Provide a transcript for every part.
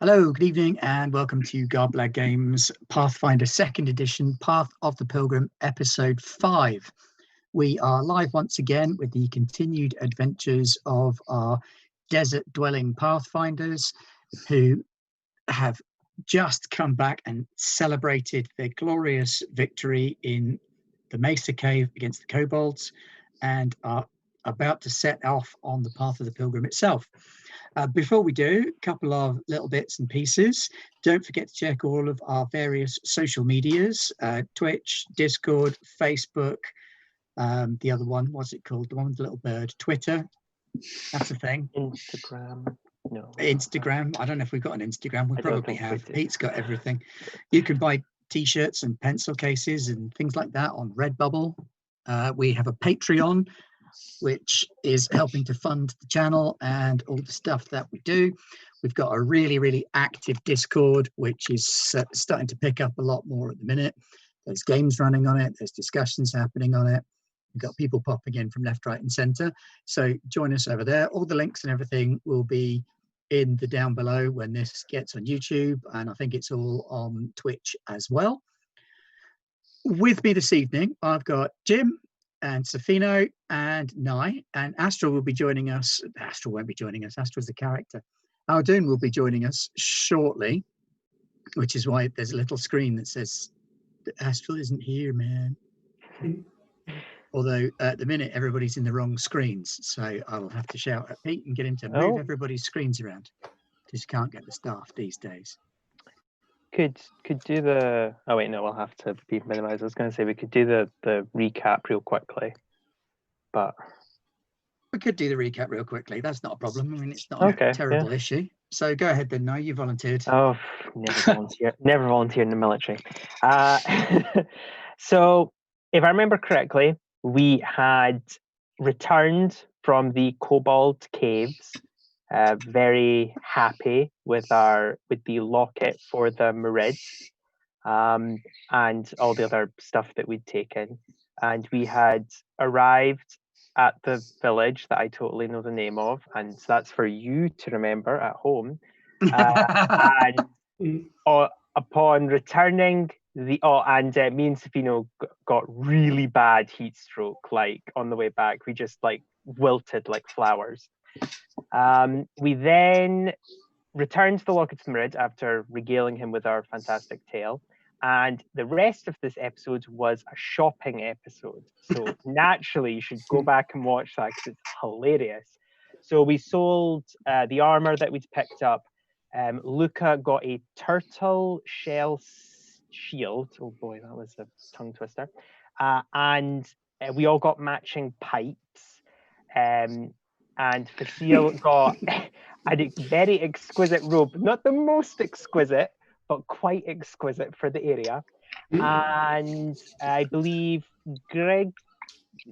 Hello, good evening, and welcome to Garblag Games Pathfinder 2nd Edition, Path of the Pilgrim, Episode 5. We are live once again with the continued adventures of our desert-dwelling Pathfinders who have just come back and celebrated their glorious victory in the Mesa Cave against the Kobolds and are about to set off on the Path of the Pilgrim itself. Before we do, a couple of little bits and pieces. Don't forget to check all of our various social medias, Twitch, Discord, Facebook, the other one, what's it called? The one with the little bird, Twitter. That's a thing. Instagram. No. Instagram. I don't know if we've got an Instagram. We probably have. Twitter. Pete's got everything. You can buy T-shirts and pencil cases and things like that on Redbubble. We have a Patreon, which is helping to fund the channel and all the stuff that we do. We've got a really active Discord, which is starting to pick up a lot more at the minute. There's games running on it. There's discussions happening on it. We've got people popping in from left, right, and centre. So join us over there. All the links and everything will be in the down below when this gets on YouTube, and I think it's all on Twitch as well. With me this evening, I've got Jim and Safino and Nye, and Astral will be joining us. Astral won't be joining us. Astral's the character. Aldoon will be joining us shortly, which is why there's a little screen that says Astral isn't here, man. Although at the minute everybody's in the wrong screens, so I will have to shout at Pete and get him to move everybody's screens around, because you can't get the staff these days. Could do the. Oh wait, no, we'll have to be minimized. I was going to say we could do the recap real quickly, but we could do the recap real quickly. That's not a problem. I mean, it's not a terrible issue. So go ahead then. No, you volunteered. Oh, never volunteer. Never volunteer in the military. So, if I remember correctly, we had returned from the Kobold Caves. Very happy with the locket for the Merid, and all the other stuff that we'd taken, and we had arrived at the village that I totally know the name of, and so that's for you to remember at home. And upon returning, me and Safino got really bad heat stroke. Like on the way back, we just like wilted like flowers. We then returned to the Locket of Merid after regaling him with our fantastic tale, and the rest of this episode was a shopping episode. So naturally, you should go back and watch that because it's hilarious. So we sold the armor that we'd picked up. Luca got a turtle shell shield. Oh boy, that was a tongue twister. And we all got matching pipes. And Facile got a very exquisite robe, not the most exquisite, but quite exquisite for the area. And I believe Greg,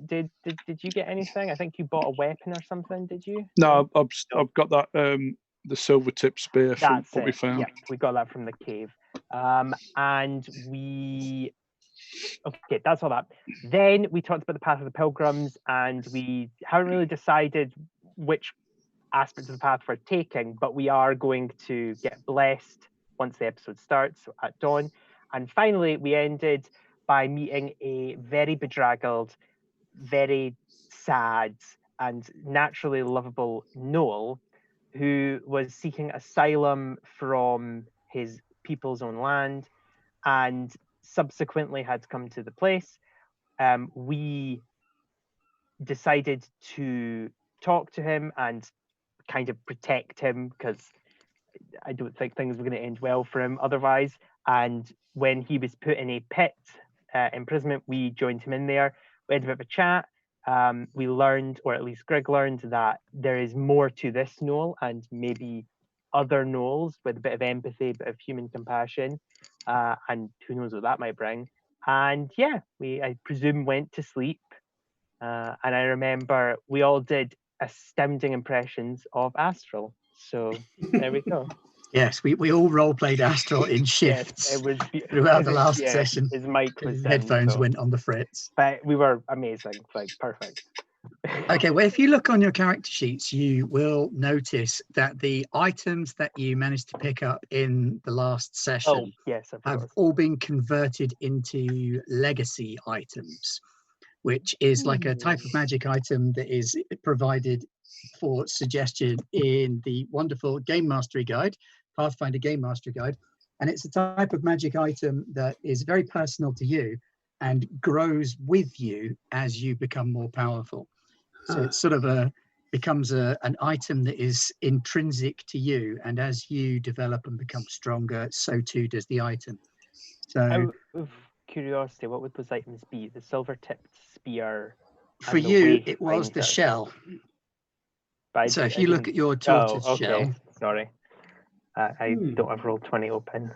did you get anything? I think you bought a weapon or something, did you? No, I've got that the silver tip spear from what we found. Yeah, we got that from the cave. And we. Okay, that's all that. Then we talked about the Path of the Pilgrims, and we haven't really decided which aspects of the path we're taking, but we are going to get blessed once the episode starts, so at dawn. And finally, we ended by meeting a very bedraggled, very sad, and naturally lovable Noel, who was seeking asylum from his people's own land, and subsequently had come to the place. We decided to talk to him and kind of protect him, because I don't think things were going to end well for him otherwise. And when he was put in a pit imprisonment, we joined him in there. We had a bit of a chat. We learned, or at least Greg learned, that there is more to this Noel, and maybe other Noels with a bit of empathy, a bit of human compassion, and who knows what that might bring. And yeah, I presume went to sleep. And I remember we all did astounding impressions of Astral. So there we go. Yes, we all role-played Astral in shifts. Yes, it was throughout the last session. His mic was his down, headphones so. went on the fritz. But we were amazing, like perfect. Okay, well, if you look on your character sheets, you will notice that the items that you managed to pick up in the last session have all been converted into legacy items, which is like a type of magic item that is provided for suggestion in the wonderful Game Mastery Guide, Pathfinder Game Mastery Guide. And it's a type of magic item that is very personal to you and grows with you as you become more powerful. So it's sort of becomes an item that is intrinsic to you, and as you develop and become stronger, so too does the item. So, out of curiosity, what would those items be? The silver-tipped spear. For you, it was the shell. So if you look at your tortoise shell. Sorry, I don't have Roll20 open.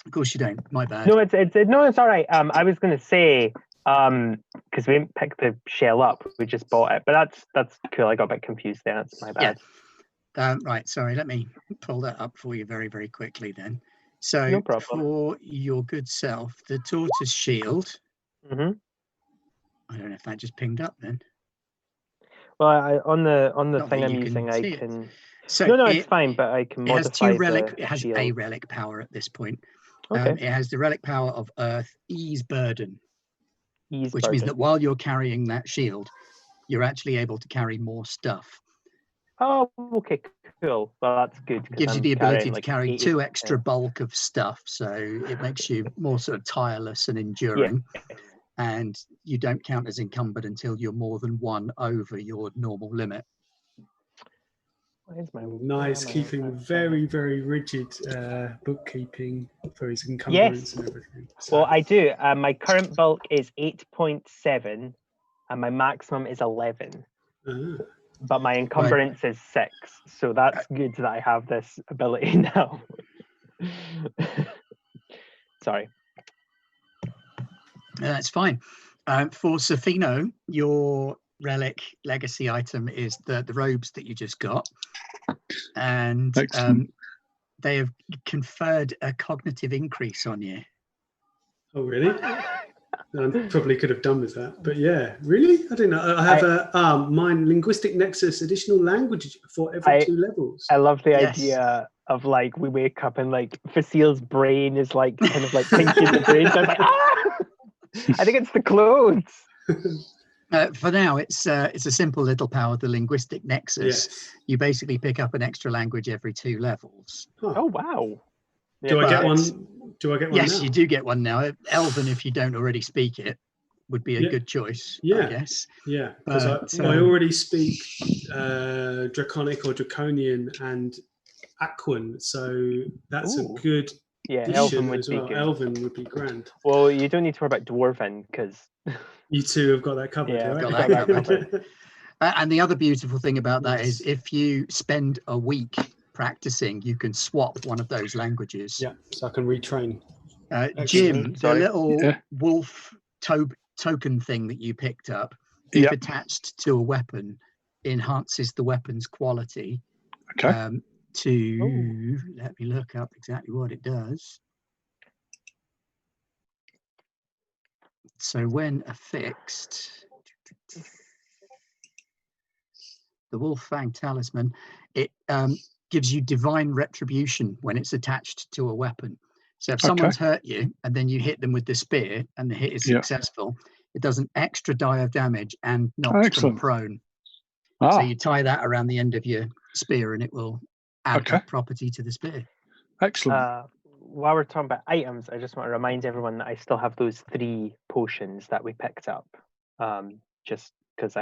Of course you don't. My bad. No, it's all right. I was going to say. Because we didn't pick the shell up, we just bought it. But that's cool. I got a bit confused there. That's my bad. Yeah. Right. Sorry. Let me pull that up for you very, very quickly then. So no problem. For your good self, the Tortoise Shield. Mm-hmm. I don't know if that just pinged up then. Well, on the thing I'm using, I can. So no, it's fine. But I can modify it has a relic power at this point. Okay. It has the relic power of Earth, Ease Burden. Which means that while you're carrying that shield, you're actually able to carry more stuff. Oh, okay, cool. Well, that's good. Gives you the ability to carry 2 extra bulk of stuff, so it makes you more sort of tireless and enduring. Yeah. And you don't count as encumbered until you're more than 1 over your normal limit. Nice, keeping very, very rigid bookkeeping for his encumbrance and everything. So. Well, I do. My current bulk is 8.7 and my maximum is 11. But my encumbrance is 6. So that's good that I have this ability now. Sorry. That's fine. For Safino, your relic legacy item is the robes that you just got, and they have conferred a cognitive increase on you. Oh really? I probably could have done with that, but yeah, really, I don't know. I have mine linguistic nexus additional language for every 2 levels. I love the idea of like we wake up and like Facile's brain is like kind of like pinky in the brain, so I'm like I think it's the clothes. For now, it's a simple little power, the Linguistic Nexus. Yes. You basically pick up an extra language every 2 levels. Huh. Oh, wow. Do I get one? Yes, now? you do get one now. Elven, if you don't already speak it, would be a good choice, I guess. Yeah, because I already speak Draconic or Draconian and Aquan, so that's a good Elven would be good. Elven would be grand. Well, you don't need to worry about Dwarven, because... You 2 have got that covered, right? I've got that covered. And the other beautiful thing about that is if you spend a week practicing, you can swap one of those languages. Yeah, so I can retrain. Jim, the little wolf token thing that you picked up, if attached to a weapon, enhances the weapon's quality. Okay. Let me look up exactly what it does. So when affixed, the Wolf Fang Talisman, it gives you divine retribution when it's attached to a weapon. So if someone's hurt you and then you hit them with the spear and the hit is successful, it does an extra die of damage and knocks them prone. So you tie that around the end of your spear and it will add that property to the spear. Excellent. While we're talking about items, I just want to remind everyone that I still have those 3 potions that we picked up, just because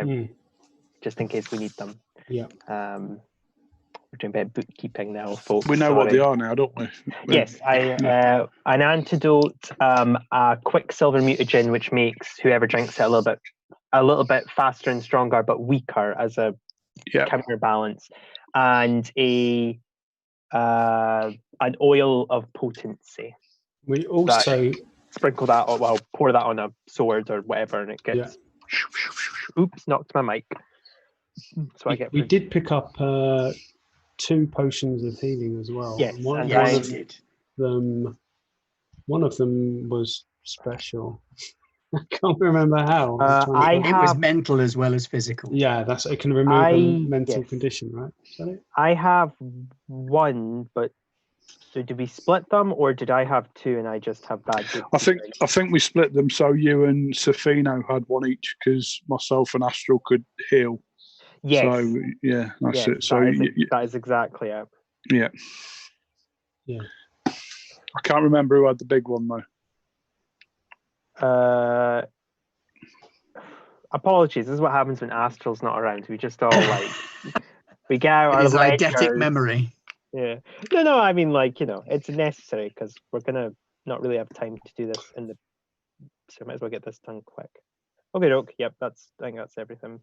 just in case we need them. Yeah. We're doing a bit of bookkeeping now, folks. We know what they are now, don't we? Yes, an antidote, a quicksilver mutagen, which makes whoever drinks it a little bit faster and stronger, but weaker as a counterbalance, and an oil of potency. We also sprinkle that, or pour that on a sword or whatever, and it gets. Oops, knocked my mic. So we did pick up 2 potions of healing as well. Yes, one of them was special. I can't remember how. It was mental as well as physical. Yeah, it can remove a mental condition, right? Is that it? I have one, but so did we split them, or did I have two and I just have bad? I think we split them, so you and Safino had one each because myself and Astral could heal. Yes. So yeah, that's it. So that is exactly it. Yeah. Yeah. I can't remember who had the big one though. Apologies. This is what happens when Astral's not around. We just all we get out our eidetic memory. Yeah. No. I mean, it's necessary because we're gonna not really have time to do this so might as well get this done quick. Okay, doke. Yep. I think that's everything.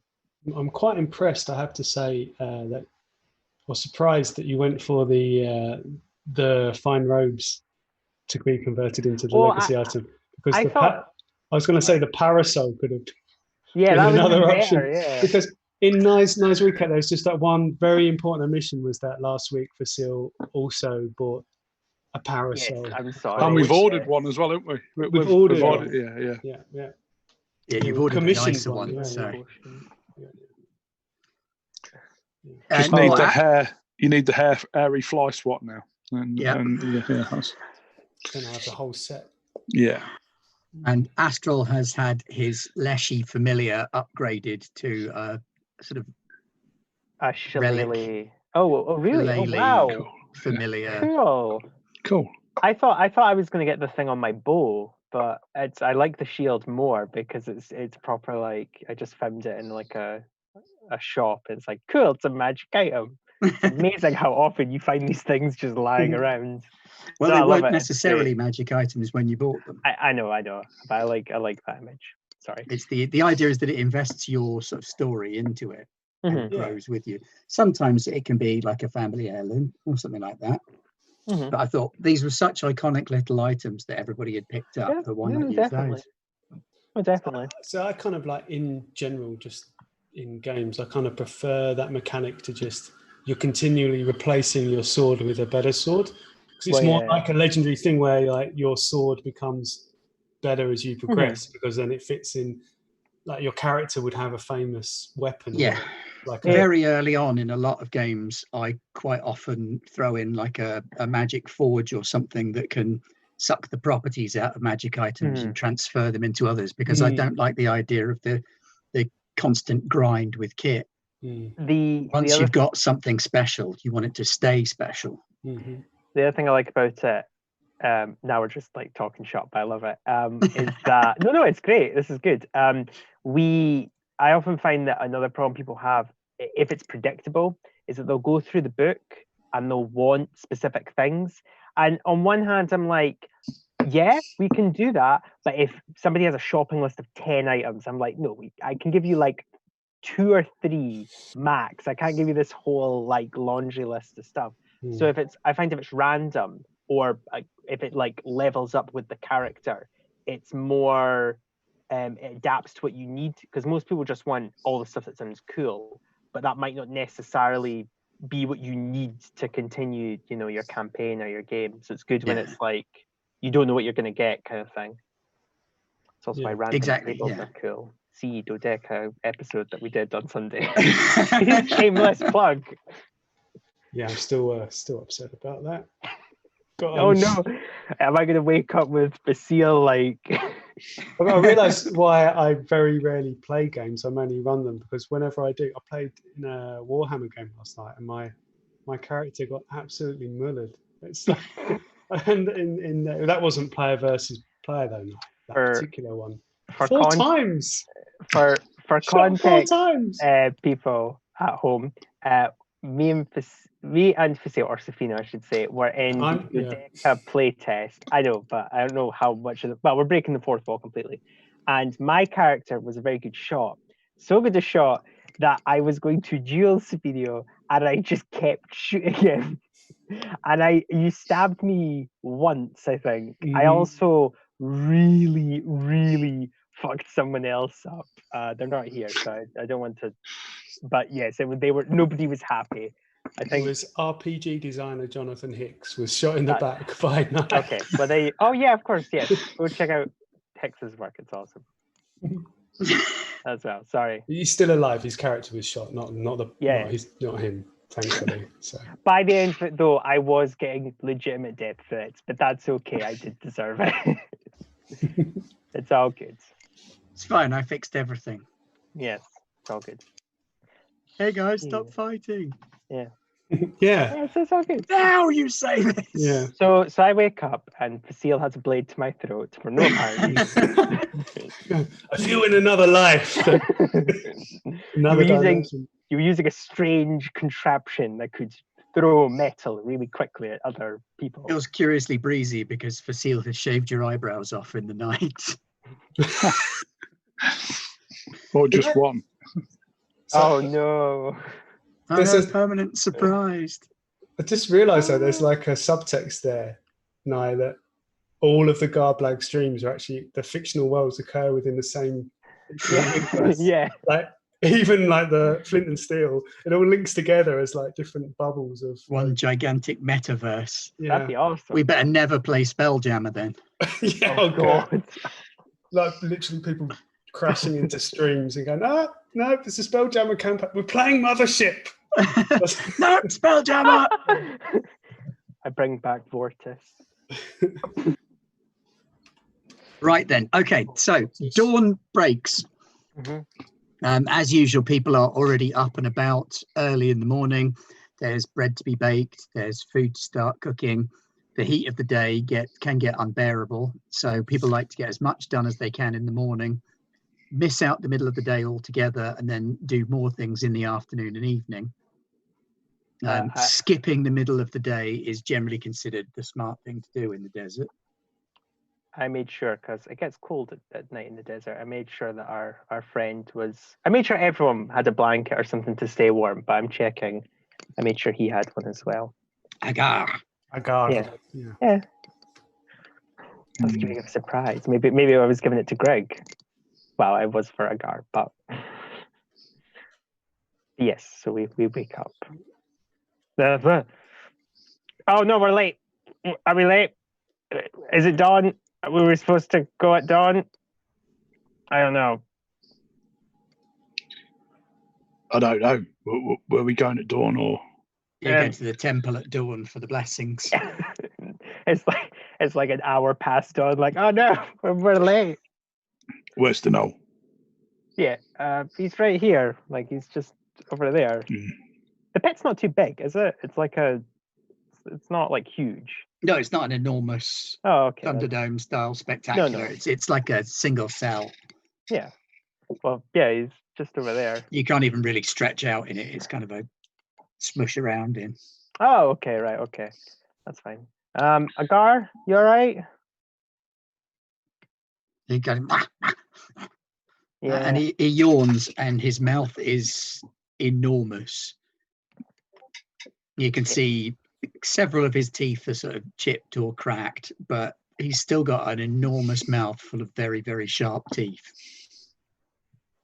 I'm quite impressed, I have to say, that I was surprised that you went for the fine robes to be converted into the legacy item, because I was going to say the parasol could have been another option. Yeah. Because in Nice Weekend, there's just that one very important omission was that last week Vasil also bought a parasol. Yes, I'm sorry. And we've ordered one as well, haven't we? We've ordered it. Yeah. Yeah, you've ordered a nicer one. Yeah, so. Just need the hair. You need the hairy fly swat now. And then I have the whole set. Yeah. And Astral has had his Leshy familiar upgraded to a sort of a shillelagh. Oh, really? Oh, wow. Cool. Familiar. Cool. I thought I was going to get the thing on my bow, but I like the shield more because it's proper. Like, I just found it in like a shop. It's like, cool, it's a magic item. It's amazing how often you find these things just lying around. Well, they weren't necessarily magic items when you bought them. I know, but I like that image. Sorry. It's the idea is that it invests your sort of story into it and it grows with you. Sometimes it can be like a family heirloom or something like that. Mm-hmm. But I thought these were such iconic little items that everybody had picked up. So why not use those? Oh, definitely. So I kind of like, in general, just in games, I kind of prefer that mechanic to just you're continually replacing your sword with a better sword. Because it's more like a legendary thing where like your sword becomes better as you progress, because then it fits in, like your character would have a famous weapon. Yeah. Like very early on in a lot of games, I quite often throw in like a magic forge or something that can suck the properties out of magic items and transfer them into others, because I don't like the idea of the constant grind with kit. Once you've got something special, you want it to stay special. Mm-hmm. The other thing I like about it, now we're just like talking shop, but I love it, is that no, it's great. This is good. I often find that another problem people have, if it's predictable, is that they'll go through the book and they'll want specific things. And on one hand, I'm like, yeah, we can do that. But if somebody has a shopping list of 10 items, I'm like, no, I can give you like 2 or 3 max. I can't give you this whole like laundry list of stuff. So I find if it's random, or if it like levels up with the character, it's more, it adapts to what you need, because most people just want all the stuff that sounds cool, but that might not necessarily be what you need to continue, your campaign or your game. So it's good when it's like, you don't know what you're going to get kind of thing. It's also why random tables are cool. See Dodeca episode that we did on Sunday. Shameless plug. Yeah, I'm still upset about that. Oh no! Am I going to wake up with Basile like? I realised why I very rarely play games. I mainly run them, because whenever I do, I played in a Warhammer game last night, and my character got absolutely mullered. It's like, and in that wasn't player versus player though. Not that particular one. Four times. For context, 4 times. People at home, me and Facile, or Safina, I should say, were in Dodeca playtest. I know, but I don't know how much of it. Well, we're breaking the fourth wall completely. And my character was a very good shot. So good a shot that I was going to duel Safino, and I just kept shooting him. And you stabbed me once, I think. I also really, really fucked someone else up. They're not here, so I don't want to. But yes, nobody was happy. I think it was RPG designer Jonathan Hicks was shot in the back by night. Okay, but of course, yes. Go check out Hicks's work; it's awesome. as well. Sorry. He's still alive. His character was shot, not the. Yeah. No, he's not him, thankfully. So. By the end of it, though, I was getting legitimate death threats, but that's okay. I did deserve it. It's all good. It's fine. I fixed everything. Yes, it's all good. Hey guys, stop fighting. Yeah. Yes, it's all good. Now you say this. Yeah. So I wake up and Facile has a blade to my throat for no apparent reason. I feel in another life. Another dimension. You were using a strange contraption that could throw metal really quickly at other people. It was curiously breezy because Facile has shaved your eyebrows off in the night. Or just one. Oh no. This is permanent surprised. I just realised though there's like a subtext there, Nye, that all of the Garblag streams are actually the fictional worlds occur within the same universe. Yeah. Like even like the Flint and Steel, it all links together as like different bubbles of one gigantic metaverse. Yeah. That'd be awesome. We better never play Spelljammer then. Yeah, Oh god. Like literally people crashing into streams and going, no, it's a Spelljammer campaign. We're playing Mothership. No, Spelljammer! I bring back Vortis. Right then. Okay, so dawn breaks. As usual, people are already up and about early in the morning. There's bread to be baked. There's food to start cooking. The heat of the day can get unbearable. So people like to get as much done as they can in the morning, miss out the middle of the day altogether, and then do more things in the afternoon and evening. Skipping the middle of the day is generally considered the smart thing to do in the desert. I made sure, because it gets cold at night in the desert, I made sure that our friend I made sure everyone had a blanket or something to stay warm, but I'm checking. I made sure he had one as well. Agar. Yeah. I was giving him a surprise. Maybe I was giving it to Greg. Well, I was for Agar, but yes, so we wake up. Oh no, we're late. Are we late? Is it dawn? We were supposed to go at dawn? I don't know. I don't know. Were we going at dawn or? You go to the temple at dawn for the blessings. It's like an hour past dawn. Like, oh no, we're late. Where's the knoll? Yeah, he's right here. Like he's just over there. The pit's not too big, is it? It's not like huge. No, it's not an enormous Thunderdome style spectacular. No. It's like a single cell. Yeah. Well, yeah, he's just over there. You can't even really stretch out in it. It's kind of a smush around in. Oh, okay, right, okay. That's fine. Agar, you all right? He goes, Yeah. and he yawns, and his mouth is enormous. You can see several of his teeth are sort of chipped or cracked, but he's still got an enormous mouth full of very, very sharp teeth.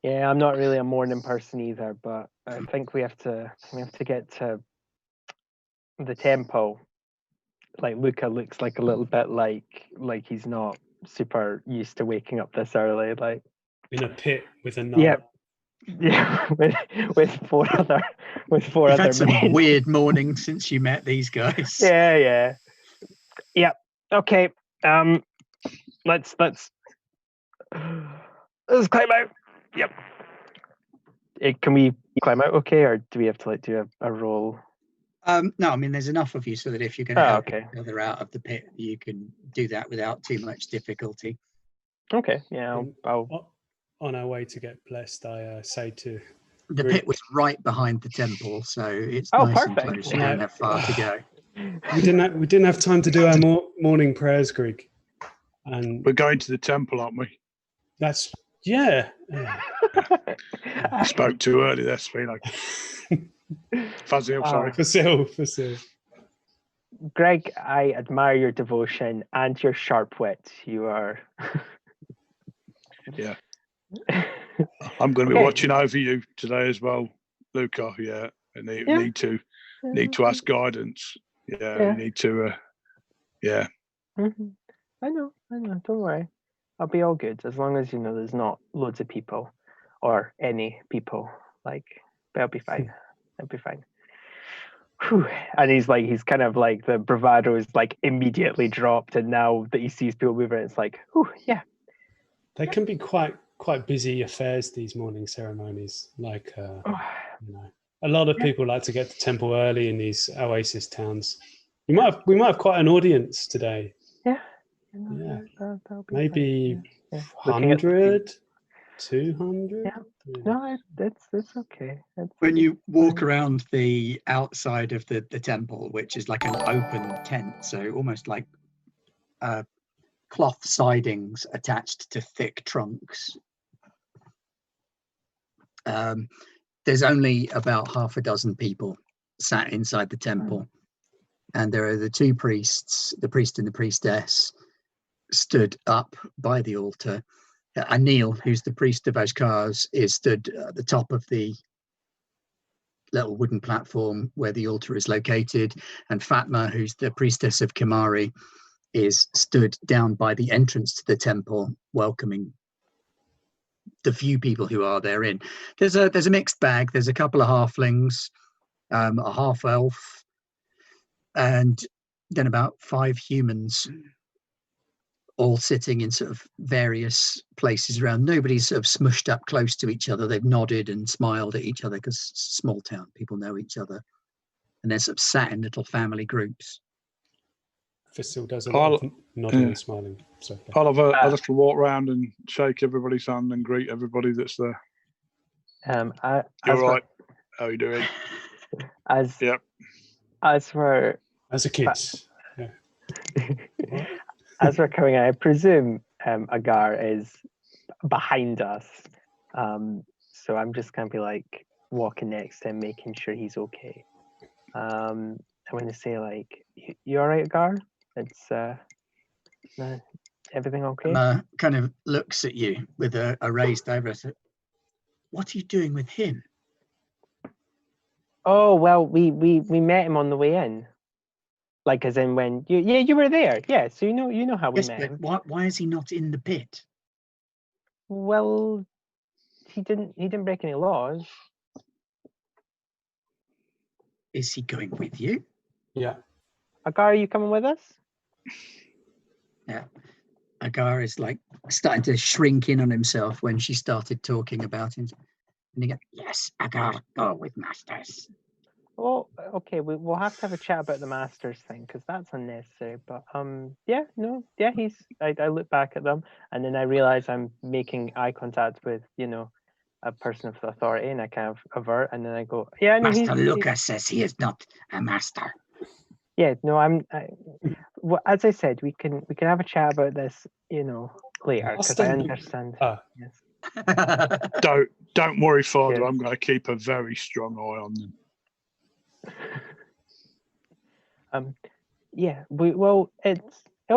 Yeah, I'm not really a morning person either, but I think we have to get to the temple. Like Luca looks like a little bit like he's not super used to waking up this early. Like in a pit with a knife. Yeah, with four other You've other had some men. weird mornings since you met these guys. Yeah. Okay. Let's climb out. Yep. Can we climb out okay, or do we have to do a roll? No, I mean there's enough of you so that if you're going to help okay. each other out of the pit, you can do that without too much difficulty. Okay. Yeah. I'll... On our way to get blessed, I say to the pit was right behind the temple, so it's Oh, nice perfect. and close. You don't have far to go. We didn't have time to do our morning prayers, Greg. And we're going to the temple, aren't we? That's I spoke too early. That's me. Like Fuzzy, I'm sorry. Facile. Greg, I admire your devotion and your sharp wit. You are. Yeah. I'm going to be watching over you today as well, Luca. Yeah, and need to ask guidance. Yeah. You need to. Yeah. I know. Don't worry. I'll be all good as long as there's not loads of people or any people. Like, but I'll be fine. I'll be fine. Whew. And he's kind of like the bravado is like immediately dropped, and now that he sees people moving, it's like, whew, yeah. They can be quite busy affairs, these morning ceremonies. Like, a lot of people like to get to temple early in these oasis towns. We might have quite an audience today. Yeah. That'll be maybe fine. 100, 200. Yeah. No, it's okay. When you walk around the outside of the temple, which is like an open tent, so almost like cloth sidings attached to thick trunks, there's only about half a dozen people sat inside the temple, and there are the two priests, the priest and the priestess, stood up by the altar. Anil, who's the priest of Ashkars, is stood at the top of the little wooden platform where the altar is located, and Fatma, who's the priestess of Kamari, is stood down by the entrance to the temple, welcoming the few people who are therein. There's a mixed bag. There's a couple of halflings, a half elf, and then about 5 humans, all sitting in sort of various places around. Nobody's sort of smushed up close to each other. They've nodded and smiled at each other because small town, people know each other. And they're sort of sat in little family groups. Fasil does a lot of nodding and smiling. So, I'll have a little walk around and shake everybody's hand and greet everybody that's there. You're right. How are you doing? As for as a kid. As we're coming out, I presume Agar is behind us. So I'm just going to be like walking next to him, making sure he's okay. I want to say like, you all right, Agar? It's everything okay? Kind of looks at you with a raised eyebrow. What are you doing with him? Oh, well, we met him on the way in. Like, as in when you were there, yeah. So you know how we met him. Why is he not in the pit? Well, he didn't break any laws. Is he going with you? Yeah. Agar, are you coming with us? Yeah. Agar is like starting to shrink in on himself when she started talking about him. And he goes, "Yes, Agar, go with Masters." Oh, okay. We'll have to have a chat about the Masters thing because that's unnecessary. But he's. I look back at them and then I realize I'm making eye contact with a person of authority, and I kind of avert, and then I go, "Yeah, no, Master Lucas says he is not a master." Yeah, no, well, as I said, we can have a chat about this, later because I understand. Yes. Don't worry, Father. I'm going to keep a very strong eye on them. Yeah. It'll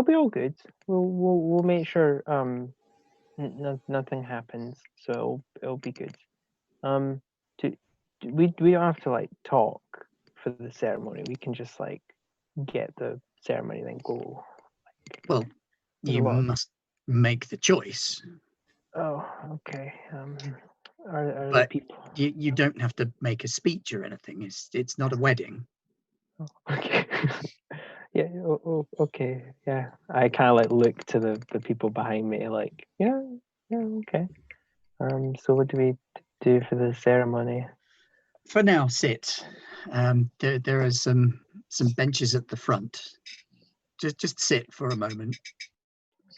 be all good. We'll make sure nothing happens, so it'll be good. We don't have to like talk for the ceremony. We can just like get the ceremony then go. Well, you must make the choice. Oh, okay. Are but people... you don't have to make a speech or anything. It's not a wedding. Oh, okay. Yeah. Okay. Yeah. I kind of like look to the people behind me, like, yeah. Okay. So what do we do for the ceremony? For now, sit. There are some benches at the front. Just sit for a moment.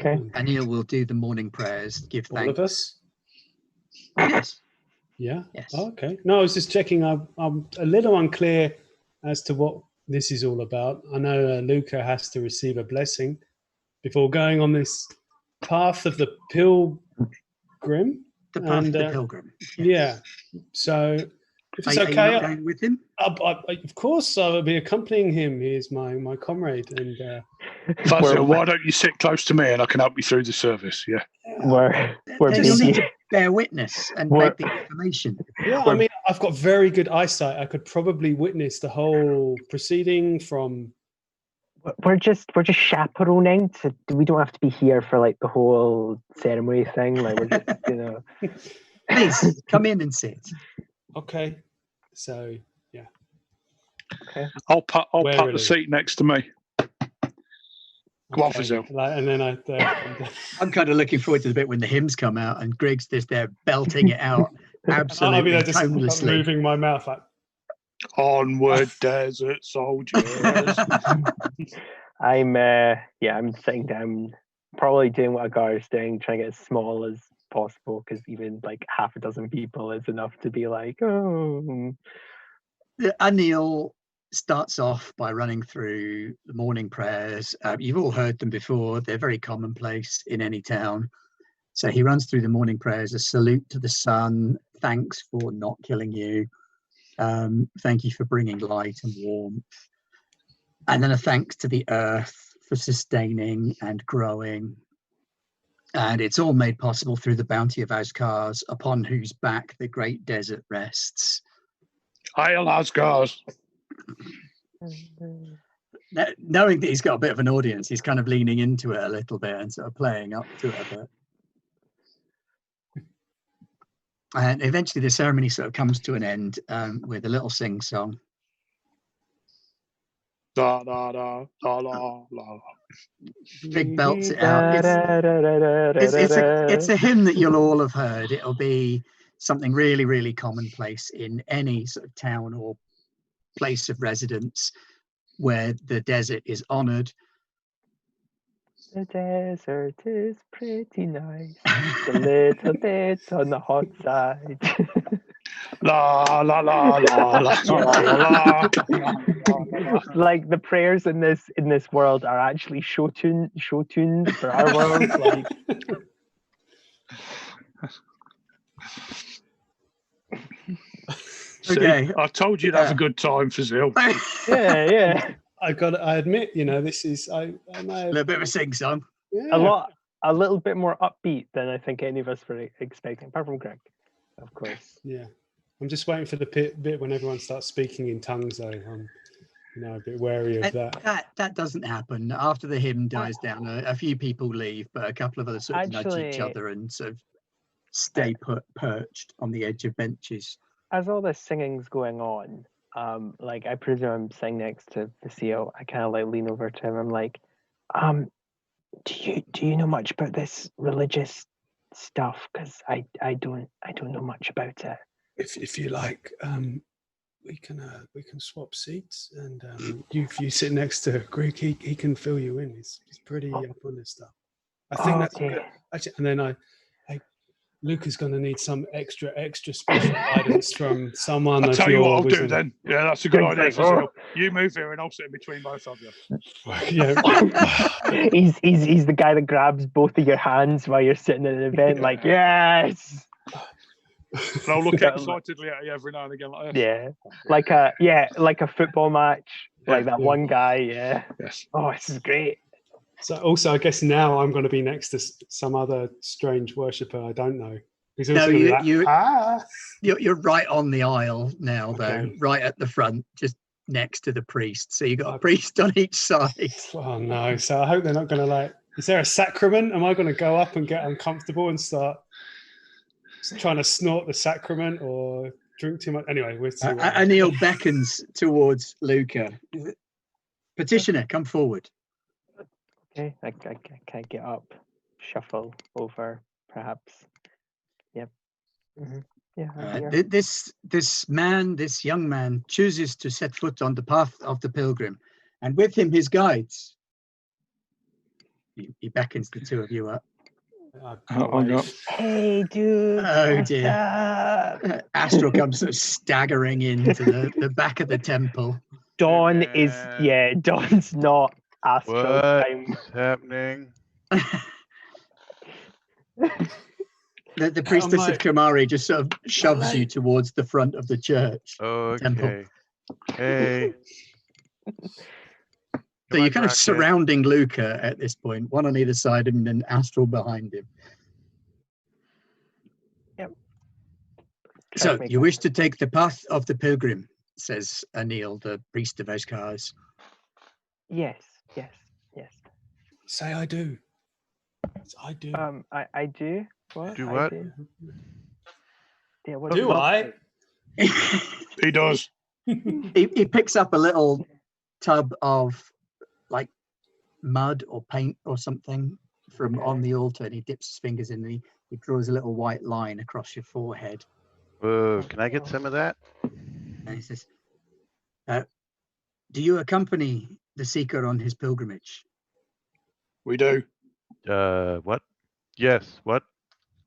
Okay. Anil will do the morning prayers. Give thanks. All of us? Yes. Yeah. Yes. Oh, okay. No, I was just checking. I'm a little unclear as to what this is all about. I know Luca has to receive a blessing before going on this path of the pilgrim. The path of the pilgrim. Yes. Yeah. So if it's okay, are you not going with him? Of course, I will be accompanying him. He is my comrade, and why don't you sit close to me and I can help you through the service? Yeah. You'll need to bear witness and make the information. Yeah, I mean, I've got very good eyesight. I could probably witness the whole proceeding from We're just chaperoning, so we don't have to be here for like the whole ceremony thing. Like we're just, Please come in and sit. Okay. So yeah. Okay. I'll pat the seat next to me. Go on, Fazil. And then I'm kind of looking forward to the bit when the hymns come out and Greg's just there belting it out absolutely I'll be there just tonelessly. moving my mouth like, onward, desert soldiers. I'm sitting down, probably doing what Agar's doing, trying to get as small as possible, because even like half a dozen people is enough to be like, oh. Anil starts off by running through the morning prayers. You've all heard them before. They're very commonplace in any town. So he runs through the morning prayers, a salute to the sun, thanks for not killing you, thank you for bringing light and warmth, and then a thanks to the earth for sustaining and growing. And it's all made possible through the bounty of Asgars, upon whose back the great desert rests. Hail Asgars! Knowing that he's got a bit of an audience, he's kind of leaning into it a little bit and sort of playing up to it a bit. And eventually the ceremony sort of comes to an end with a little sing-song. Da, da, da, da, la, la. Big belts it out. It's a hymn that you'll all have heard. It'll be something really, really commonplace in any sort of town or place of residence where the desert is honoured. The desert is pretty nice. A little bit on the hot side. La la la la la la. Like the prayers in this world are actually show tunes for our world. Like. Okay. I told you to have a good time, Fazil. Yeah. I admit, this is I may have, a little bit of a sing-song. yeah. A little bit more upbeat than I think any of us were expecting, apart from Greg, of course. Yeah. I'm just waiting for the bit when everyone starts speaking in tongues, though. I'm a bit wary of that. That doesn't happen. After the hymn dies down, a few people leave, but a couple of others sort of nudge each other and sort of stay perched on the edge of benches. As all this singing's going on, like I presume I'm sitting next to the CEO. I kind of like lean over to him. I'm like, do you know much about this religious stuff? Because I don't know much about it. If you like, we can swap seats, and if you sit next to Greg, he can fill you in. He's pretty up on this stuff. I think that's good. Actually, and then Luke is going to need some extra special guidance from someone. I'll tell you what I'll do then. Yeah, that's a good idea. Fazil. You move here and I'll sit in between both of you. Yeah. he's the guy that grabs both of your hands while you're sitting at an event. Like, yes. And I'll look excitedly at you every now and again like this. Yeah. Like a football match. Like that one guy. Yeah. Yes. Oh, this is great. So also, I guess now I'm going to be next to some other strange worshipper I don't know. No, you're right on the aisle now, though, right at the front, just next to the priest. So you've got a priest on each side. Oh no! So I hope they're not going to is there a sacrament? Am I going to go up and get uncomfortable and start trying to snort the sacrament or drink too much? Anyway, we'll see. Anil beckons towards Luca. Petitioner, come forward. Okay, I can't get up, shuffle over, perhaps. Yep. Mm-hmm. Yeah. This young man, chooses to set foot on the path of the pilgrim, and with him his guides. He beckons the two of you up. Oh no! Hey, dude! Oh dear! Astral comes sort of staggering into the back of the temple. Dawn's not. What's happening? The priestess of Kamari just sort of shoves you towards the front of the church. Okay. Hey. So you're kind of surrounding Luca at this point, one on either side of him and Astral behind him. Yep. So you wish to take the path of the pilgrim, says Anil, the priest of Asgars. Yes. Yes. Yes. Say I do. I do. I do. What? Do I what? do. Yeah. What Do I? He does. He picks up a little tub of like mud or paint or something from on the altar, and he dips his fingers in, and he draws a little white line across your forehead, Whoa, can I get some of that? and he says, do you accompany the seeker on his pilgrimage? We do. What? Yes, what?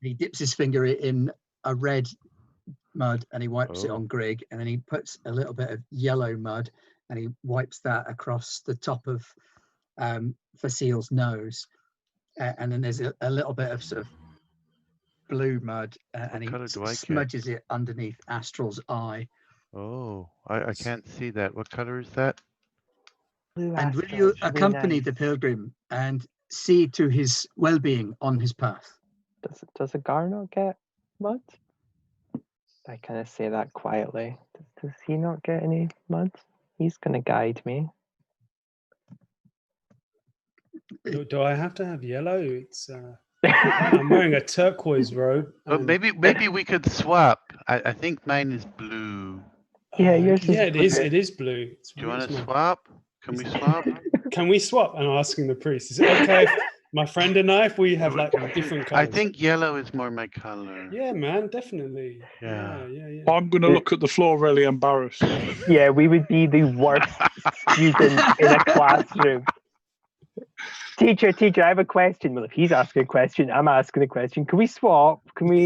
He dips his finger in a red mud and he wipes it Oh. on Greg, and then he puts a little bit of yellow mud and he wipes that across the top of Fasil's nose, and then there's a little bit of sort of blue mud, and he color do I get? smudges it underneath Astral's eye. Oh, I can't see that. What color is that? Blue And will Astral, you it's really accompany nice. the pilgrim and see to his well-being on his path? Does a gar not get mud? I kind of say that quietly. Does he not get any mud? He's gonna guide me. Do I have to have yellow? It's I'm wearing a turquoise robe. Oh, maybe we could swap. I think mine is blue. Yeah, yours is yeah, it is. blue. It is blue. It's Do you want it's to my- swap? Can we swap? Can we swap? I'm asking the priest. Is it okay if my friend and I, if we have like different I colors? think yellow is more my color. Yeah, man, definitely. Yeah. Yeah. I'm going to look at the floor really embarrassed. Yeah, we would be the worst students in a classroom. Teacher, I have a question. Well, if he's asking a question, I'm asking a question. Can we swap? Can we?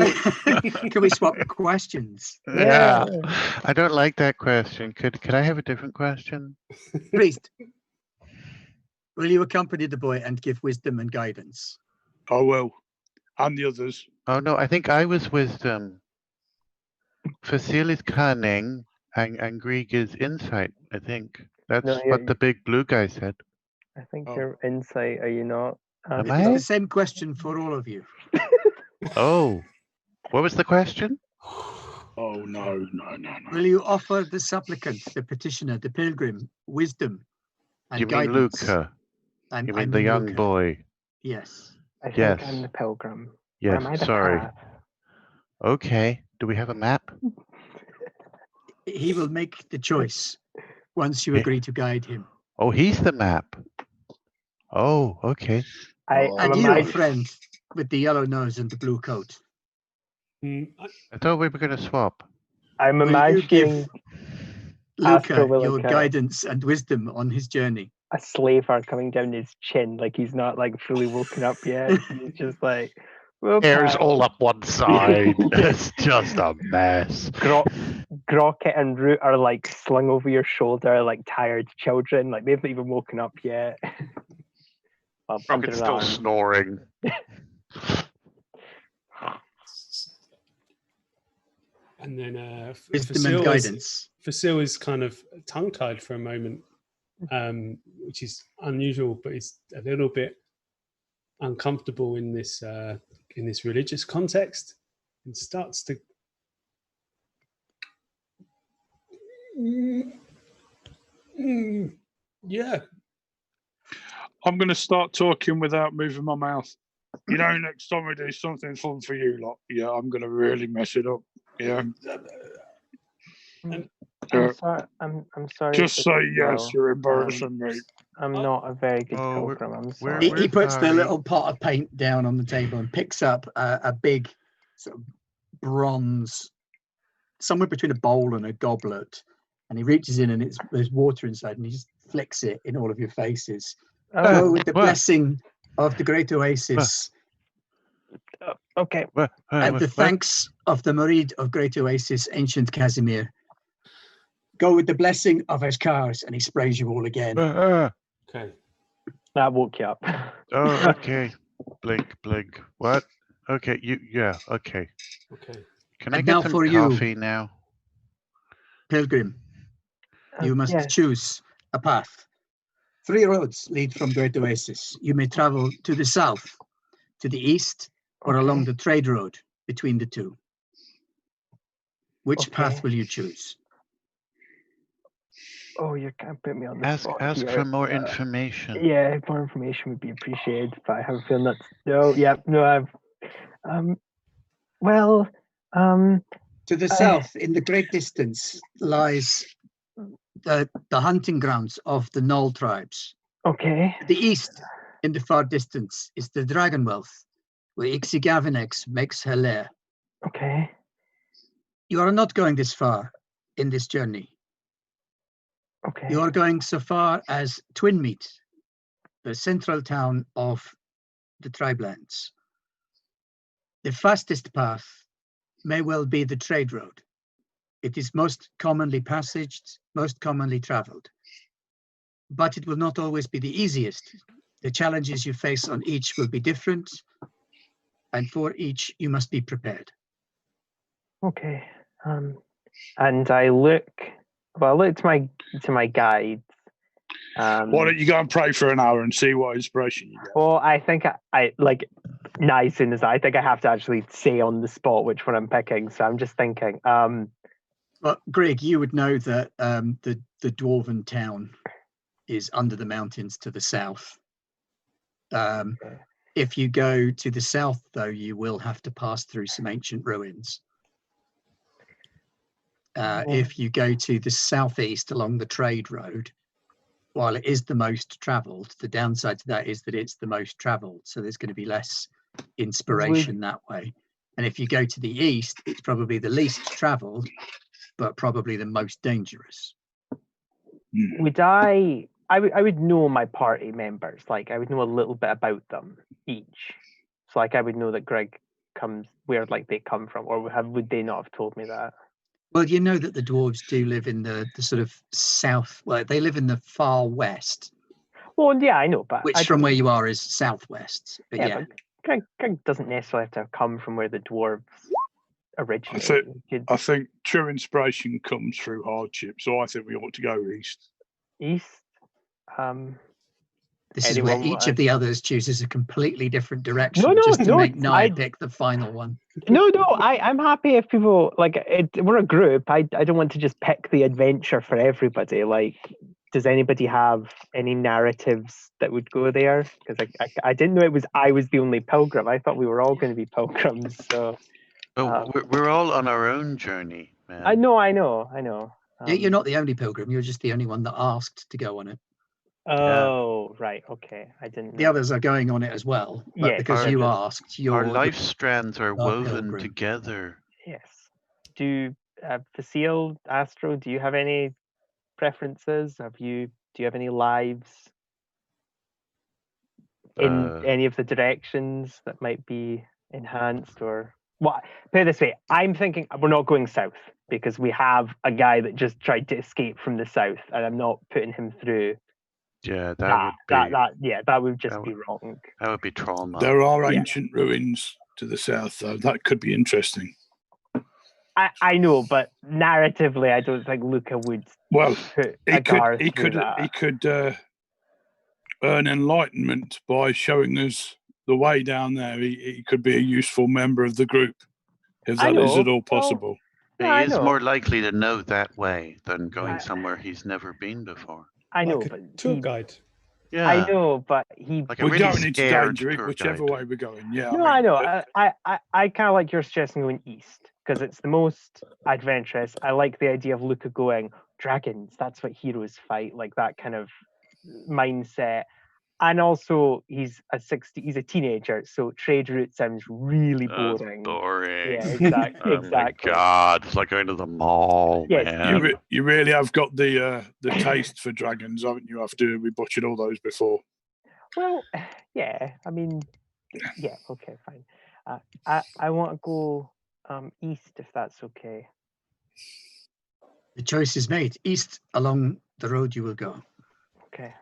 Can we swap questions? Yeah. I don't like that question. Could I have a different question? Priest, will you accompany the boy and give wisdom and guidance? I will. And the others. Oh no, I think I was wisdom. Fasil is cunning and Grieg is insight, I think. That's No, what the big blue guy said. I think Oh. you're insight. Are you not? Am It's I? the same question for all of you. Oh. What was the question? Oh, no. Will you offer the supplicant, the petitioner, the pilgrim, wisdom and You mean guidance? Luca? And You I mean the young Luca. boy? Yes. I think Yes. I'm the pilgrim. Or Yes, am I the sorry. path? Okay. Do we have a map? He will make the choice once you Yeah. agree to guide him. Oh, he's the map. Oh, okay. I'm And you, imagining. friend, with the yellow nose and the blue coat. I thought we were going to swap. I'm Will you imagining give Luca Astral your Willica. guidance and wisdom on his journey? a slaver coming down his chin, like he's not like fully woken up yet. He's just like, well, Hair's pal. all up one side. It's just a mess. Grocket and Root are like slung over your shoulder like tired children. Like they've not even woken up yet. Well, under Rocket's an still arm. snoring. And then Wisdom and guidance. Fasil is kind of tongue-tied for a moment, which is unusual, but he's a little bit uncomfortable in this religious context, and starts to yeah. I'm going to start talking without moving my mouth. You know, next time we do something fun for you lot, yeah, I'm going to really mess it up. Yeah. I'm sorry. I'm sorry. Just to say say yes. no. You're embarrassing me. I'm not a very good Oh, pilgrim. I'm we're- sorry. He puts the sorry. little pot of paint down on the table and picks up a big sort of bronze, somewhere between a bowl and a goblet, and he reaches in and there's water inside, and he just flicks it in all of your faces. Oh, Go with the what? blessing of the great oasis okay. and the thanks of the Murid of Great Oasis, ancient Casimir. Go with the blessing of Eskars, and he sprays you all again. Okay. That woke you up. Oh, okay. Blink, blink. What? Okay, yeah, okay. Okay. Can I And get now some for you. coffee now? Pilgrim, you must Yes. choose a path. 3 roads lead from Great Oasis. You may travel to the south, to the east, or Okay. along the trade road between the two. Which path Okay. will you choose? Oh, you can't put me on the Ask spot ask here. for more information. Yeah, more information would be appreciated, but I have a feeling that's well, To the south, in the great distance, lies the hunting grounds of the Knoll tribes. okay. To the east, in the far distance, is the Dragonwealth, where Ixigavinex makes her lair. Okay. You are not going this far in this journey. Okay. You are going so far as Twinmeat, the central town of the Tribelands. The fastest path may well be the trade road. It is most commonly passaged, most commonly traveled. But it will not always be the easiest. The challenges you face on each will be different, and for each you must be prepared. Okay. And I look to my guides. Why don't you go and pray for an hour and see what inspiration you get? Well, I think I like nice in this. I think I have to actually say on the spot which one I'm picking. So I'm just thinking. Well, Greg, you would know that the dwarven town is under the mountains to the south. If you go to the south, though, you will have to pass through some ancient ruins. If you go to the southeast along the trade road, while it is the most traveled, the downside to that is that it's the most traveled. So there's going to be less inspiration that way. And if you go to the east, it's probably the least traveled, but probably the most dangerous. Would I would know my party members. Like I would know a little bit about them each. So like I would know that Greg comes where like they come from, or would they not have told me that? Well, you know that the dwarves do live in the sort of south. Well, they live in the far west. Well, yeah, I know, but which from where you are is southwest. But yeah. But Greg doesn't necessarily have to come from where the dwarves originated. I think true inspiration comes through hardship, so I think we ought to go east. East. This is where each of the others chooses a completely different direction, make Nia pick the final one. No, I'm happy if people like it. We're a group. I don't want to just pick the adventure for everybody. Like, does anybody have any narratives that would go there? Because I didn't know I was the only pilgrim. I thought we were all going to be pilgrims. So, we're all on our own journey, man. I know. You're not the only pilgrim. You're just the only one that asked to go on it. Oh, right. Okay. I didn't know. The others are going on it as well. But because you asked, our life strands are woven together. Yes. Do Facile, Astro, do you have any preferences? Do you have any lives in any of the directions that might be enhanced or what? Put it this way, I'm thinking we're not going south because we have a guy that just tried to escape from the south, and I'm not putting him through. Yeah, that would just be wrong. That would be trauma. There are ancient ruins to the south, though. That could be interesting. I know, but narratively, I don't think Luca would. Well, he could earn enlightenment by showing us the way down there. He could be a useful member of the group, if that is at all possible. He is more likely to know that way than going somewhere he's never been before. I know, like but tour guide. Yeah, I know, but we're going into danger, whichever way we're going. Yeah, no, I know. I kind of like your suggestion going east because it's the most adventurous. I like the idea of Luca going dragons. That's what heroes fight, like that kind of mindset. And also, he's a teenager, so trade route sounds really boring. Boring. Yeah, exactly. Oh my God, it's like going to the mall. Yes, man. You really have got the taste for dragons, haven't you? After we butchered all those before. Well, yeah. I mean, yeah. Okay, fine. I want to go east, if that's okay. The choice is made. East along the road you will go. Okay.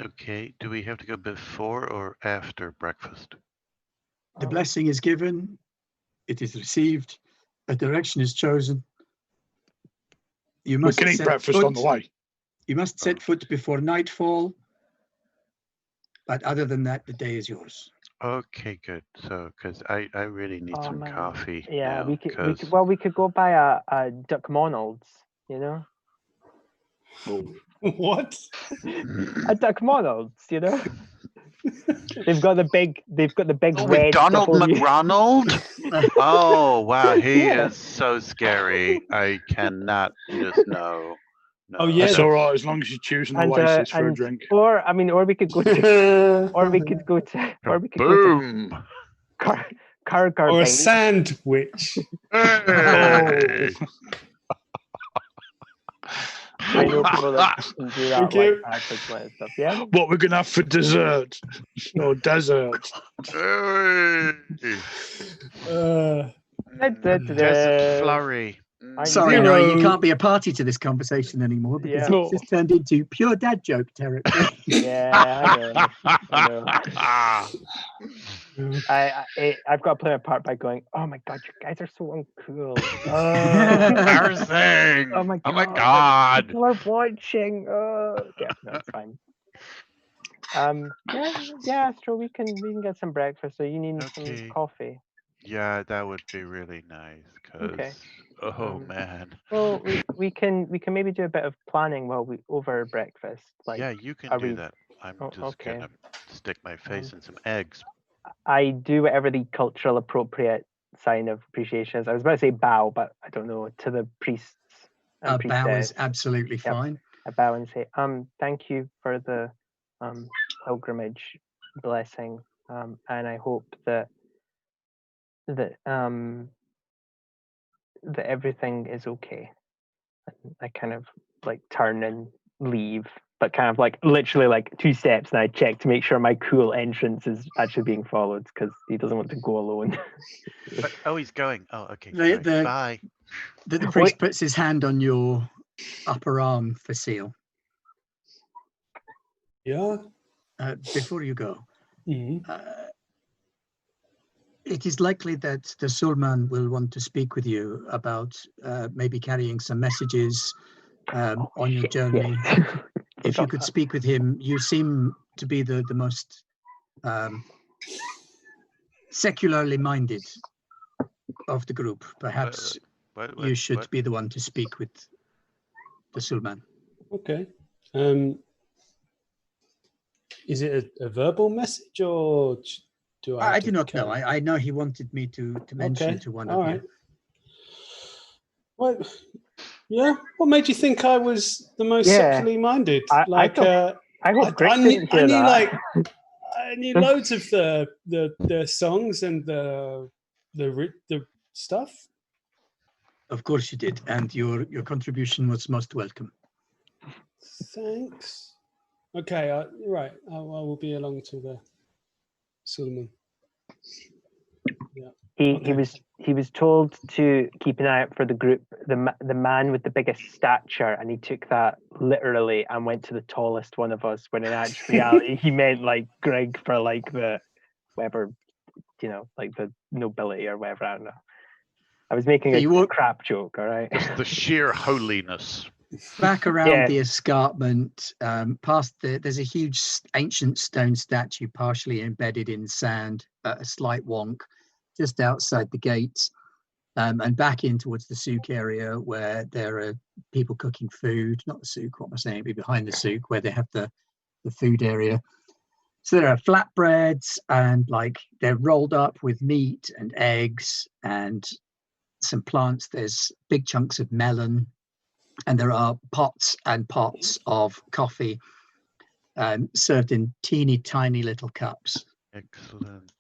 Okay, do we have to go before or after breakfast? The blessing is given, it is received, a direction is chosen. You must eat breakfast on the way. You must set foot before nightfall, but other than that, the day is yours. Okay, good. So, because I really need some coffee. Yeah, now, we could go buy a Duck Monald's you know. What? At McDonald's, you know. They've got the big Oh, red with Donald W. McRonald? Oh, wow. He Yeah. is so scary. I cannot just know. No. Oh, yeah. It's all right as long as you're choosing Oasis for a drink. Or we could go to, Boom. Cargar Or a Bank. sandwich. Hey. I know people that can do that, Okay. like backwards and stuff. Yeah. What we're gonna have for dessert or dessert? Hey. Desert flurry. Sorry, Zero. no, you can't be a party to this conversation anymore because Yeah. it's just turned into pure dad joke territory. Yeah, I know. I've got to play a part by going, oh my god, you guys are so uncool. Embarrassing. Oh my God. People are watching. Yeah, no, it's fine. Yeah, so we can get some breakfast. So you need Okay. some coffee. Yeah, that would be really nice. Okay. Oh man. Well, we can maybe do a bit of planning while we over breakfast. Like, Yeah, you can are do we- that. I'm just okay. gonna stick my face in some eggs. I do whatever the cultural appropriate sign of appreciation is. I was about to say bow, but I don't know, to the priests and A bow priestess. is absolutely Yep. fine. I bow and say, thank you for the pilgrimage blessing. And I hope that everything is okay. I kind of like turn and leave, but kind of like literally like 2 steps, and I check to make sure my cool entrance is actually being followed because he doesn't want to go alone. Oh, he's going. Oh, okay. The- the- Bye. The priest puts his hand on your upper arm for seal. Yeah. Before you go, Mhm. it is likely that the Sulman will want to speak with you about maybe carrying some messages on your journey. Yes. If you could speak with him, you seem to be the most secularly minded of the group. Perhaps you should be the one to speak with the Sulman. Okay. Is it a verbal message or do I? I do not know. I know he wanted me to mention Okay. to one All of right. you. Well, yeah. What made you think I was the most Yeah. sexually minded? I hope Greg didn't hear that. I knew loads of the songs and the stuff. Of course you did, and your contribution was most welcome. Thanks. Okay, right. I will be along to the Suleiman. Yeah. He was told to keep an eye out for the group, the man with the biggest stature, and he took that literally and went to the tallest one of us. When in actual reality, he meant like Greg for like the whatever, like the nobility or whatever. I don't know. I was making a crap joke. All right. Just the sheer holiness. Back around the escarpment, past there's a huge ancient stone statue partially embedded in sand, a slight wonk, just outside the gates, and back in towards the souk area where there are people cooking food. Not the souk, what am I saying? Behind the souk where they have the food area. So there are flatbreads and like they're rolled up with meat and eggs and some plants. There's big chunks of melon. And there are pots and pots of coffee served in teeny tiny little cups. Excellent.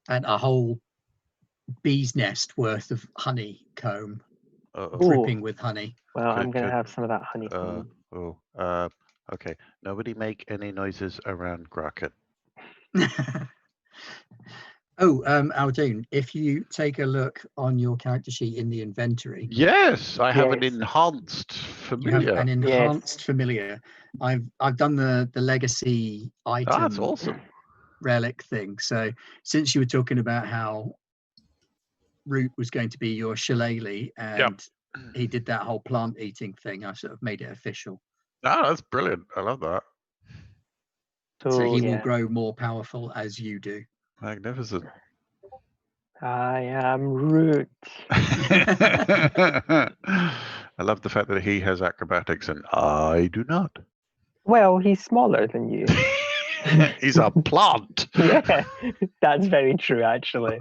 And a whole bee's nest worth of honeycomb, Uh-oh. dripping with honey. Well, I'm going to have some of that honeycomb. Okay. Nobody make any noises around Grocket. Aldoon, if you take a look on your character sheet in the inventory. Yes, I have an enhanced familiar. You have an enhanced familiar. I've done the legacy item. That's awesome. Relic thing. So since you were talking about how Root was going to be your shillelagh and he did that whole plant eating thing, I sort of made it official. Oh, that's brilliant. I love that. So he will grow more powerful as you do. Magnificent. I am Root. I love the fact that he has acrobatics and I do not. Well, he's smaller than you. He's a plant. Yeah, that's very true, actually.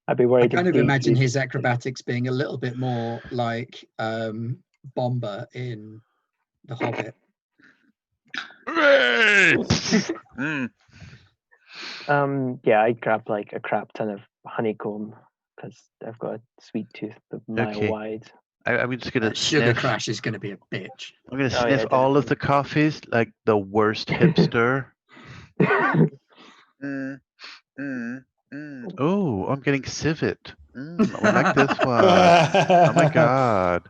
I'd be worried. I kind of imagine his acrobatics being a little bit more like Bomber in The Hobbit. Yeah, I grabbed like a crap ton of honeycomb because I've got a sweet tooth a mile wide. I'm just gonna Sugar sniff. Crash is going to be a bitch. I'm gonna sniff all of the coffees like the worst hipster. Oh, I'm getting civet. I like this one. Oh my god.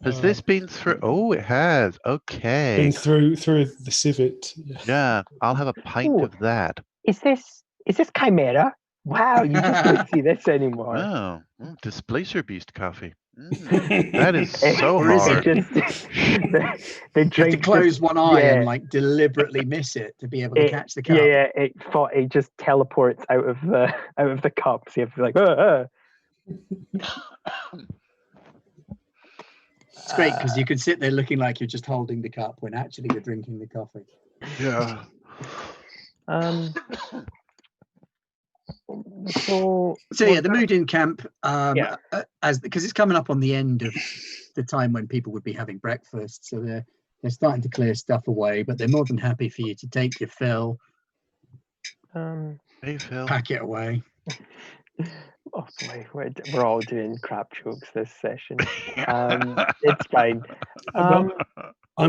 Has this been through? Oh, it has. Okay. Been through the civet. Yeah, I'll have a pint of that. Is this Chimera? Wow, you just don't see this anymore. Oh, Displacer Beast coffee. That is so Or is hard. it They You have to close one eye and like deliberately miss it to be able to catch the cup. Yeah, it just teleports out of the cup. So you have to be like, It's great because you can sit there looking like you're just holding the cup when actually you're drinking the coffee. Yeah. So yeah, the mood in camp, because it's coming up on the end of the time when people would be having breakfast, so they're starting to clear stuff away, but they're more than happy for you to take your fill, Hey Phil, pack it away. Oh boy, we're all doing crap jokes this session. It's fine. I'm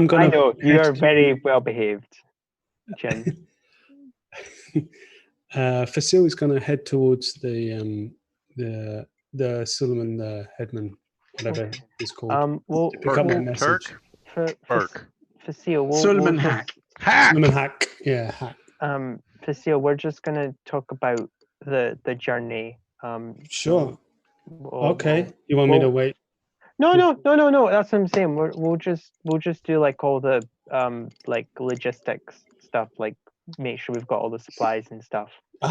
gonna. I know you are very well behaved, Jim. Facile is going to head towards the Suleiman, the headman, whatever it's called. We'll pick up that message. Facile, Suleiman Hack. Suleiman Hack. Yeah, Hack. Facile, we're just going to talk about the journey. Sure. Okay. You want me to wait? No. That's what I'm saying. We'll just do like all the like logistics stuff, like make sure we've got all the supplies and stuff.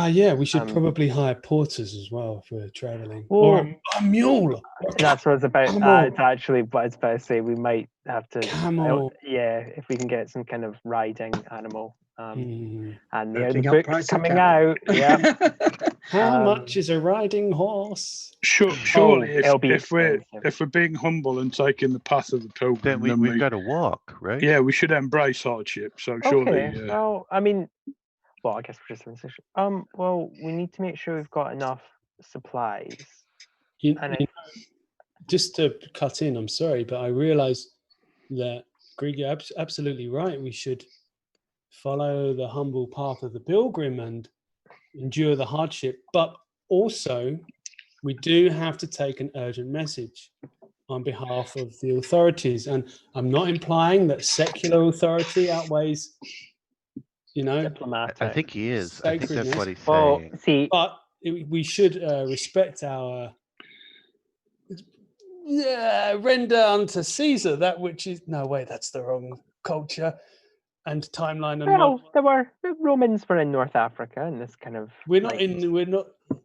Yeah, we should probably hire porters as well if we're traveling. Well, or a mule. That's what it's about. It's actually what I was about to say. We might have to. Camel. If we can get some kind of riding animal. And there Looking the up book's price of coming cattle. out. Yeah. How much is a riding horse? Surely, it'll be if we're being humble and taking the path of the pilgrim, then we've got to walk, right? Yeah, we should embrace hardship. So surely. Okay. Well, I mean, I guess we're just in this. Well, we need to make sure we've got enough supplies. Just to cut in, I'm sorry, but I realise that Greg, you're absolutely right. We should follow the humble path of the pilgrim and endure the hardship, but also we do have to take an urgent message on behalf of the authorities. And I'm not implying that secular authority outweighs, diplomatic. I think he is. I think that's what he's saying. Well, see, but we should respect our render unto Caesar that which is that's the wrong culture and timeline. And there were Romans were in North Africa, and this kind of we're not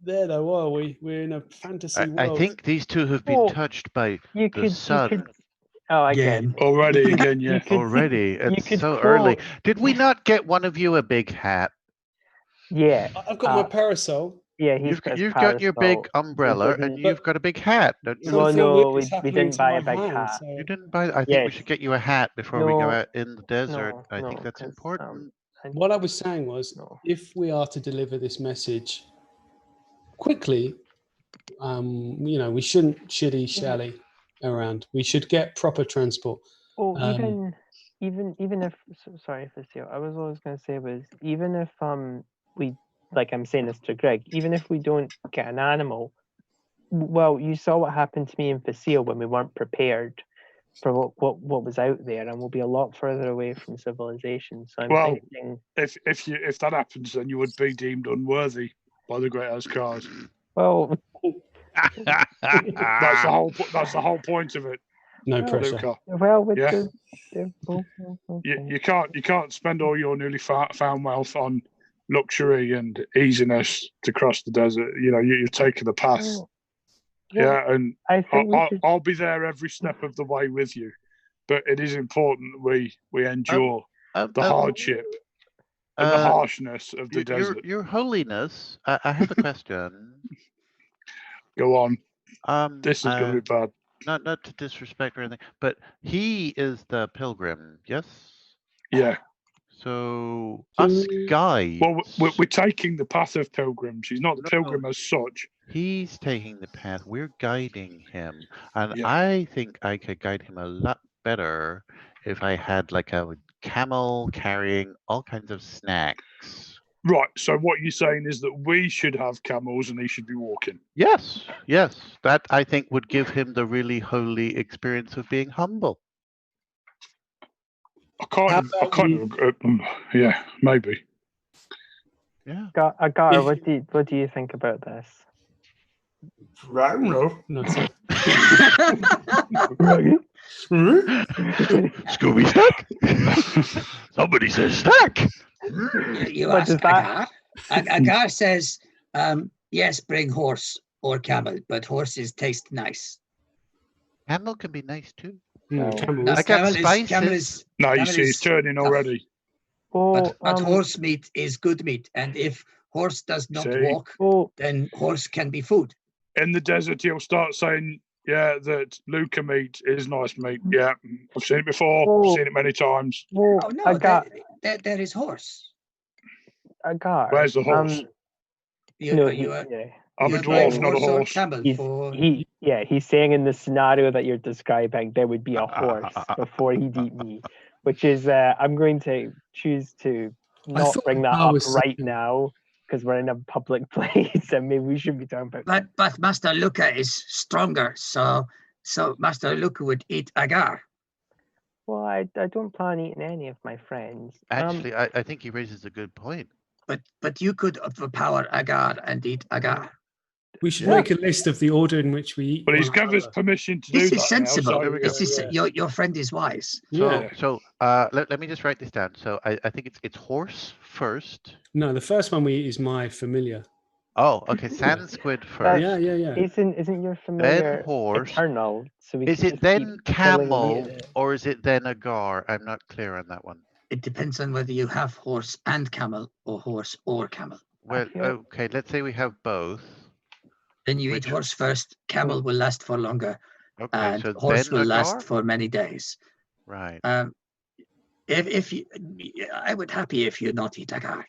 there though, are we? We're in a fantasy world. I think these two have been touched by the sun. Again. Already again, yeah. Already, it's so early. Did we not get one of you a big hat? Yeah, I've got my parasol. Yeah, you've got your big umbrella and you've got a big hat. Well, no, we didn't buy a big hat. So. You didn't buy. I think we should get you a hat before we go out in the desert. I think that's important. What I was saying was, if we are to deliver this message quickly, we shouldn't shilly-shally around. We should get proper transport. Oh, even if sorry, Facile, I was always going to say was even if we. Like I'm saying this to Greg, even if we don't get an animal, well, you saw what happened to me in Facile when we weren't prepared for what was out there, and we'll be a lot further away from civilization. So I'm thinking, if that happens, then you would be deemed unworthy by the Great Asgard. Well, that's the whole point of it. No pressure. Luca. Well, with you can't spend all your newly found wealth on luxury and easiness to cross the desert. You're taking the path Yeah, and I think I'll be there every step of the way with you. But it is important that we endure the hardship and the harshness of the desert. Your Holiness, I have a question. Go on. This is going to be bad. Not to disrespect or anything, but he is the pilgrim, yes? Yeah. So us guides. Well, we're taking the path of pilgrims. He's not the pilgrim as such. He's taking the path. We're guiding him, and Yeah. I think I could guide him a lot better if I had like a camel carrying all kinds of snacks. Right. So what you're saying is that we should have camels and he should be walking. Yes. That I think would give him the really holy experience of being humble. Yeah, maybe. Yeah. Agar, what do you think about this? I don't know. No, sorry. Scooby Snack? Somebody says snack. You ask Agar. Agar says, yes, bring horse or camel, but horses taste nice. Camel can be nice too. No, I got spices. No, you see, it's turning already. But horse meat is good meat, and if horse does not walk, then horse can be food. In the desert, he'll start saying, yeah, that Luca meat is nice meat. Yeah, I've seen it before. I've seen it many times. Oh, no, there is horse. Agar. Where's the horse? I'm a dwarf, not a horse. He's saying in the scenario that you're describing, there would be a horse before he'd eat me, which is, I'm going to choose to not bring that up right now, because we're in a public place and maybe we should be talking about. But Master Luca is stronger, so Master Luca would eat Agar. Well, I don't plan eating any of my friends. Actually, I think he raises a good point. But you could overpower Agar and eat Agar. We should make a list of the order in which we eat. But he's given us permission to do that. This is sensible. Now, so your friend is wise. So let me just write this down. So I think it's horse first. No, the first one we eat is my familiar. Oh, okay. Sand squid first. Yeah. Isn't your familiar then horse eternal? So is it then camel or is it then Agar? I'm not clear on that one. It depends on whether you have horse and camel or horse or camel. Well, okay. Let's say we have both. Then you eat horse first. Camel will last for longer, and so horse will Agar? last for many days. Right. If you, I would happy if you not eat Agar.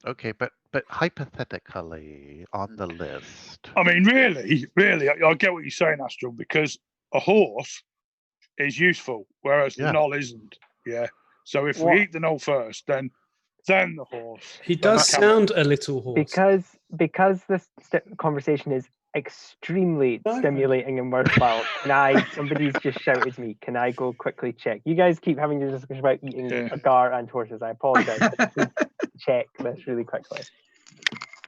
Okay, but hypothetically on the list. I mean, really, I get what you're saying, Astral, because a horse is useful, whereas the knoll isn't. Yeah. So if we eat the knoll first, then the horse. He does sound a little horse. Because this conversation is extremely stimulating and worthwhile. Somebody's just shouted me, can I go quickly check? You guys keep having your discussion about eating Agar and horses. I apologize. Check this really quickly.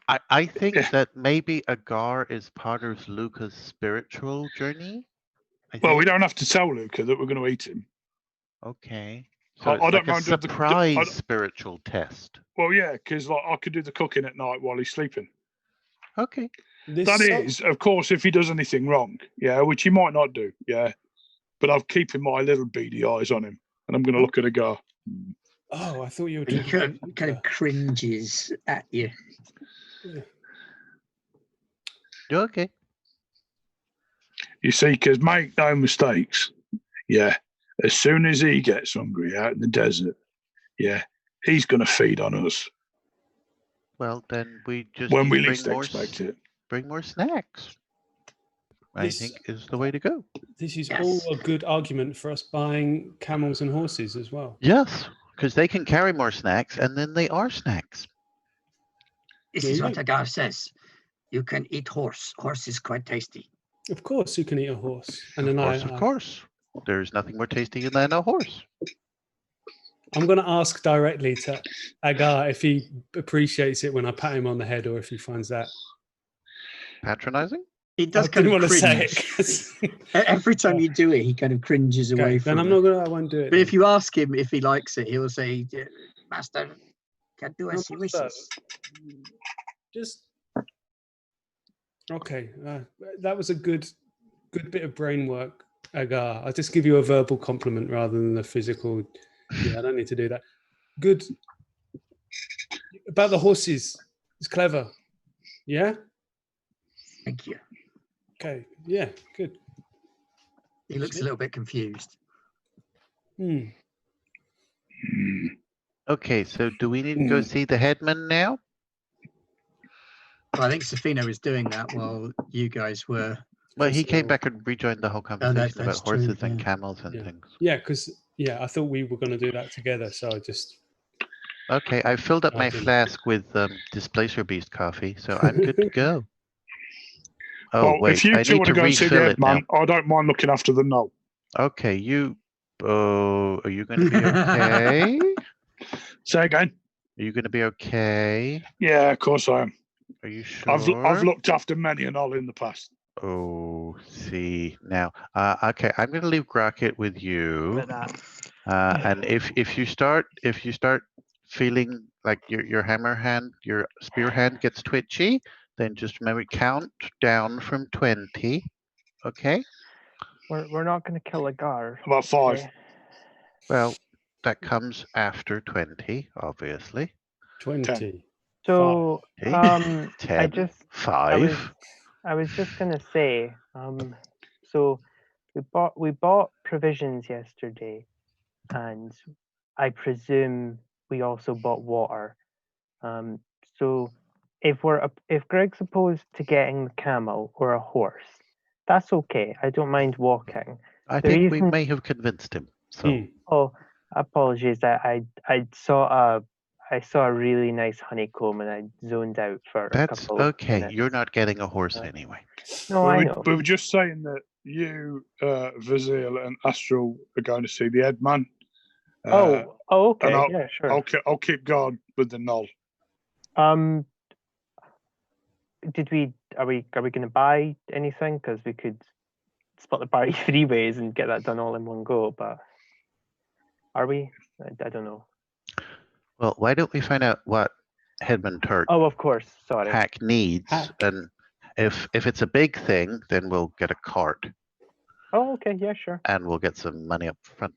I think that maybe Agar is part of Luca's spiritual journey. Well, we don't have to tell Luca that we're going to eat him. Okay. So I don't like mind a surprise spiritual test. Well, yeah, because I could do the cooking at night while he's sleeping. Okay. That is, of course, if he does anything wrong, which he might not do, but I'm keeping my little beady eyes on him, and I'm going to look at Agar. Oh, I thought you were. He kind of cringes at you. Okay. You see, because make no mistakes, as soon as he gets hungry out in the desert, he's going to feed on us. Well, then we just when we least expect it. Bring more snacks. I think is the way to go. This is all a good argument for us buying camels and horses as well. Yes, because they can carry more snacks, and then they are snacks. This is what Agar says. You can eat horse. Horse is quite tasty. Of course, you can eat a horse. And Of course. There's nothing more tasty than a horse. I'm going to ask directly to Agar if he appreciates it when I pat him on the head or if he finds that patronizing. He does kind of cringe. Every time you do it, he kind of cringes away from it. Then I won't do it. But if you ask him if he likes it, he will say, Master can do as he wishes. Just Okay, that was a good bit of brain work, Agar. I'll just give you a verbal compliment rather than a physical. Yeah, I don't need to do that. Good. About the horses, it's clever. Yeah? Thank you. Okay, yeah, good. He looks a little bit confused. Okay, so do we need to go see the headman now? Well, I think Safino was doing that while you guys were. Well, he came back and rejoined the whole conversation about that's horses true, and yeah. camels and things. Yeah, because I thought we were going to do that together, so I just. Okay, I filled up my flask with Displacer Beast coffee, so I'm good to go. Oh, well, wait, if you I two need want to to go see the refill it now. headman, I don't mind looking after the knoll. Okay, you. Oh, are you going to be okay? Say again. Are you going to be okay? Yeah, of course I am. Are you sure? I've looked after many a knoll in the past. Oh, see now. Okay, I'm going to leave Grocket with you. And if you start feeling like your hammer hand, your spear hand gets twitchy, then just remember count down from 20. Okay. We're not going to kill a guard. About 5. Okay. Well, that comes after 20, obviously. 20. So 10, I just 5. I was just gonna say, so we bought provisions yesterday, and I presume we also bought water. So if Greg's opposed to getting the camel or a horse, that's okay. I don't mind walking. I think we may have convinced him. So. Oh, apologies. I saw a really nice honeycomb and I zoned out for a couple of minutes. You're not getting a horse anyway. No, I know. We were just saying that you, Vazil, and Astral are going to see the headman. Okay. And Yeah, sure. I'll keep guard with the knoll. Are we going to buy anything? Because we could split the party 3 ways and get that done all in one go. But are we? I don't know. Well, why don't we find out what Headman Turk of course. Sorry. Hack needs, and if it's a big thing, then we'll get a cart. Oh, okay. Yeah, sure. And we'll get some money up front.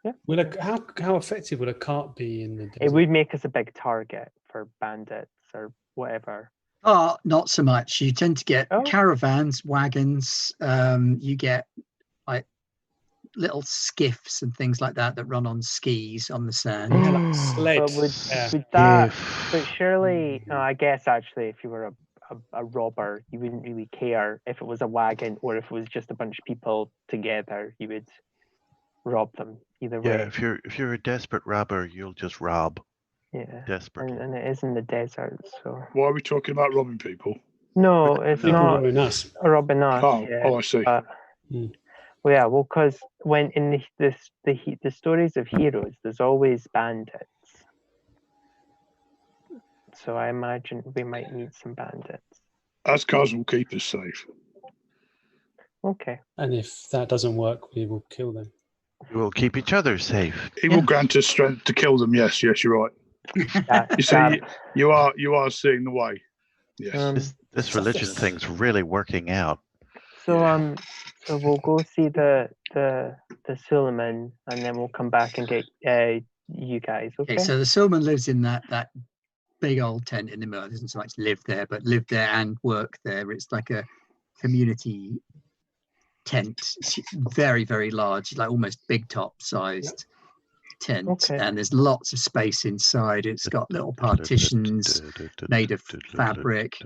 Yeah. How effective would a cart be in the desert? It would make us a big target for bandits or whatever. Oh, not so much. You tend to get caravans, wagons. You get like little skiffs and things like that run on skis on the sand. But surely, I guess actually, if you were a robber, you wouldn't really care if it was a wagon or if it was just a bunch of people together. You would rob them either way. Yeah, if you're a desperate robber, you'll just rob. Yeah, desperate. And it is in the desert, so. Why are we talking about robbing people? No, it's not robbing us. Robbing us. Oh, I see. Well, yeah, because when in the stories of heroes, there's always bandits. So I imagine we might need some bandits. Ascars will keep us safe. Okay. And if that doesn't work, we will kill them. We will keep each other safe. He will grant us strength to kill them. Yes, you're right. You see, you are seeing the way. Yes. This religion thing's really working out. So so we'll go see the Suleiman, and then we'll come back and get you guys. Okay. So the Suleiman lives in that big old tent in the middle. Doesn't so much live there, but live there and work there. It's like a community tent. It's very, very large, like almost big top sized tent. And there's lots of space inside. It's got little partitions made of fabric.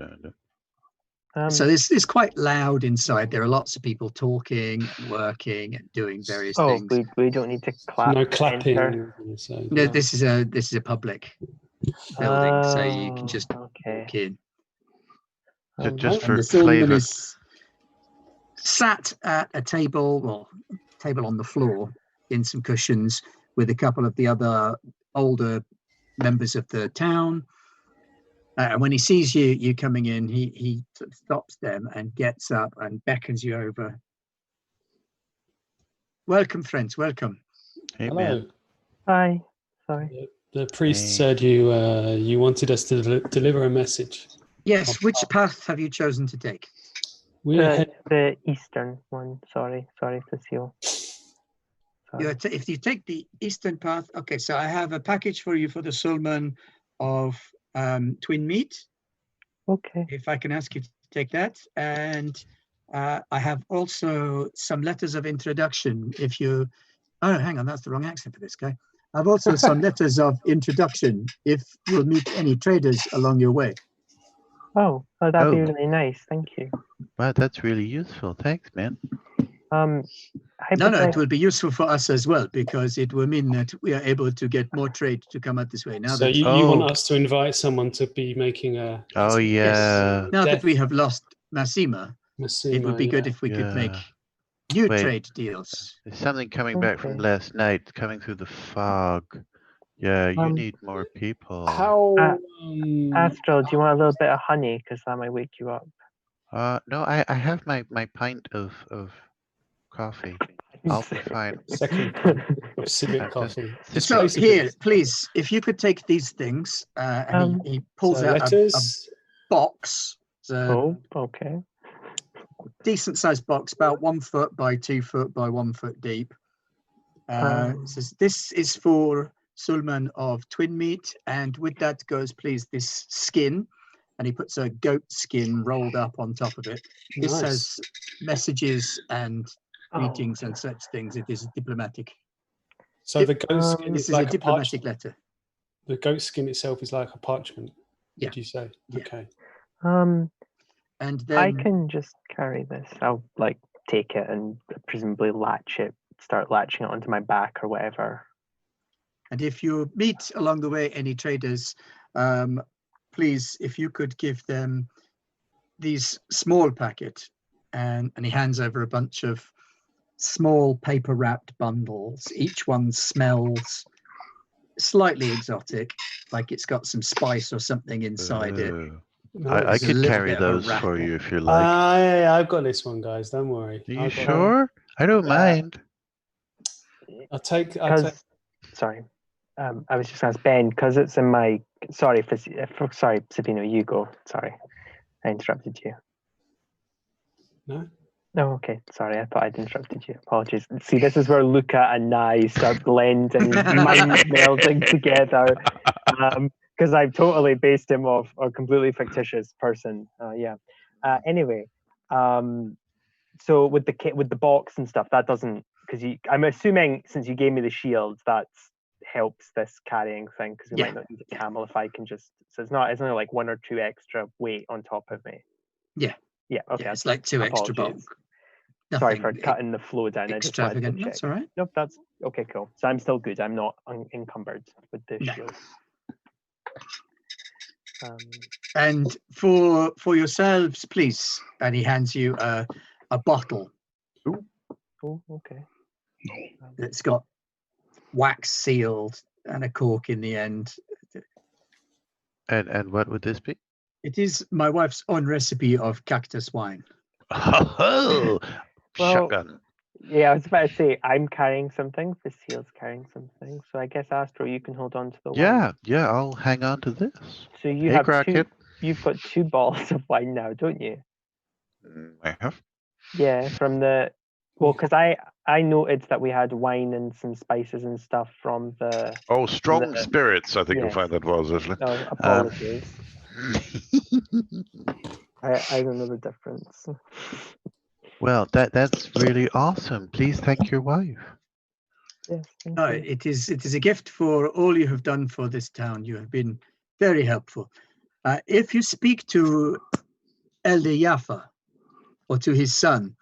So it's quite loud inside. There are lots of people talking, working, and doing various things. We don't need to clap. No clapping. No, this is a public building, so you can just walk in. Just for the flavor. Is sat at a table on the floor in some cushions with a couple of the other older members of the town. And when he sees you coming in, he sort of stops them and gets up and beckons you over. Welcome, friends. Welcome. Hey, hello. Man. Hi. Sorry. The priest said you wanted us to deliver a message. Yes, which path have you chosen to take? The eastern one. Sorry, Cecile. If you take the eastern path, okay, so I have a package for you for the Sulman of Twin Meat. Okay. If I can ask you to take that. And I have also some letters of introduction. Oh, hang on, that's the wrong accent for this guy. I've also some letters of introduction if you'll meet any traders along your way. Oh, that'd be really nice. Thank you. Wow, that's really useful. Thanks, man. No, it will be useful for us as well, because it will mean that we are able to get more trade to come out this way. Now, so you want us to invite someone to be making a... Oh, yeah. Yes. Now that we have lost Massima, it would be good if we could make new trade deals. There's something coming back from last night, coming through the fog. Yeah, you need more people. How... Astral, do you want a little bit of honey? Because that might wake you up. No, I have my pint of coffee. I'll be fine. Second of civic coffee. So here, please, if you could take these things, and he pulls out a box. Okay. Decent sized box, about 1 foot by 2 foot by 1 foot deep. Says this is for Sulman of Twin Meat, and with that goes, please, this skin. And he puts a goat skin rolled up on top of it. This has messages and greetings and such things. It is diplomatic. So the goat skin is like a diplomatic letter. The goat skin itself is like a parchment. Yeah. Did you say? Yeah. Okay. And then I can just carry this. I'll take it and presumably start latching it onto my back or whatever. And if you meet along the way any traders, please, if you could give them these small packet, and he hands over a bunch of small paper wrapped bundles. Each one smells slightly exotic, like it's got some spice or something inside it. I could carry those for you if you like. I've got this one, guys. Don't worry. Are you sure? I don't mind. I'll take. Sorry. I was just going to ask Ben, because it's in my... Sorry, Sabino, you go. Sorry, I interrupted you. No? No, okay. Sorry, I thought I'd interrupted you. Apologies. See, this is where Luca and Nye start blending, mind melding together. Because I've totally based him off a completely fictitious person. Anyway, so with the box and stuff, that doesn't... Because I'm assuming, since you gave me the shield, that's helps this carrying thing, because we might not need a camel if I can just... So it's only like 1 or 2 extra weight on top of me. Yeah, okay. Yeah, it's like 2 extra bulk. Sorry for cutting the flow down. Extravagant. That's all right. Nope, that's okay. Cool. So I'm still good. I'm not encumbered with the shield. And for yourselves, please. And he hands you a bottle. Oh, okay. It's got wax sealed and a cork in the end. And what would this be? It is my wife's own recipe of cactus wine. Oh, shotgun. Yeah, I was about to say, I'm carrying something. Cecile's carrying something. So I guess, Astro, you can hold on to the wine. Yeah, I'll hang on to this. So you have you've got 2 bottles of wine now, don't you? I have. Yeah, from the... Well, because I noted that we had wine and some spices and stuff from the... Oh, strong spirits, I think you'll find that was, Ashley. Oh, apologies. I don't know the difference. Well, that's really awesome. Please thank your wife. Yes, thank you. It is a gift for all you have done for this town. You have been very helpful. If you speak to Elder Yaffa or to his son,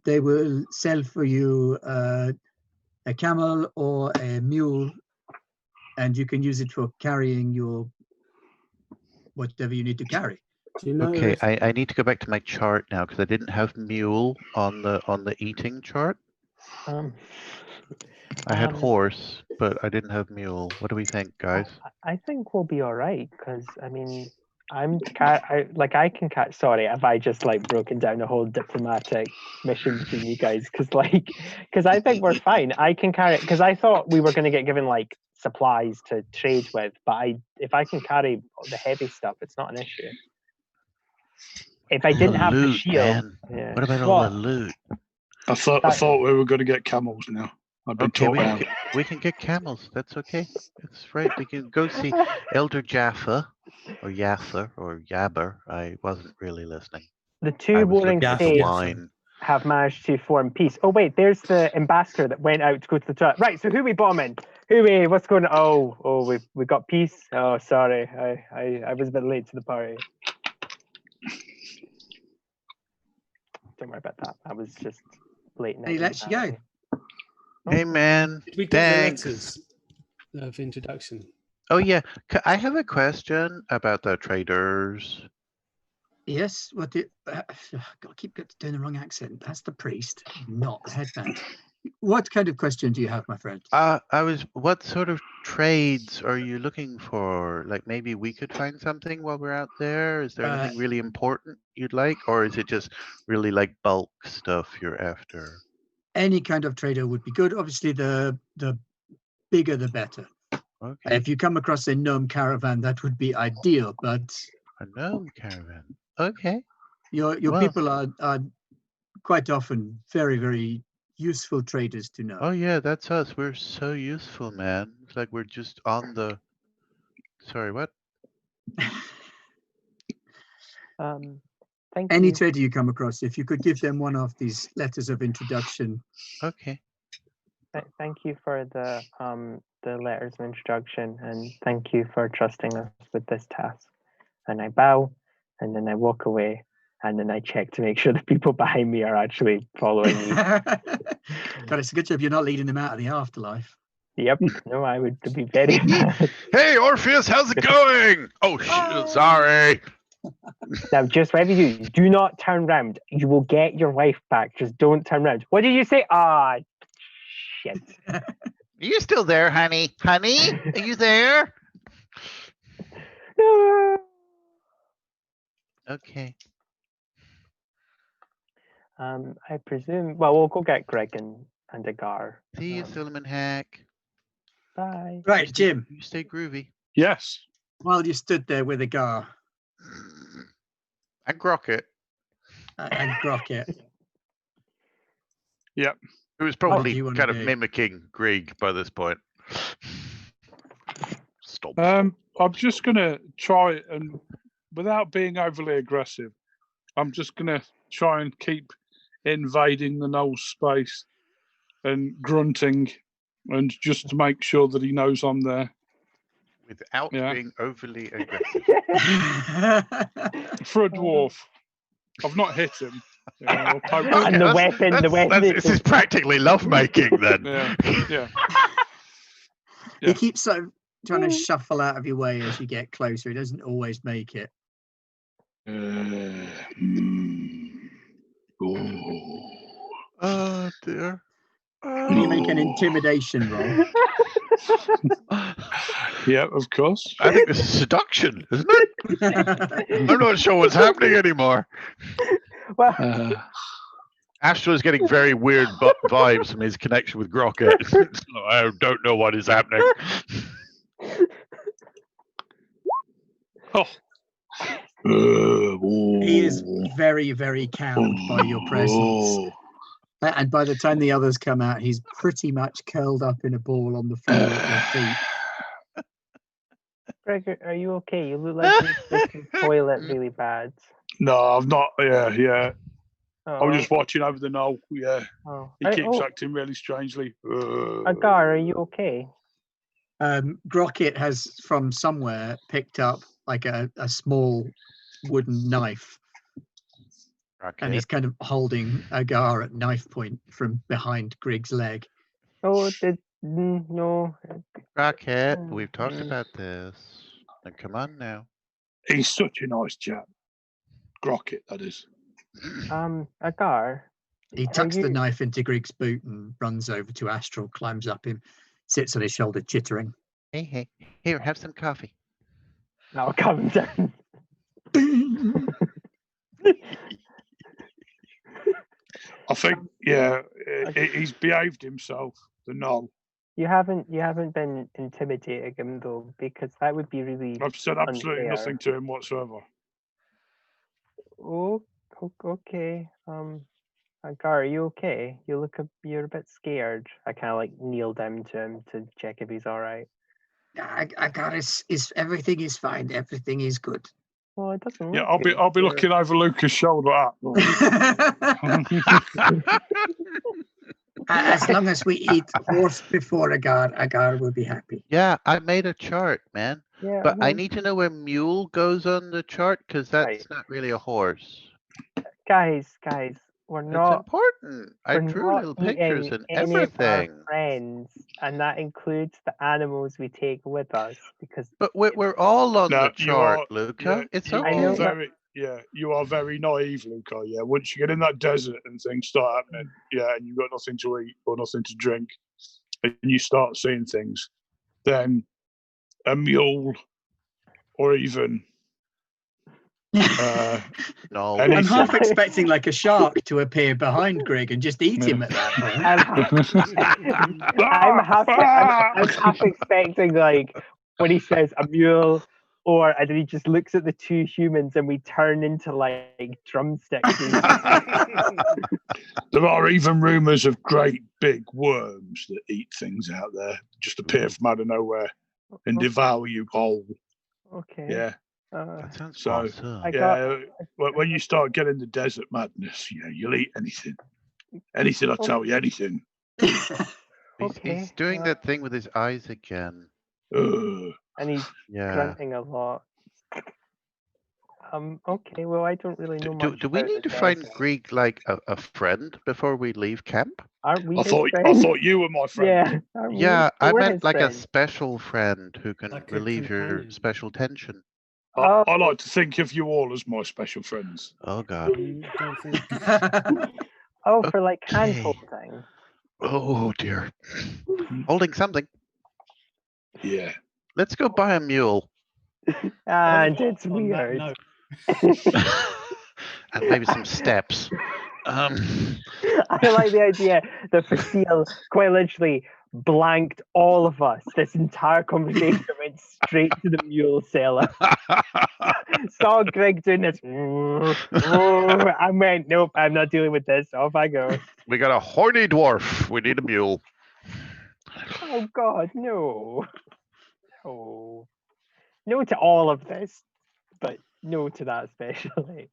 they will sell for you a camel or a mule, and you can use it for carrying your whatever you need to carry. Okay, I need to go back to my chart now, because I didn't have mule on the eating chart. I had horse, but I didn't have mule. What do we think, guys? I think we'll be all right, because I mean, I can catch. Sorry, have I just broken down a whole diplomatic mission between you guys? Because I think we're fine. I can carry it, because I thought we were going to get given supplies to trade with, but if I can carry the heavy stuff, it's not an issue. If I didn't have the Loot, shield, man. yeah. What about all the loot? I thought we were going to get camels now. I've been Okay, taught around. we can get camels. That's okay. That's right. We can go see Elder Jaffa or Yaffa or Yabber. I wasn't really listening. The I two was warring looking for states wine. have managed to form peace. Oh wait, there's the ambassador that went out to go to the toilet. Right, so who we bombing? What's going on? Oh, we got peace. Oh, sorry, I was a bit late to the party. Don't worry about that. I was just late. He lets you go. Hey man, Did we get thanks. the letters of introduction? Oh yeah, I have a question about the traders. Yes, what do God, keep doing the wrong accent. That's the priest, not the headband. What kind of question do you have, my friend? What sort of trades are you looking for? Like maybe we could find something while we're out there. Is there anything really important you'd like, or is it just really like bulk stuff you're after? Any kind of trader would be good. Obviously, the bigger the better. Okay. If you come across a gnome caravan, that would be ideal. But A gnome caravan. Okay. your people are quite often very, very useful traders to know. Oh yeah, that's us. We're so useful, man. It's like we're just on the. Sorry, what? Thank Any you. trader you come across, if you could give them one of these letters of introduction. Okay. Thank you for the letters of introduction, and thank you for trusting us with this task. And I bow, and then I walk away, and then I check to make sure the people behind me are actually following me. God, it's a good job you're not leading them out of the afterlife. Yep. No, I would be very bad. Hey, Orpheus, how's it going? Oh, shit, sorry. Now, just whatever you do not turn round. You will get your life back. Just don't turn round. What did you say? Ah, shit. Are you still there, honey? Honey, are you there? No. Okay. I presume. Well, we'll go get Greg and Agar. See you, Solomon Hack. Bye. Right, Jim. You stay groovy. Yes. While you stood there with Agar And Grocket. and Grocket, Yep. It was What do probably you wanna kind of do? mimicking Greg by this point. Stop. I'm just going to try and, without being overly aggressive, I'm just going to try and keep invading the Knoll's space and grunting, and just to make sure that he knows I'm there. Without Yeah. being overly aggressive. For a dwarf, I've not hit him. Or poked And him. the weapon This is practically lovemaking then. Yeah. he keeps sort of trying to shuffle out of your way as you get closer. He doesn't always make it. Oh dear. Can you make an intimidation roll? Yeah, of course. I think this is seduction, isn't it? I'm not sure what's happening anymore. Well, Astro is getting very weird vibes from his connection with Grocket. I don't know what is happening. Oh. He is very, very cowed by your presence. And by the time the others come out, he's pretty much curled up in a ball on the floor at your feet. Greg, are you okay? You look like you're in the toilet really bad. No, I've not. Yeah. Oh. I'm just watching over the Knoll. Yeah. Oh. He keeps acting really strangely. Agar, are you okay? Grocket has from somewhere picked up like a small wooden knife. Rocket. And he's kind of holding Agar at knife point from behind Grig's leg. Oh, no. Rocket, we've talked about this. Now, come on now. He's such a nice chap. Grocket, that is. Agar. He tucks the knife into Grig's boot and runs over to Astral, climbs up him, sits on his shoulder, chittering. Hey, here, have some coffee. Now calm down. I think, he's behaved himself, the Knoll. You haven't been intimidating him though, because that would be really. I've said absolutely unfair. nothing to him whatsoever. Oh, okay. Agar, are you okay? You're a bit scared. I kind of like kneel down to him to check if he's all right. I got it. Everything is fine. Everything is good. Well, it doesn't. Yeah, look I'll be good. looking over Lucas' shoulder up. As long as we eat horse before Agar will be happy. Yeah, I made a chart, man. Yeah, But I need to know where mule goes on the chart because that's Right. not really a horse. guys, we're It's not. important. I We're drew not little pictures eating and any of our everything. friends, and that includes the animals we take with us. Because But we're all on No, the chart, Luca. It's you okay. are very, you are very naive, Luca. Yeah, once you get in that desert and things start happening, and you've got nothing to eat or nothing to drink, and you start seeing things, then a mule or even No. I'm half expecting like a shark to appear behind Greg and just eat him at that point. I'm half expecting like when he says a mule, and then he just looks at the two humans and we turn into like drumsticks. There are even rumours of great big worms that eat things out there, just appear from out of nowhere and devour you whole. Okay. Yeah. That sounds So, awesome. When you start getting the desert madness, you'll eat anything. Anything, I'll tell you, anything. He's doing that thing with his eyes again. Ugh. And he's grunting a lot. Okay, well, I don't really know much. Do we need to find Greg like a friend before we leave camp? Aren't we? I thought you were my friend. Yeah, I meant like a special friend who can Like relieve your special tension. I like to think of you all as my special friends. Oh God. Don't think. For like hand holding. Oh dear. Holding something. Yeah. Let's go buy a mule. And it's weird. And maybe some steps. I like the idea that Facile quite literally blanked all of us. This entire conversation went straight to the mule seller. Saw Greg doing this. I went, nope, I'm not dealing with this. Off I go. We got a horny dwarf. We need a mule. Oh God, no. No. No to all of this, but no to that especially.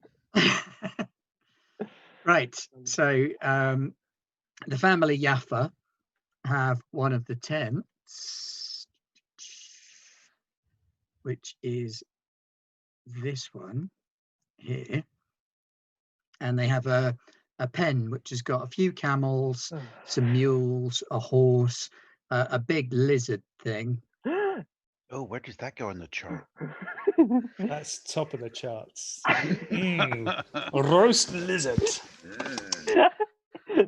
Right. So the family Yaffa have one of the tents, which is this one here. And they have a pen which has got a few camels, some mules, a horse, a big lizard thing. Oh, where does that go in the chart? That's top of the charts. Roast lizard.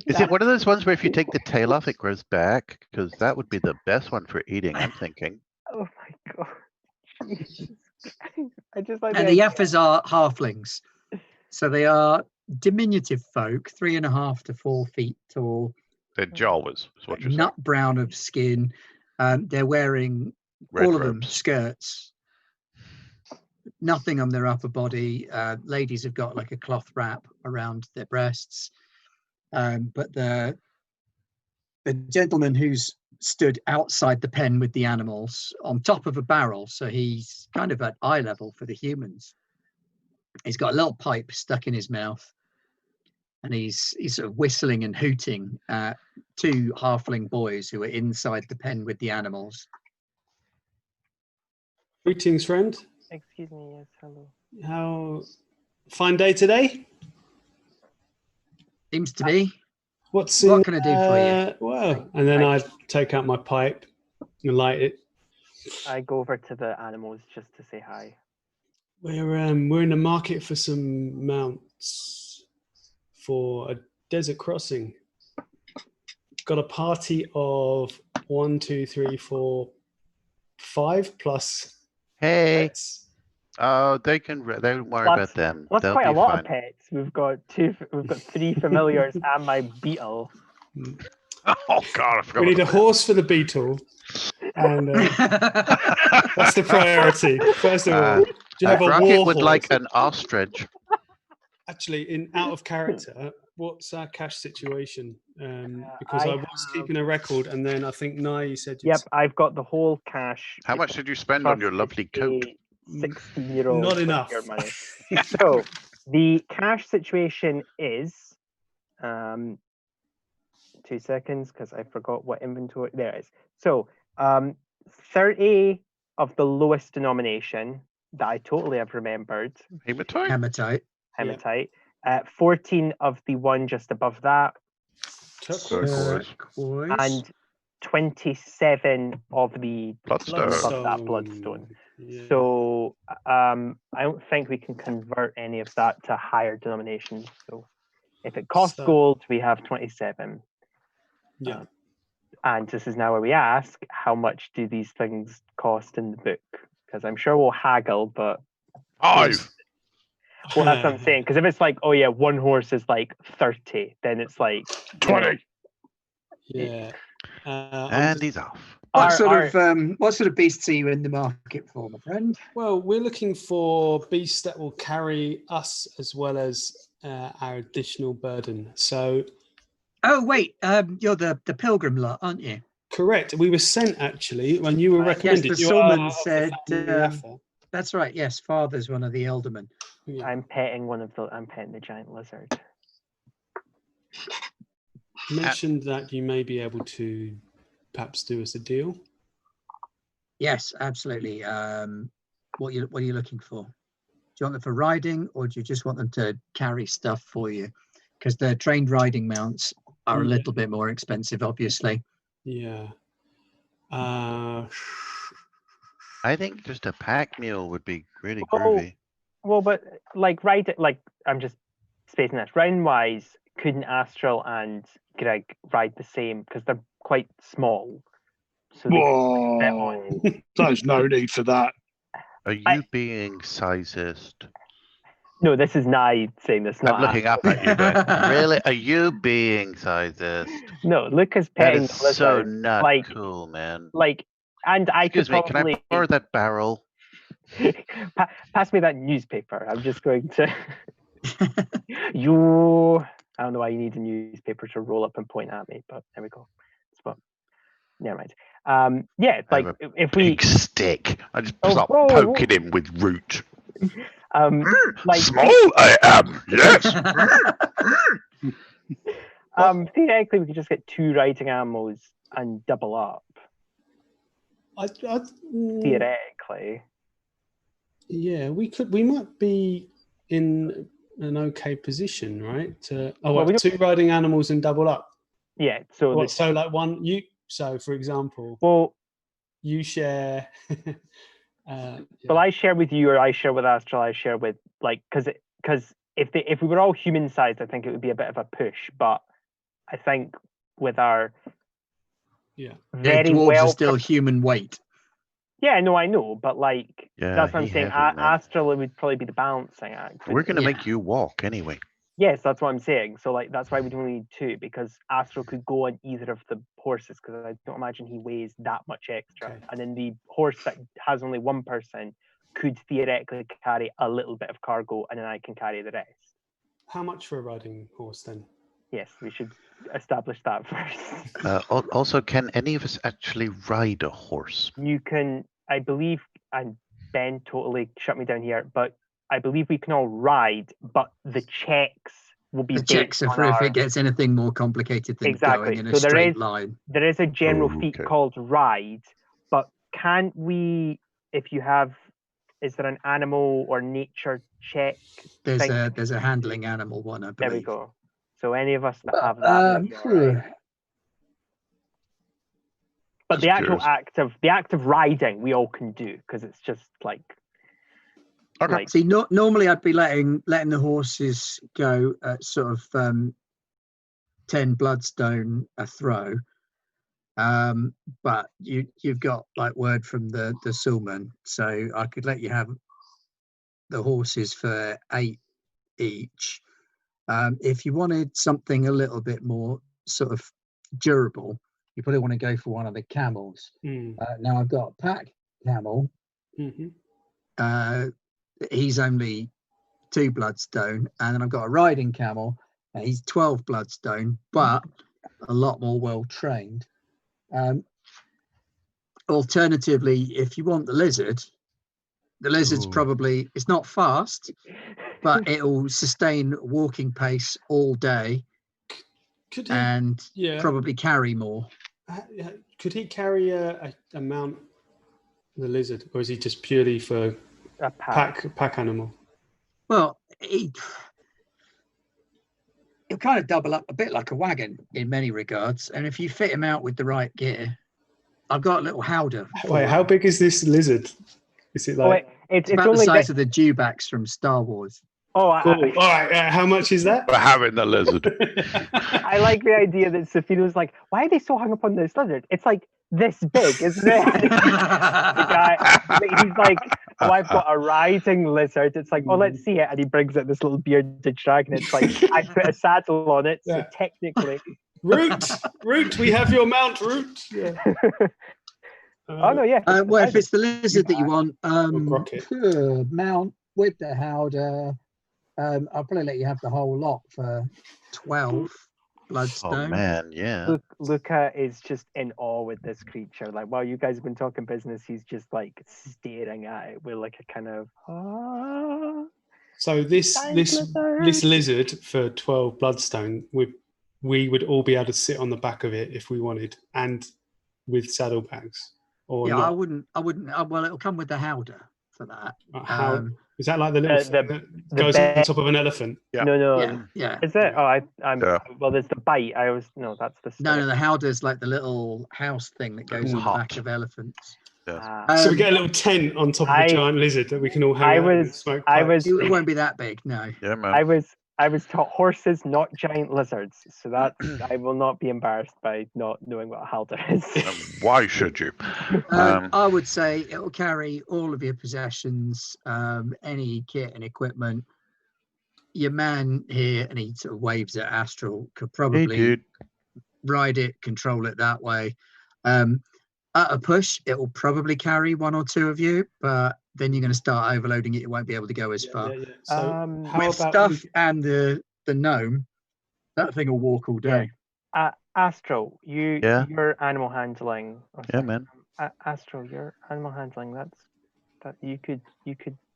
Is it one of those ones where if you take the tail off, it grows back? Because that would be the best one for eating, I'm thinking. Oh my God. I just like and the Yaffas are halflings. So they are diminutive folk, 3.5 to 4 feet tall. They're Jawas, is what you're saying. Nut brown of skin. They're wearing Red all of robes. them skirts. Nothing on their upper body. Ladies have got like a cloth wrap around their breasts. But the gentleman who's stood outside the pen with the animals on top of a barrel, so he's kind of at eye level for the humans. He's got a little pipe stuck in his mouth, and he's sort of whistling and hooting at 2 halfling boys who are inside the pen with the animals. Greetings, friend. Excuse me, yes, hello. How fine day today? Seems to be. What can I do for you? Well, and then I take out my pipe and light it. I go over to the animals just to say hi. We're in the market for some mounts for a desert crossing. Got a party of 1, 2, 3, 4, 5 plus. Hey. Pets. Oh, they don't worry about them. That's They'll quite a be lot fine. of pets. We've got 3 familiars and my beetle. Oh God, I forgot. We need a horse for the beetle, and that's the priority. First of all, do you have a Rocket war would horse? like an ostrich. Actually, in out of character, what's our cash situation? Because I was keeping a record, and then I think Nye, you said. Yep, I've got the whole cash. How much did you spend on your lovely coat? 16-year-old. Not enough. Your money. So the cash situation is 2 seconds because I forgot what inventory there is. So 30 of the lowest denomination that I totally have remembered. Hematite. Hematite. 14 of the one just above that. Turquoise. And 27 of the Bloodstone. above that bloodstone. Yeah. So I don't think we can convert any of that to higher denominations. So if it costs gold, we have 27. Yeah. And this is now where we ask, how much do these things cost in the book? Because I'm sure we'll haggle, but 5. well, that's what I'm saying. Because if it's like, oh yeah, one horse is like 30, then it's like 20. Yeah. And he's off. What sort of beasts are you in the market for, my friend? Well, we're looking for beasts that will carry us as well as our additional burden. So. Oh wait, you're the Pilgrim lot, aren't you? Correct. We were sent actually when you were recommended. Yes, the Sulman said. That's right. Yes, Father's one of the Eldermen. Yeah. I'm petting the giant lizard. You mentioned that you may be able to perhaps do us a deal. Yes, absolutely. What are you looking for? Do you want them for riding, or do you just want them to carry stuff for you? Because the trained riding mounts are a little bit more expensive, obviously. Yeah. I think just a pack mule would be really groovy. Well, but I'm just spacing this. Round wise, couldn't Astral and Greg ride the same because they're quite small? So whoa! There's no need for that. Are you being sizist? No, this is Nye saying this. I'm looking up at you, going, really? Are you being sizist? No, Luca's petting that is the lizard. So not cool, man. And I Excuse me, can I borrow that barrel? Pass me that newspaper. I'm just going to. I don't know why you need a newspaper to roll up and point at me, but there we go. Never mind. Yeah, like if we big stick, I just start poking him with root. Small I am, yes. Theoretically, we could just get 2 riding animals and double up. Theoretically. Yeah, we could. We might be in an okay position, right? 2 riding animals and double up. Yeah. So so like one you. So for example, you share. Well, I share with you, or I share with Astral. I share with because if we were all human sized, I think it would be a bit of a push. But I think with our dwarves are still human weight. Yeah, no, I know, but that's what I'm saying. Heavy, Astral would probably be the balancing act. We're going to make you walk anyway. Yes, that's what I'm saying. So that's why we don't need 2, because Astral could go on either of the horses, because I don't imagine he weighs that much extra. Okay. And then the horse that has only 1 person could theoretically carry a little bit of cargo, and then I can carry the rest. How much for a riding horse then? Yes, we should establish that first. Also, can any of us actually ride a horse? You can, I believe, and Ben totally shut me down here, but I believe we can all ride, but the checks will be. The checks are for if it gets anything more complicated than going in a straight line. There is a general feat called ride, but can we, if you have, is there an animal or nature check? There's a handling animal one, I believe. There we go. So any of us that have that. But the actual act of riding, we all can do, because it's just like. Okay. See, normally I'd be letting the horses go at sort of 10 bloodstone a throw, but you've got word from the Sulman, so I could let you have the horses for 8 each. If you wanted something a little bit more sort of durable, you probably want to go for one of the camels. Now I've got a pack camel. Mm-hmm. He's only 2 bloodstone, and then I've got a riding camel, and he's 12 bloodstone, but a lot more well trained. Alternatively, if you want the lizard's Ooh. probably, it's not fast, but it'll sustain walking pace all day Could he? and Yeah. probably carry more. Could he carry a mount, the lizard, or is he just purely for A pack. pack animal? Well, he'll kind of double up a bit like a wagon in many regards, and if you fit him out with the right gear, I've got a little howder. Wait, how big is this lizard? Is it like? It's about the size of the dewbacks from Star Wars. Oh, Cool. All right. How much is that? We're having the lizard. I like the idea that Safino's like, why are they so hung up on this lizard? It's like this big, isn't it? The guy, he's like, oh, I've got a riding lizard. It's like, oh, let's see it. And he brings out this little bearded dragon. It's like, I put a saddle on it, so technically. Root, we have your mount, Root. Yeah. Oh, no, yeah. Well, if it's the lizard that you want, rocket. mount with the howder, I'll probably let you have the whole lot for 12 bloodstone. Oh man, yeah. Luca is just in awe with this creature. Like, while you guys have been talking business, he's just like staring at it with like a kind of. So this lizard for 12 bloodstone, we would all be able to sit on the back of it if we wanted, and with saddlebags. Or Yeah, not. I wouldn't. Well, it'll come with the howder for that. Is that like the little thing that goes on top of an elephant? Yeah. No. Yeah. Is it? Oh, I'm. Yeah. Well, there's the bite. I always that's the. No, the howder's like the little house thing that goes on the back of elephants. Yeah. So we get a little tent on top of a giant lizard that we can all hang out and smoke pipes. It won't be that big, no. Yeah, man. I was taught horses, not giant lizards. So that I will not be embarrassed by not knowing what a halter is. Why should you? I would say it will carry all of your possessions, any kit and equipment. Your man here, and he sort of waves at Astral, could probably ride it, control it that way. At a push, it will probably carry 1 or 2 of you, but then you're going to start overloading it. It won't be able to go as far. Yeah. So with stuff and the gnome, that thing will walk all day. Astral, your animal handling. Yeah, man. Astral, your animal handling. That you could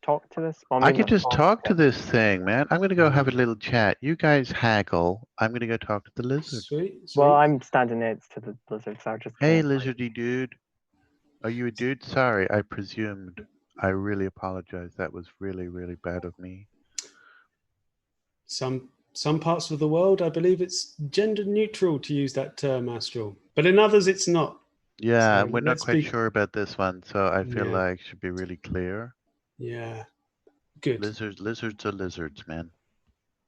talk to this. Well, I could just talk to this thing, man. I'm gonna go have a little chat. You guys haggle. I'm gonna go talk to the lizard. Sweet. Well, I'm standing next to the lizard, so I just. Hey, lizardy dude. Are you a dude? Sorry, I presumed. I really apologize. That was really, really bad of me. Some parts of the world, I believe it's gender neutral to use that term, Astral, but in others, it's not. Yeah, So we're not quite sure about this one, so I feel like it should be really clear. Yeah, good. Lizards are lizards, man.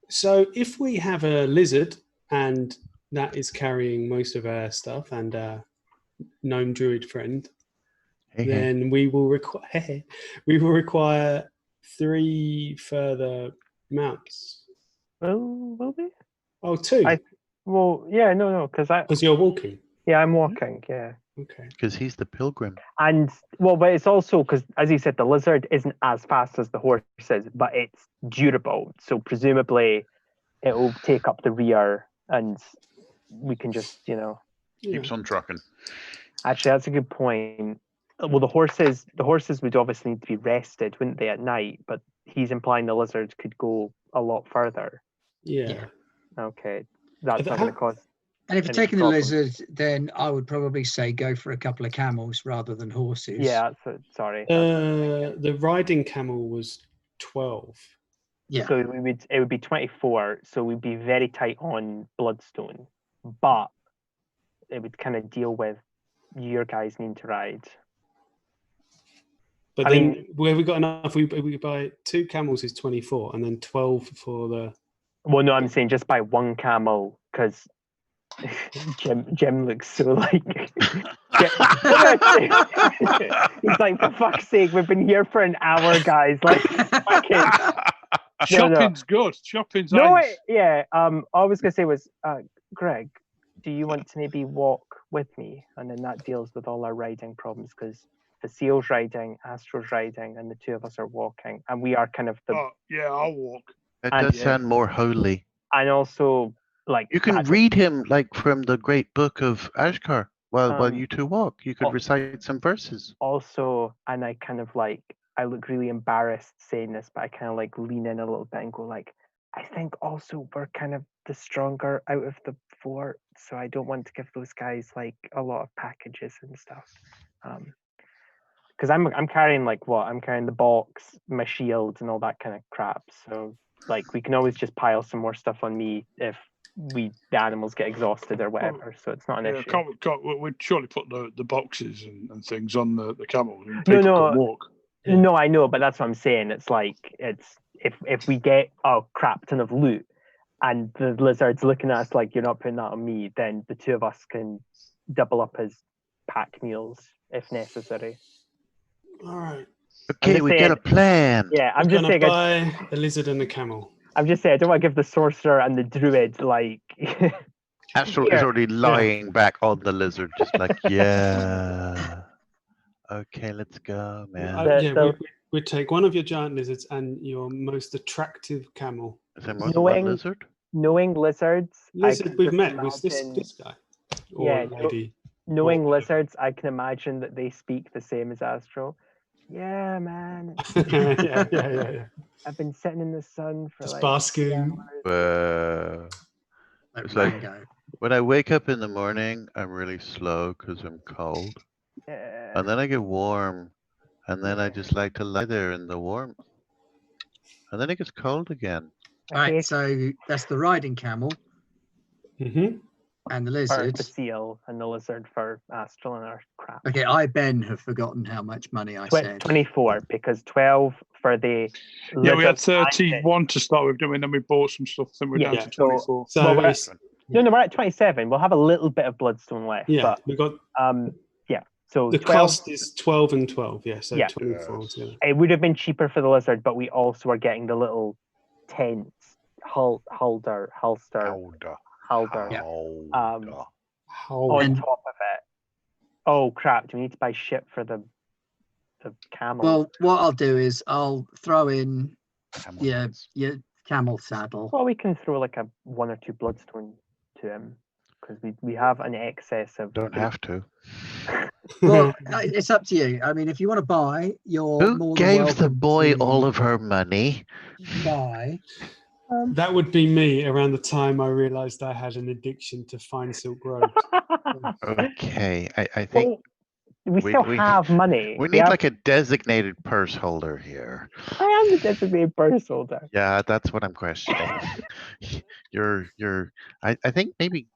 So if we have a lizard and that is carrying most of our stuff and our gnome druid friend, then we will require 3 further mounts. Will we? Oh, 2. Because you're walking. Yeah, I'm walking. Yeah. Okay. Because he's the pilgrim. And but it's also because, as you said, the lizard isn't as fast as the horse is, but it's durable. So presumably, it will take up the rear, and we can just, keeps on trucking. Actually, that's a good point. Well, the horses would obviously need to be rested, wouldn't they, at night? But he's implying the lizard could go a lot further. Yeah. Okay, that's not going to cause. And if you're taking the lizard, then I would probably say go for a couple of camels rather than horses. Yeah, sorry. The riding camel was 12. Yeah. So it would be 24. So we'd be very tight on bloodstone, but it would kind of deal with your guys needing to ride. But then where we got enough, we buy 2 camels is 24, and then 12 for the. Well, no, I'm saying just buy 1 camel because. Jim looks so like he's like, for fuck's sake, we've been here for an hour, guys. Like, shopping's good. Shopping's nice. All I was gonna say was, Greg, do you want to maybe walk with me, and then that deals with all our riding problems? Because the seal's riding, Astro's riding, and the two of us are walking, and we are kind of the. Oh, yeah, I'll walk. That And- does sound more holy. And also, like You can that's- read him like from the great book of Ashkar while Um, you two walk. You could oh. recite some verses. Also, and I kind of like, I look really embarrassed saying this, but I kind of like lean in a little bit and go like, I think also we're kind of the stronger out of the four, so I don't want to give those guys like a lot of packages and stuff. Because I'm carrying like what? I'm carrying the box, my shield, and all that kind of crap. So like we can always just pile some more stuff on me if the animals get exhausted or whatever. So it's not an issue. We'd surely put the boxes and things on the camel. And No, people no. can walk. No, I know, but that's what I'm saying. It's like if we get a crap ton of loot and the lizard's looking at us like you're not putting that on me, then the two of us can double up as pack meals if necessary. All right. Okay, we get a plan. Yeah, I'm We're just gonna saying. buy a lizard and a camel. I'm just saying I don't want to give the sorcerer and the druid like. Astral is Here. already lying back on the lizard, just like, yeah. Okay, let's go, man. We'd take one of your giant lizards and your most attractive camel. Is there more than one knowing- lizard? Knowing lizards, I Lizard can we've just met was this imagine- guy or Yeah, lady. Knowing Or- lizards, I can imagine that they speak the same as Astro. Yeah, man. yeah. I've been sitting in the sun for Just like basking. Like It's like- Rango. When I wake up in the morning, I'm really slow because I'm cold. Yeah. And then I get warm. And then I just like to lie there in the warmth. And then it gets cold again. All Okay, right, so that's the riding camel Mm-hmm. and the for lizard. the seal and the lizard for Astral and our crap. Okay, I, Ben, have forgotten how much money I said. 24 because 12 for the Yeah, we had lizard and 31 to start with, didn't we? And then we bought some stuff, then we're down Yeah. to 24. So Well, we're- it's, No, we're at 27. We'll have a little bit of bloodstone left. yeah, But we got so the 12. cost is 12 and 12. Yeah, so Yeah. 24 Yes. together. It would have been cheaper for the lizard, but we also are getting the little tents, holster, Holder. Yeah. Holder. How on And- top of it. Oh crap! Do we need to buy shit for the camel? Well, what I'll do is I'll throw in Camel your nuts. your camel saddle. Well, we can throw like a 1 or 2 bloodstone to him because we have an excess of. Don't have to. Well, it's up to you. I mean, if you want to buy, you're Who more than gave the welcome boy to all of her money? buy. That would be me around the time I realized I had an addiction to fine silk robes. Okay, I think we we- still we- have money. we need have- like a designated purse holder here. I am the designated purse holder. Yeah, that's what I'm questioning. you're I think maybe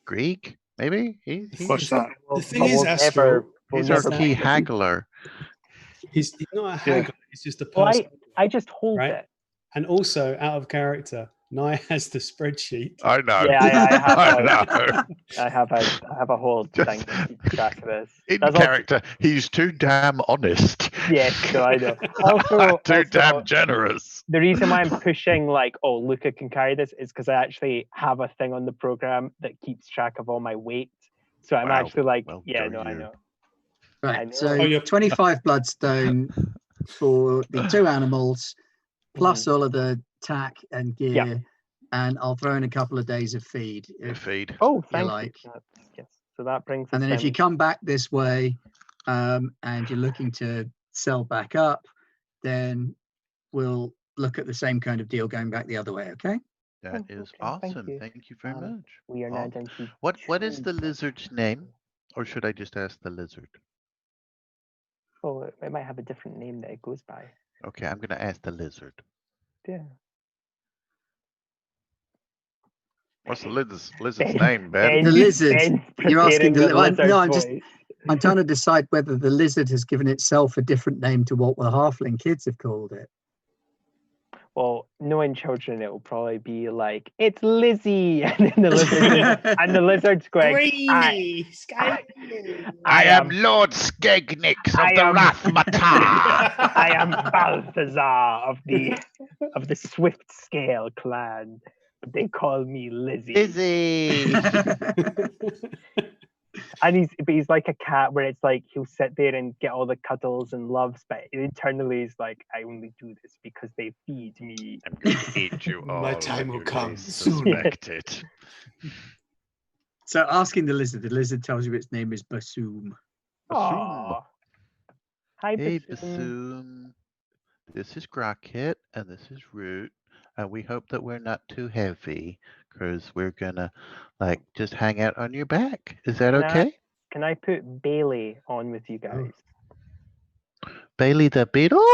Greek, maybe? He's What's that? The thing is, Astro, we'll he's our never key be- haggler. He's not a haggler, he's just a Well, person. I just hold Right. it. And also, out of character, Nye has the spreadsheet. I know. Yeah, I know. I have a whole thing to keep track of this. In That's all- character, he's too damn honest. Yes, so I know. Also, Too damn also, generous. the reason why I'm pushing like, oh, Luca can carry this is because I actually have a thing on the program that keeps track of all my weight. So I'm Wow. actually like, Well, yeah, go no, I you. know. I Right. know. So Oh, you're- 25 bloodstone for the 2 animals, plus all of the tack and gear, Yeah. and I'll throw in a couple of days of feed. The feed. Oh, thank like. you. Yes. So that brings us And then if you down- come back this way and you're looking to sell back up, then we'll look at the same kind of deal going back the other way. Okay. That Oh, is okay, thank awesome. you. Thank you very Um, much. we are now Oh, down to What is 2. the lizard's name? Or should I just ask the lizard? Oh, it might have a different name that it goes by. Okay, I'm gonna ask the lizard. Yeah. What's the lizard's Ben- name, Ben? The lizard. Ben's You're asking preparing the- well, lizard's no, I'm just- voice. I'm trying to decide whether the lizard has given itself a different name to what the halfling kids have called it. Well, knowing children, it will probably be like, it's Lizzie, and then the lizard and the lizard's going, Greeny, I am Lord Skegnix I of the am- Rathmatar. I am Balthazar of the Swift Scale clan, but they call me Lizzie. Lizzie. And he's like a cat where it's like he'll sit there and get all the cuddles and loves, but internally he's like, I only do this because they feed me. I'm going to eat you all. My time will and come you soon. suspect it. So asking the lizard tells you its name is Bassoom. Aw. Hi, Hey, Bassoon. Bassoon. This is Crockett, and this is Root. And we hope that we're not too heavy, because we're gonna like just hang out on your back. Is that okay? Can I put Bailey on with you guys? Bailey the beetle?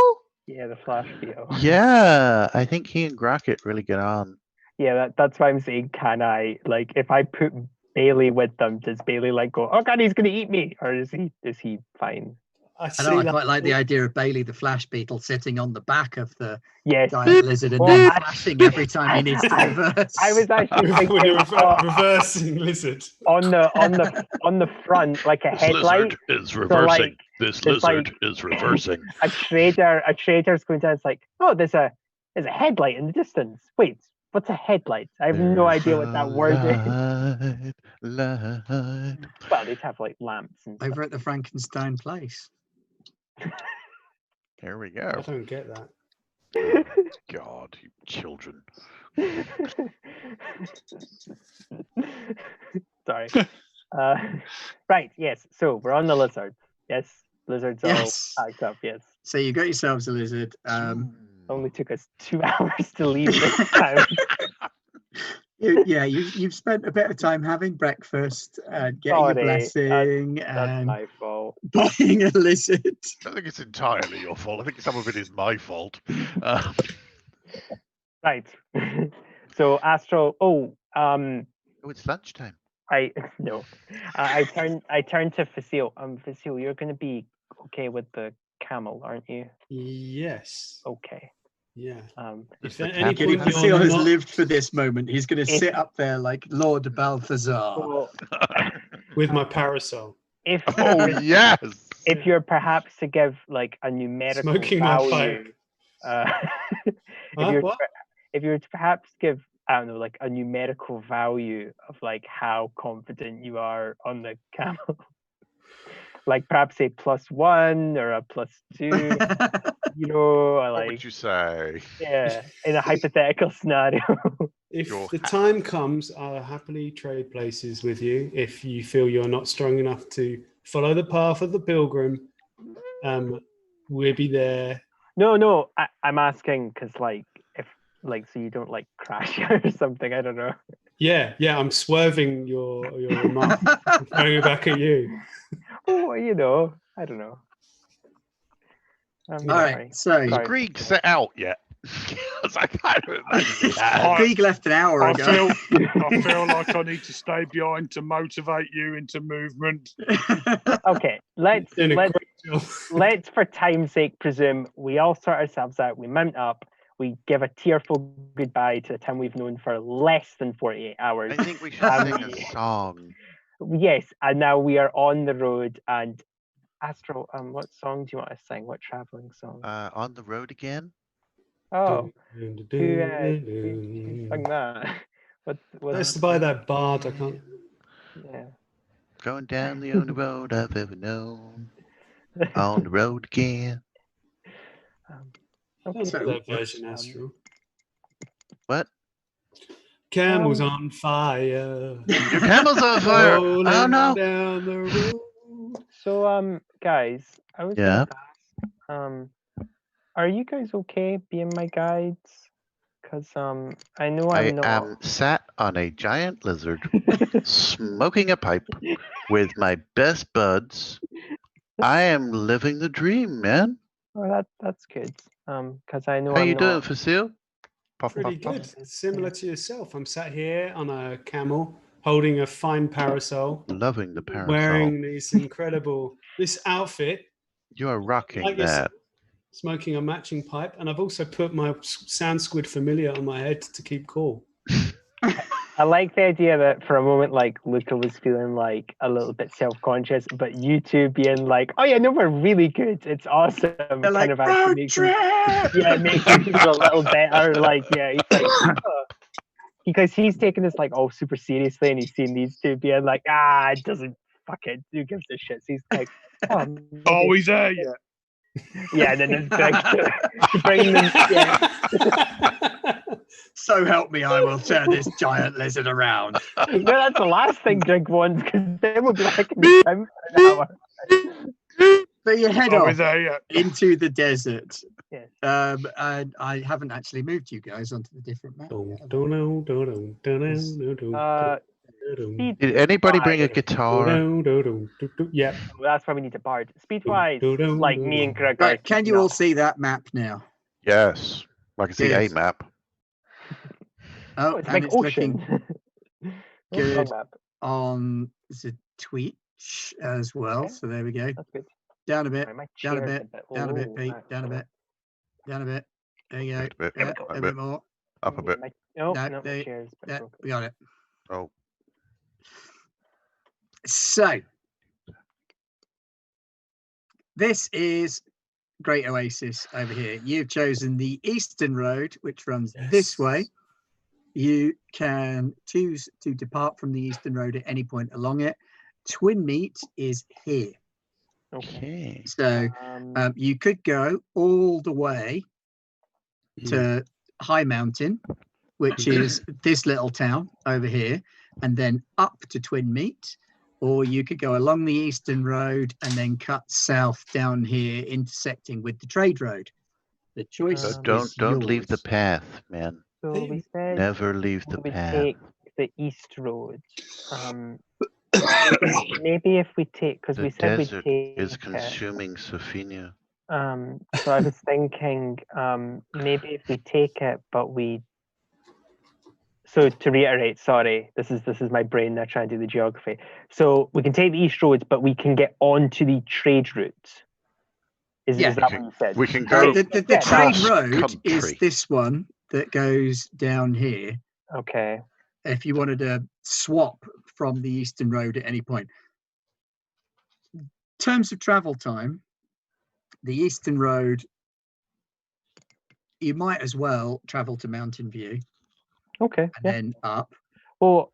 Yeah, the flash beetle. Yeah, I think he and Crockett really get on. Yeah, that's why I'm saying, can I? Like, if I put Bailey with them, does Bailey like go, oh God, he's going to eat me? Or is he fine? I quite like the idea of Bailey the flash beetle sitting on the back of the Yes. giant lizard and then flashing every time he needs to reverse. I was actually When thinking you're reversing lizard. on the front, like a headlight. is reversing. This lizard is reversing. A trader's going down. It's like, oh, there's a headlight in the distance. Wait, what's a headlight? I have no idea what that word is. Light. Well, they'd have like lamps and Over at the Frankenstein place. Here we I go. don't get that. God, you children. Sorry. Right, yes. So we're on the lizard. Yes, lizards Yes. all packed up. Yes. So you got yourselves a lizard. Only took us 2 hours to leave this time. You've spent a bit of time having breakfast and getting Sorry, a blessing That's and my fault. getting a lizard. I don't think it's entirely your fault. I think some of it is my fault. Right. So Astro. Oh, it's lunchtime. I turned to Facile. Facile, you're going to be okay with the camel, aren't you? Yes. Okay. Yeah. If at any Giddy point Facile you're has not- lived for this moment. He's going to sit up there like Lord Balthazar. So with my parasol, if Oh yes. if you're perhaps to give like a numerical smoking my value, pipe. if you were to perhaps give, I don't know, like a numerical value of like how confident you are on the camel, like perhaps a +1 or a +2, you know, or What like would you say? yeah, in a hypothetical scenario. If Your the time comes, I'll happily trade places with you. If you feel you're not strong enough to follow the path of the pilgrim, we'll be there. No, I'm asking because like if like so you don't like crash or something. I don't know. Yeah, I'm swerving your remark, throwing it back at you. Oh, you know, I don't know. All right, so Has Grieg set out yet? Because I kind of imagine he has. Krieg left an hour I ago. feel like I need to stay behind to motivate you into movement. Okay, let's Doing a great job. let's for time's sake presume we all sort ourselves out. We mount up. We give a tearful goodbye to the time we've known for less than 48 hours. I think we should sing a song. Yes, and now we are on the road. And Astro, what song do you want to sing? What traveling song? On the road again? Oh, who sung that? That's by that bard. I can't. Yeah. Going down the only road I've ever known. On the road again. I don't know that version, Astro. What? Camels on fire. Your camel's on fire. Rolling Oh no. down the road. So, guys, I was Yeah. gonna ask, are you guys okay being my guides? Because I know I I'm not. am sat on a giant lizard, smoking a pipe with my best buds. I am living the dream, man. Oh, that's good. Because I know How I'm you not. doing, Facile? Pop, Pretty pop, pop. good. Similar to yourself. I'm sat here on a camel, holding a fine parasol, Loving the parasol. wearing this outfit, You are rocking like this- that. smoking a matching pipe, and I've also put my sand squid familiar on my head to keep cool. I like the idea that for a moment, like Luca was feeling like a little bit self-conscious, but you two being like, "Oh yeah, no, we're really good. It's awesome." They're like, actually road makes him, trip! yeah, makes him feel a little better. Like, yeah, he's like, "Oh." Because he's taking this like all super seriously, and he's seen these two being like, it doesn't fuck it, who gives a shit? So he's like, oh, Are we there yet? yeah, and then there's Greg to bring them. Yeah. So help me, I will turn this giant lizard around. No, that's the last thing Greg wants, because then we'll be like in the time for an hour. But you head Are we off there yet? into the desert. Yes. And I haven't actually moved you guys onto the different map yet. Did anybody bring a guitar? Yeah. Well, that's why we need a bard. Speed-wise, like me and Greg. Right, can you all see that map now? Yes. I can see a Yes. map. Oh, it's and like it's ocean. looking good Wrong map. on the Twitch as well. Okay. So there we go. That's good. Down a bit, Sorry, my down a chair's bit, down a bit, Pete, right, down a bit, down a bit. There you go. Up a bit, Yeah, up a a bit bit, more. up a bit. No, No, my they- chair's a bit Yeah, broken. we got it. Oh, So this is Great Oasis over here. You've chosen the Eastern Road, which runs this way. You can choose to depart from the Eastern Road at any point along it. Twin Meet is here. okay. So you could go all the way to High Mountain, which is this little town over here, and then up to Twin Meet. Or you could go along the Eastern Road and then cut south down here, intersecting with the Trade Road. The choice So is don't leave the yours. path, man. So we said Never leave the we would path. take the East Road. Maybe if we take, because The we said we'd desert take. is consuming Sophia. So I was thinking, maybe if we take it, but we. So to reiterate, sorry, this is my brain now trying to do the geography. So we can take the East Roads, but we can get onto the trade routes. Is that what you said? We can go. The Yeah, Trade cross Road is country. this one that goes down here. Okay. If you wanted to swap from the Eastern Road at any point. In terms of travel time, the Eastern Road, you might as well travel to Mountain View Okay. and Yeah. then up. Well,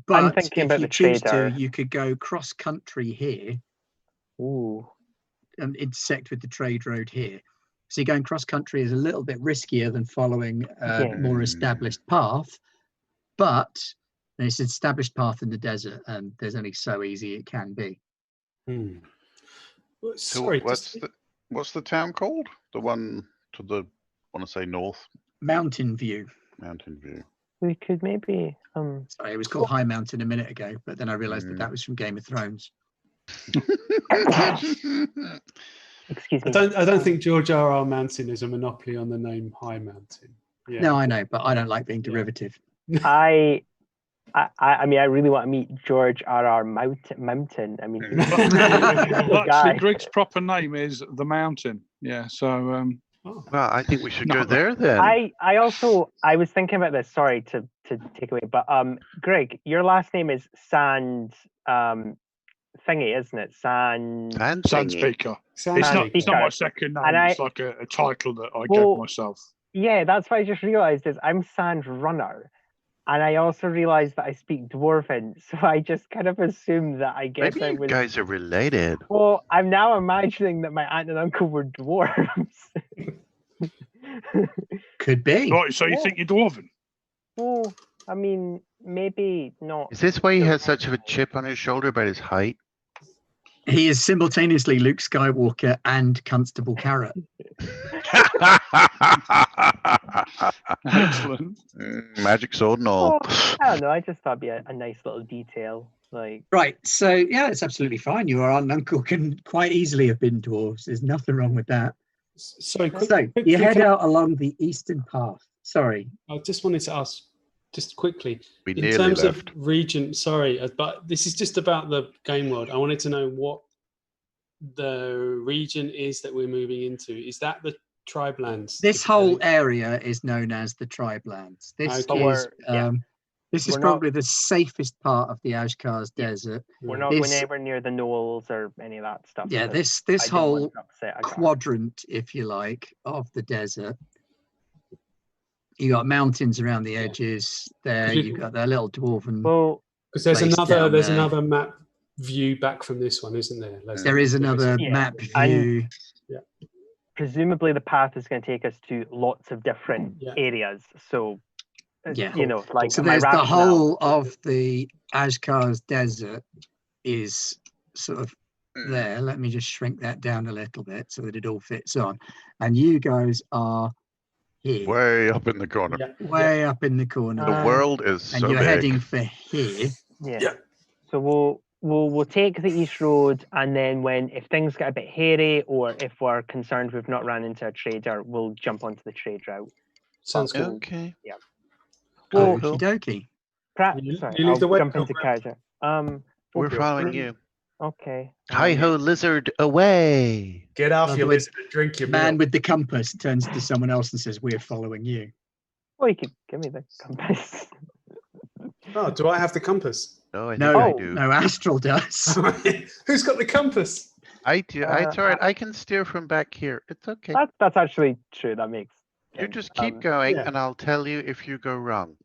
But I'm thinking if about you the choose trader. to, you could go cross country here Ooh. and intersect with the Trade Road here. So going cross country is a little bit riskier than following a Yeah. more established path, but it's an established path in the desert, and there's only so easy it can be. So Sorry, what's the town called? The one to the, I want to say north. Mountain View. Mountain View. We could maybe Sorry, it was called High Mountain a minute ago, but then I realized that was from Game of Thrones. excuse me. I don't think George R.R. Martin is a monopoly on the name High Mountain. Yeah. No, I know, but I don't like being derivative. I mean, I really want to meet George R.R. Mountain. I mean, Well, guy. actually, Greg's proper name is The Mountain. Yeah, so Well, I think we should No. go there then. I was thinking about this. Sorry to take away, but Greg, your last name is Sand thingy, isn't it? Sand. Sand Sand thingy. Speaker. Sounds It's like- not my second name. And It's like a title that I Well, gave myself. Yeah, that's what I just realised is I'm Sand Runner. And I also realised that I speak Dwarven, so I just kind of assumed that I guess Maybe I you was. guys are related. Well, I'm now imagining that my aunt and uncle were dwarves. Could be. Right, so you Yeah. think you're Dwarven? Well, I mean, maybe not. Is this why he has such of a chip on his shoulder about his height? He is simultaneously Luke Skywalker and Constable Carrot. Excellent. Magic sword and all. Well, I don't know. I just thought it'd be a nice little detail. Like, Right, so yeah, it's absolutely fine. Your aunt and uncle can quite easily have been dwarves. There's nothing wrong with that. Sorry, So you head out along the eastern path. Sorry. I just wanted to ask, just quickly, We in nearly terms left. of region, sorry, but this is just about the game world. I wanted to know what the region is that we're moving into. Is that the tribe lands? This whole area is known as the Tribe Lands. This Okay. is yeah. this is We're not- probably the safest part of the Ashkar's desert. we're not This- going anywhere near the knolls or any of that stuff. Yeah, because this I didn't want whole to upset a guy. quadrant, if you like, of the desert. You got mountains around the edges there. You- You've got that little dwarven. Well, Because there's place another down there's there. another map view back from this one, isn't there? There is another Yeah. map And- view. Presumably the path is going to take us to lots of different Yeah. areas. So, Yeah. you know, like So my there's the rationale- whole of the Ashkar's desert is sort of there. Let me just shrink that down a little bit so that it all fits on. And you guys are here, Way up in the corner. Yeah. way up in the corner. The Um, world is and so you're big. heading for here. Yeah. Yeah. So we'll take the east road, and then if things get a bit hairy, or if we're concerned we've not ran into a trader, we'll jump onto the trade route. Sounds good. Okay. Well, Okie dokie. sorry, you leave I'll the way, jump into Pilgrim. character. We're okay, following you. Okay. Hi ho, lizard, away. Get off Love your the way lizard and drink your Man milk. with the compass turns to someone else and says, "We're following you." Well, you could give me the compass. Oh, do I have the compass? No, I think No, I do. no, Astral does. Who's got the compass? I do. It's all right. I can steer from back here. It's okay. That's actually true. That makes You sense. just keep going, yeah. and I'll tell you if you go wrong.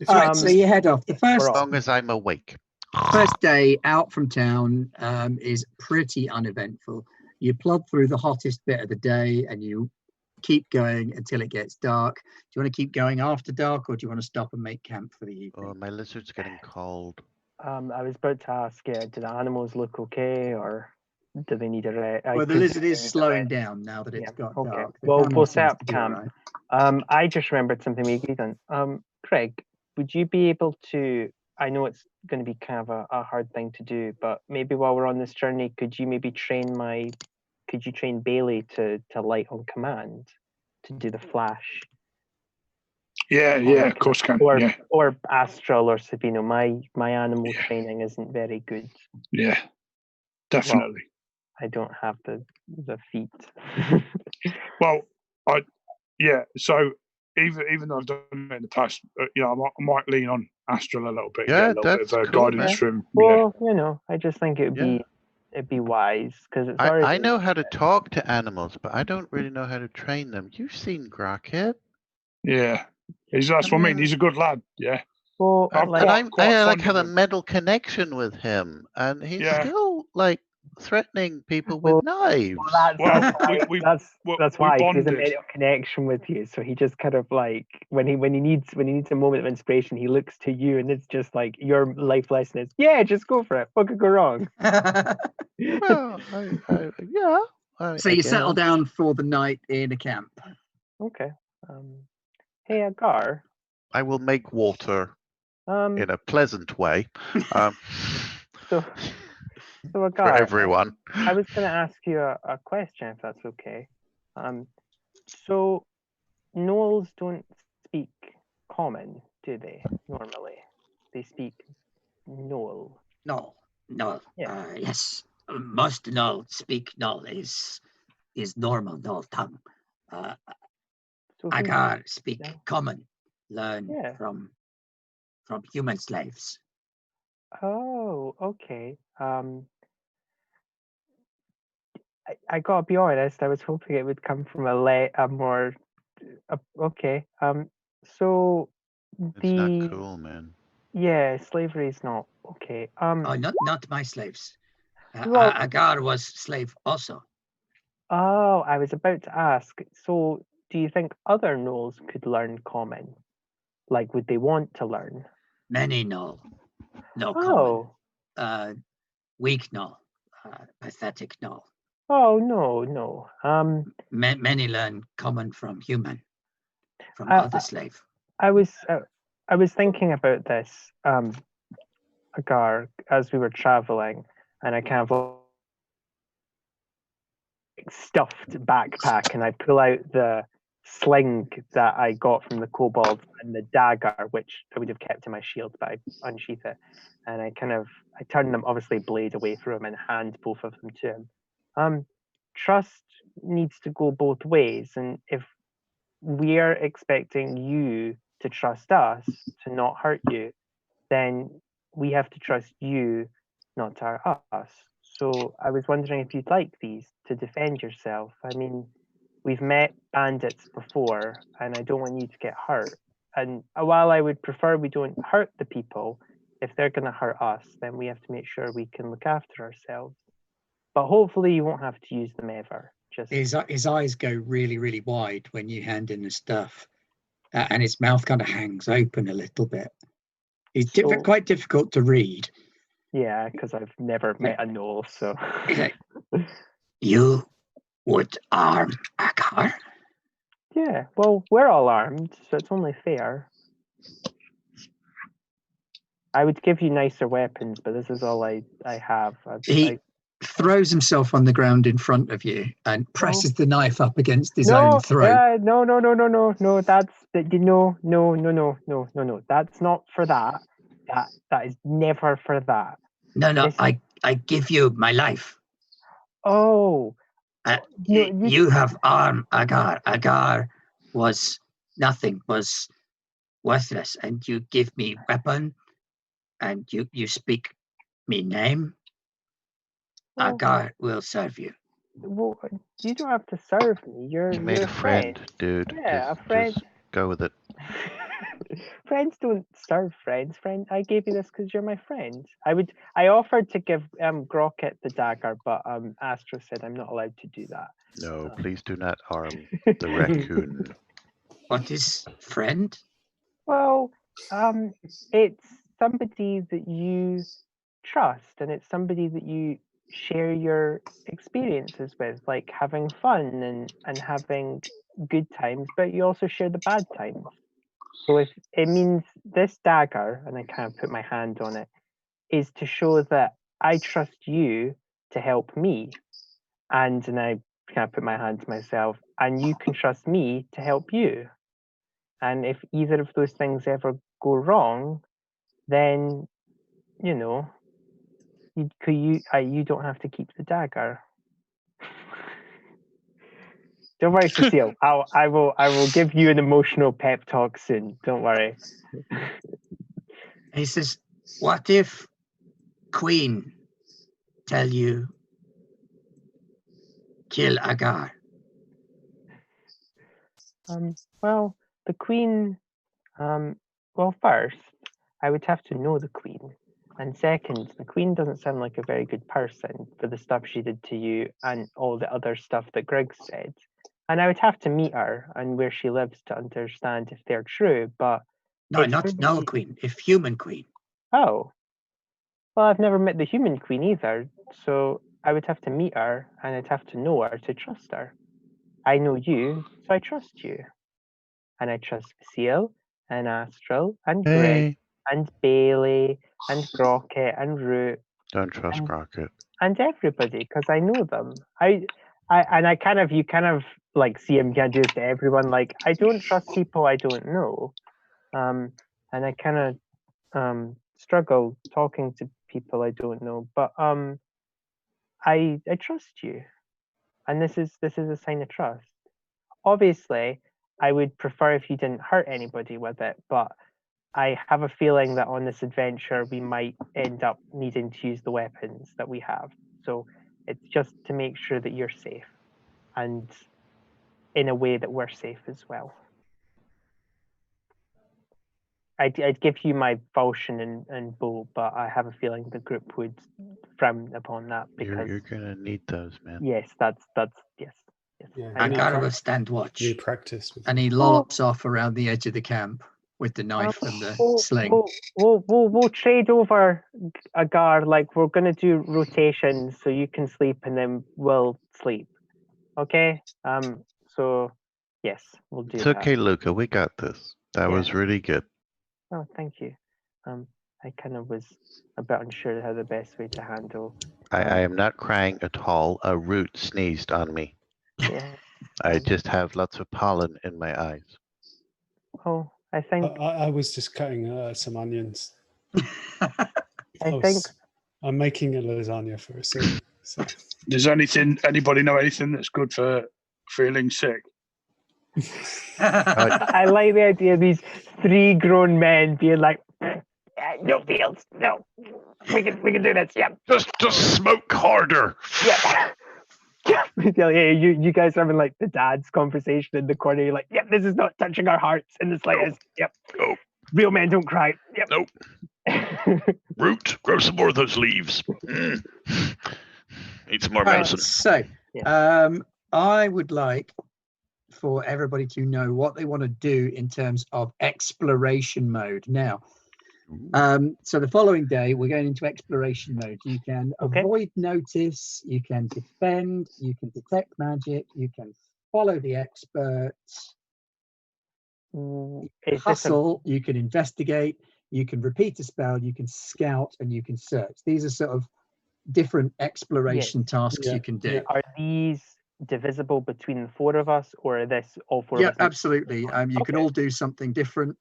If All you- right, so you head off. The we're As off. long as I'm awake. first day out from town is pretty uneventful. You plod through the hottest bit of the day and you keep going until it gets dark. Do you want to keep going after dark, or do you want to stop and make camp for the evening? Oh, my lizard's getting cold. I was about to ask, do the animals look okay, or do they need a rest? Well, the lizard is slowing down now that it's got Okay. dark. The Well, camel we'll set seems up to be camp. all right. I just remembered something we agreed on. Craig, would you be able to? I know it's going to be kind of a hard thing to do, but maybe while we're on this journey, could you maybe train Bailey to light on command, to do the flash? Yeah, of course can. Or Yeah, or Astral or Sabino. My animal training isn't very good. yeah, definitely. I don't have the feet. Well, so even though I've done it in the past, I might lean on Astral a little bit. Yeah, get a little bit that's of cool, guidance man. from. Well, I just think it'd Yeah. be wise, because it's already. I know how to talk to animals, but I don't really know how to train them. You've seen Grocket. Yeah, that's what I mean. He's a good lad. Yeah. Well, I've like, got- I fond have of a him. mental connection with him, and he's Yeah. still like threatening people Well, with knives. that's Well, why, we that's why he has a bonded. mental connection with you. So he just kind of like when he needs a moment of inspiration, he looks to you, and it's just like your life lesson is, yeah, just go for it. What could go wrong? Well, yeah. So you settle down for the night in a camp. Okay. Hey, Agar. I will make water Um. in a pleasant way So for Agar, everyone. I was going to ask you a question, if that's okay. So gnolls don't speak common, do they? Normally, they speak gnoll. No. Yeah. Yes, most null speak null is normal null tongue. So who- Agar speak Yeah. common, learn Yeah. from human slaves. Oh, okay. I gotta be honest. I was hoping it would come from a more. Okay. So It's the not cool, man. yeah, slavery is not okay. Oh, not my slaves. Well- Agar was slave also. Oh, I was about to ask. So, do you think other gnolls could learn common? Like, would they want to learn? Many no Oh, common. Weak no, pathetic no. oh no. Many learn common from human, from I- other slave. I was thinking about this, Agar, as we were traveling, and I kind of stuffed backpack, and I pull out the sling that I got from the kobold and the dagger, which I would have kept in my shield, but I unsheath it, and I turn them, obviously blade away from him, and hand both of them to him. Trust needs to go both ways, and if we're expecting you to trust us to not hurt you, then we have to trust you not to hurt us. So I was wondering if you'd like these to defend yourself. I mean, we've met bandits before, and I don't want you to get hurt. And while I would prefer we don't hurt the people, if they're going to hurt us, then we have to make sure we can look after ourselves. But hopefully you won't have to use them ever. Just his eyes go really, really wide when you hand in the stuff, and his mouth kind of hangs open a little bit. He's quite difficult to read. Yeah, because I've never met a gnoll, so. He's like, you would arm Akar? Yeah, well, we're all armed, so it's only fair. I would give you nicer weapons, but this is all I have. He throws himself on the ground in front of you and presses the knife up against his own throat. No, that's no. That's not for that. That is never for that. No, I give you my life. Oh. You have armed Agar. Agar was nothing, was worthless, and you give me weapon, and you speak me name. Agar will serve you. Well, you don't have to serve me. You made a friend, dude. Yeah, a friend. Just go with it. Friends don't serve friends. I gave you this because you're my friend. I offered to give Grocket the dagger, but Astra said I'm not allowed to do that. No, please do not harm the raccoon. What is friend? Well, it's somebody that you trust, and it's somebody that you share your experiences with, like having fun and having good times, but you also share the bad times. So if it means this dagger, and I kind of put my hand on it, is to show that I trust you to help me, and I kind of put my hand to myself, and you can trust me to help you. And if either of those things ever go wrong, then you don't have to keep the dagger. Don't worry, Cecile. I will give you an emotional pep talk soon. Don't worry. He says, "What if Queen tell you kill Agar?" Well, the Queen. Well, first, I would have to know the Queen, and second, the Queen doesn't sound like a very good person for the stuff she did to you and all the other stuff that Greg said. And I would have to meet her and where she lives to understand if they're true, but... No, not Gnoll Queen, if human Queen. Oh. Well, I've never met the human Queen either, so I would have to meet her and I'd have to know her to trust her. I know you, so I trust you. And I trust Seal and Astral and Greg and Bailey and Grocket and Root. Don't trust Grocket. And everybody, because I know them. You kind of like see him can do it to everyone. Like, I don't trust people I don't know. And I kind of struggle talking to people I don't know. But I trust you. And this is a sign of trust. Obviously, I would prefer if you didn't hurt anybody with it, but I have a feeling that on this adventure we might end up needing to use the weapons that we have. So it's just to make sure that you're safe, and in a way that we're safe as well. I'd give you my falchion and bow, but I have a feeling the group would frown upon that because you're gonna need those, man. Yes, that's yes. Yeah, Agar will stand watch. You practice with and he lollops off around the edge of the camp with the knife and the sling. We'll trade over, Agar. Like, we're gonna do rotations, so you can sleep and then we'll sleep. Okay. So yes, we'll do. It's okay, Luca. We got this. That was really good. Oh, thank you. I kind of was a bit unsure how the best way to handle. I am not crying at all. A root sneezed on me. Yeah. I just have lots of pollen in my eyes. Oh, I think I was just cutting some onions. I'm making a lasagna for a soup. So. Does anybody know anything that's good for feeling sick? I like the idea of these 3 grown men being like, no fields, no, we can do this. Yeah, just smoke harder. Yeah. Yeah, you guys are having like the dad's conversation in the corner. You're like, yep, this is not touching our hearts in the slightest. Yep. Nope. Real men don't cry. Yep. Nope. Root, grow some more of those leaves. Eat some more Right, medicine. so I would like for everybody to know what they want to do in terms of exploration mode. Now, so the following day, we're going into exploration mode. You can avoid notice, you can defend, you can detect magic, you can follow the experts, hustle, you can investigate, you can repeat a spell, you can scout, and you can search. These are sort of different exploration tasks you can do. Are these divisible between the four of us, or are this all four of us? Yeah, absolutely. You can all do something different.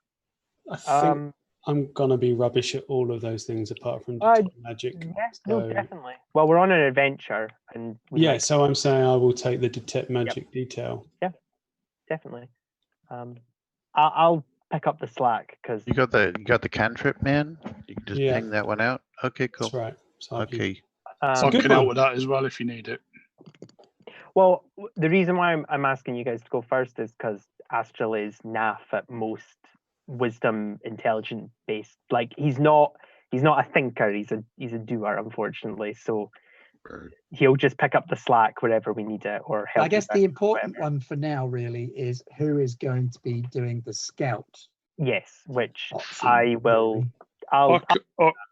I think I'm gonna be rubbish at all of those things apart from detect magic. Yeah, no, definitely. Well, we're on an adventure, and so I'm saying I will take the detect magic detail. Yeah, definitely. I'll pick up the slack because you got the cantrip, man. You can just ping that one out. Okay, cool. That's right. So okay. So I can help with that as well if you need it. Well, the reason why I'm asking you guys to go first is because Astral is naff at most wisdom, intelligent based. Like he's not a thinker. He's a doer, unfortunately. So he'll just pick up the slack wherever we need it, or help. I guess the important one for now really is who is going to be doing the scout. Yes, which option, I will. Really.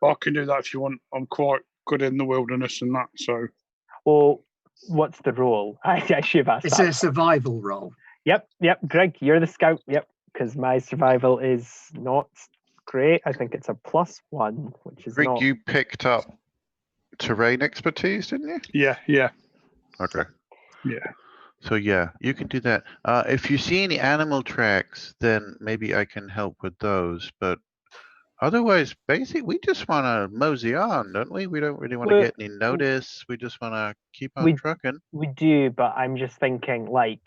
I can do that if you want. I'm quite good in the wilderness and that. So. Well, what's the role? I should have asked. It's a survival role. Yep. Greg, you're the scout. Yep, because my survival is not great. I think it's a +1, which is Greg, not. you picked up terrain expertise, didn't you? Yeah. Okay. Yeah. So yeah, you can do that. If you see any animal tracks, then maybe I can help with those. But otherwise, basically, we just want to mosey on, don't we? We don't really want to get any notice. We just want to keep on trucking. We do, but I'm just thinking, like,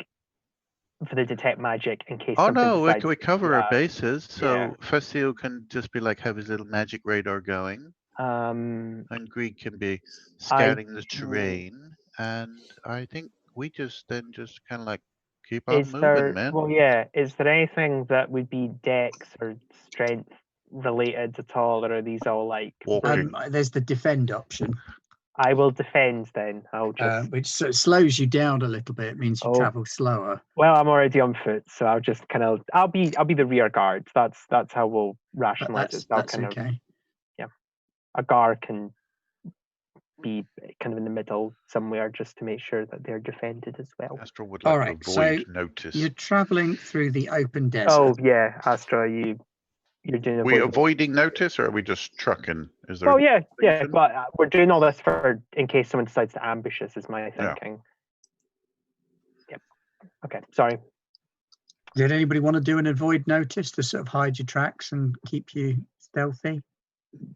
for the detect magic, in case. Oh no, we cover our bases. So Facile can just be like have his little magic radar going. And Greg can be scouting the terrain, and I think we just kind of like keep on moving, man. Well, yeah. Is there anything that would be dex or strength related at all, or are these all like? There's the defend option. I will defend then. I'll just which sort of slows you down a little bit. It means you travel slower. Well, I'm already on foot, so I'll just kind of I'll be the rear guard. That's how we'll rationalize it. That's okay. A guard can be kind of in the middle somewhere just to make sure that they're defended as well. Astra would like to avoid notice. You're traveling through the open desert. Oh yeah, Astra, you're doing. Are we avoiding notice, or are we just trucking? Is there? Oh yeah, but we're doing all this for in case someone decides to ambush us. Is my thinking. Yep. Okay. Sorry. Did anybody want to do an avoid notice to sort of hide your tracks and keep you stealthy?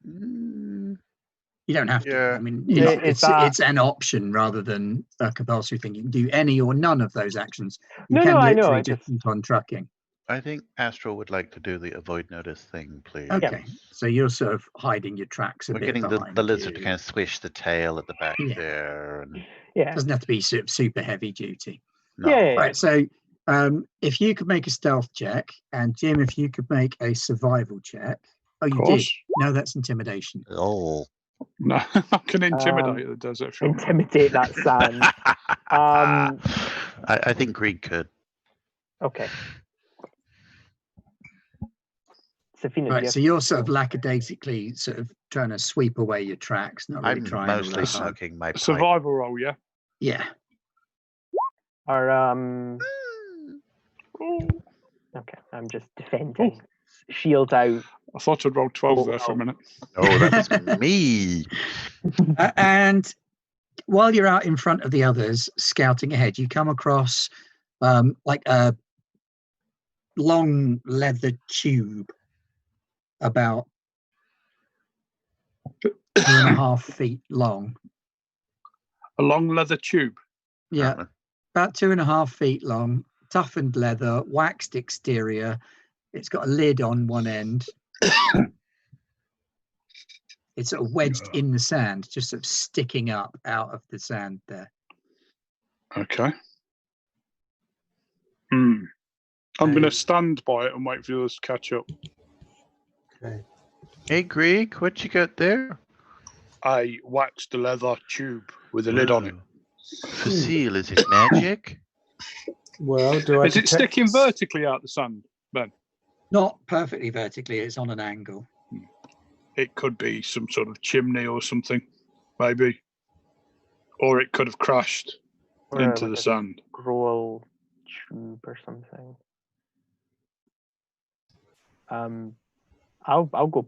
You don't have to. I mean, it's an option rather than a compulsory thing. You can do any or none of those actions. You can literally just keep on trucking. I think Astral would like to do the avoid notice thing, please. Okay, so you're sort of hiding your tracks a bit. We're getting the lizard to kind of swish the tail at the back there. And... it doesn't have to be sort of super heavy duty. No. Right, so if you could make a stealth check, and Jim, if you could make a survival check. Oh, you did? No, that's intimidation. Oh. No, I can intimidate the desert. Intimidate that sand. I think Greg could. Okay. Right, so you're sort of lackadaisically sort of trying to sweep away your tracks, not really trying. I'm mostly smoking my pipe. Survival roll, yeah. Yeah. Okay, I'm just defending. Shield out. I thought I'd roll 12 there for a minute. Oh, that was me. And while you're out in front of the others, scouting ahead, you come across like a long leather tube about 2.5 feet long. A long leather tube? Yeah, about 2.5 feet long, toughened leather, waxed exterior. It's got a lid on one end. It's sort of wedged in the sand, just sort of sticking up out of the sand there. Okay. I'm going to stand by it and wait for yours to catch up. Okay. Hey, Greek, what you got there? I waxed the leather tube with a lid on it. Facile, is it magic? Well, do I Is it detect... sticking vertically out the sun, Ben? Not perfectly vertically, it's on an angle. It could be some sort of chimney or something, maybe. Or it could have crashed into the sand. Scroll tube or something. I'll go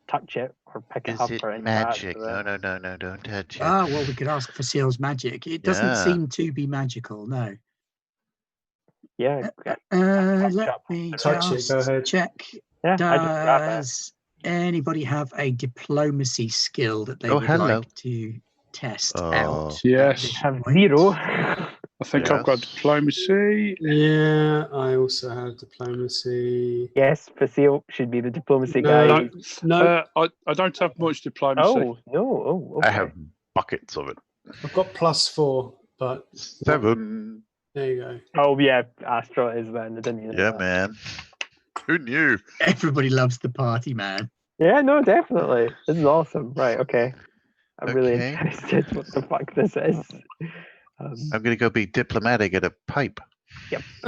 touch it or pick it Is up it or interact magic? with it. No, don't touch it. Ah, well, we could ask for Seal's magic. It doesn't Yeah. seem to be magical, no. Yeah. Let me Touch it, go ahead. check. Yeah, I just grab it. Does anybody have a diplomacy skill that they Oh, would hello. like to test Oh. out? at Yes. this Have point? 0. I think I've got Yes. diplomacy. Yeah, I also have diplomacy. Yes, Facile should be the diplomacy No, guy. no, I don't have much diplomacy. Oh, no. Oh, okay. I have buckets of it. I've got +4, but 7. there you go. Oh, yeah, Astro is then. I didn't even know Yeah, that. man. Who knew? Everybody loves the party, man. Yeah, no, definitely. This is awesome. Right, okay. I'm really Okay. interested what the fuck this is. I'm gonna go be diplomatic at a pipe.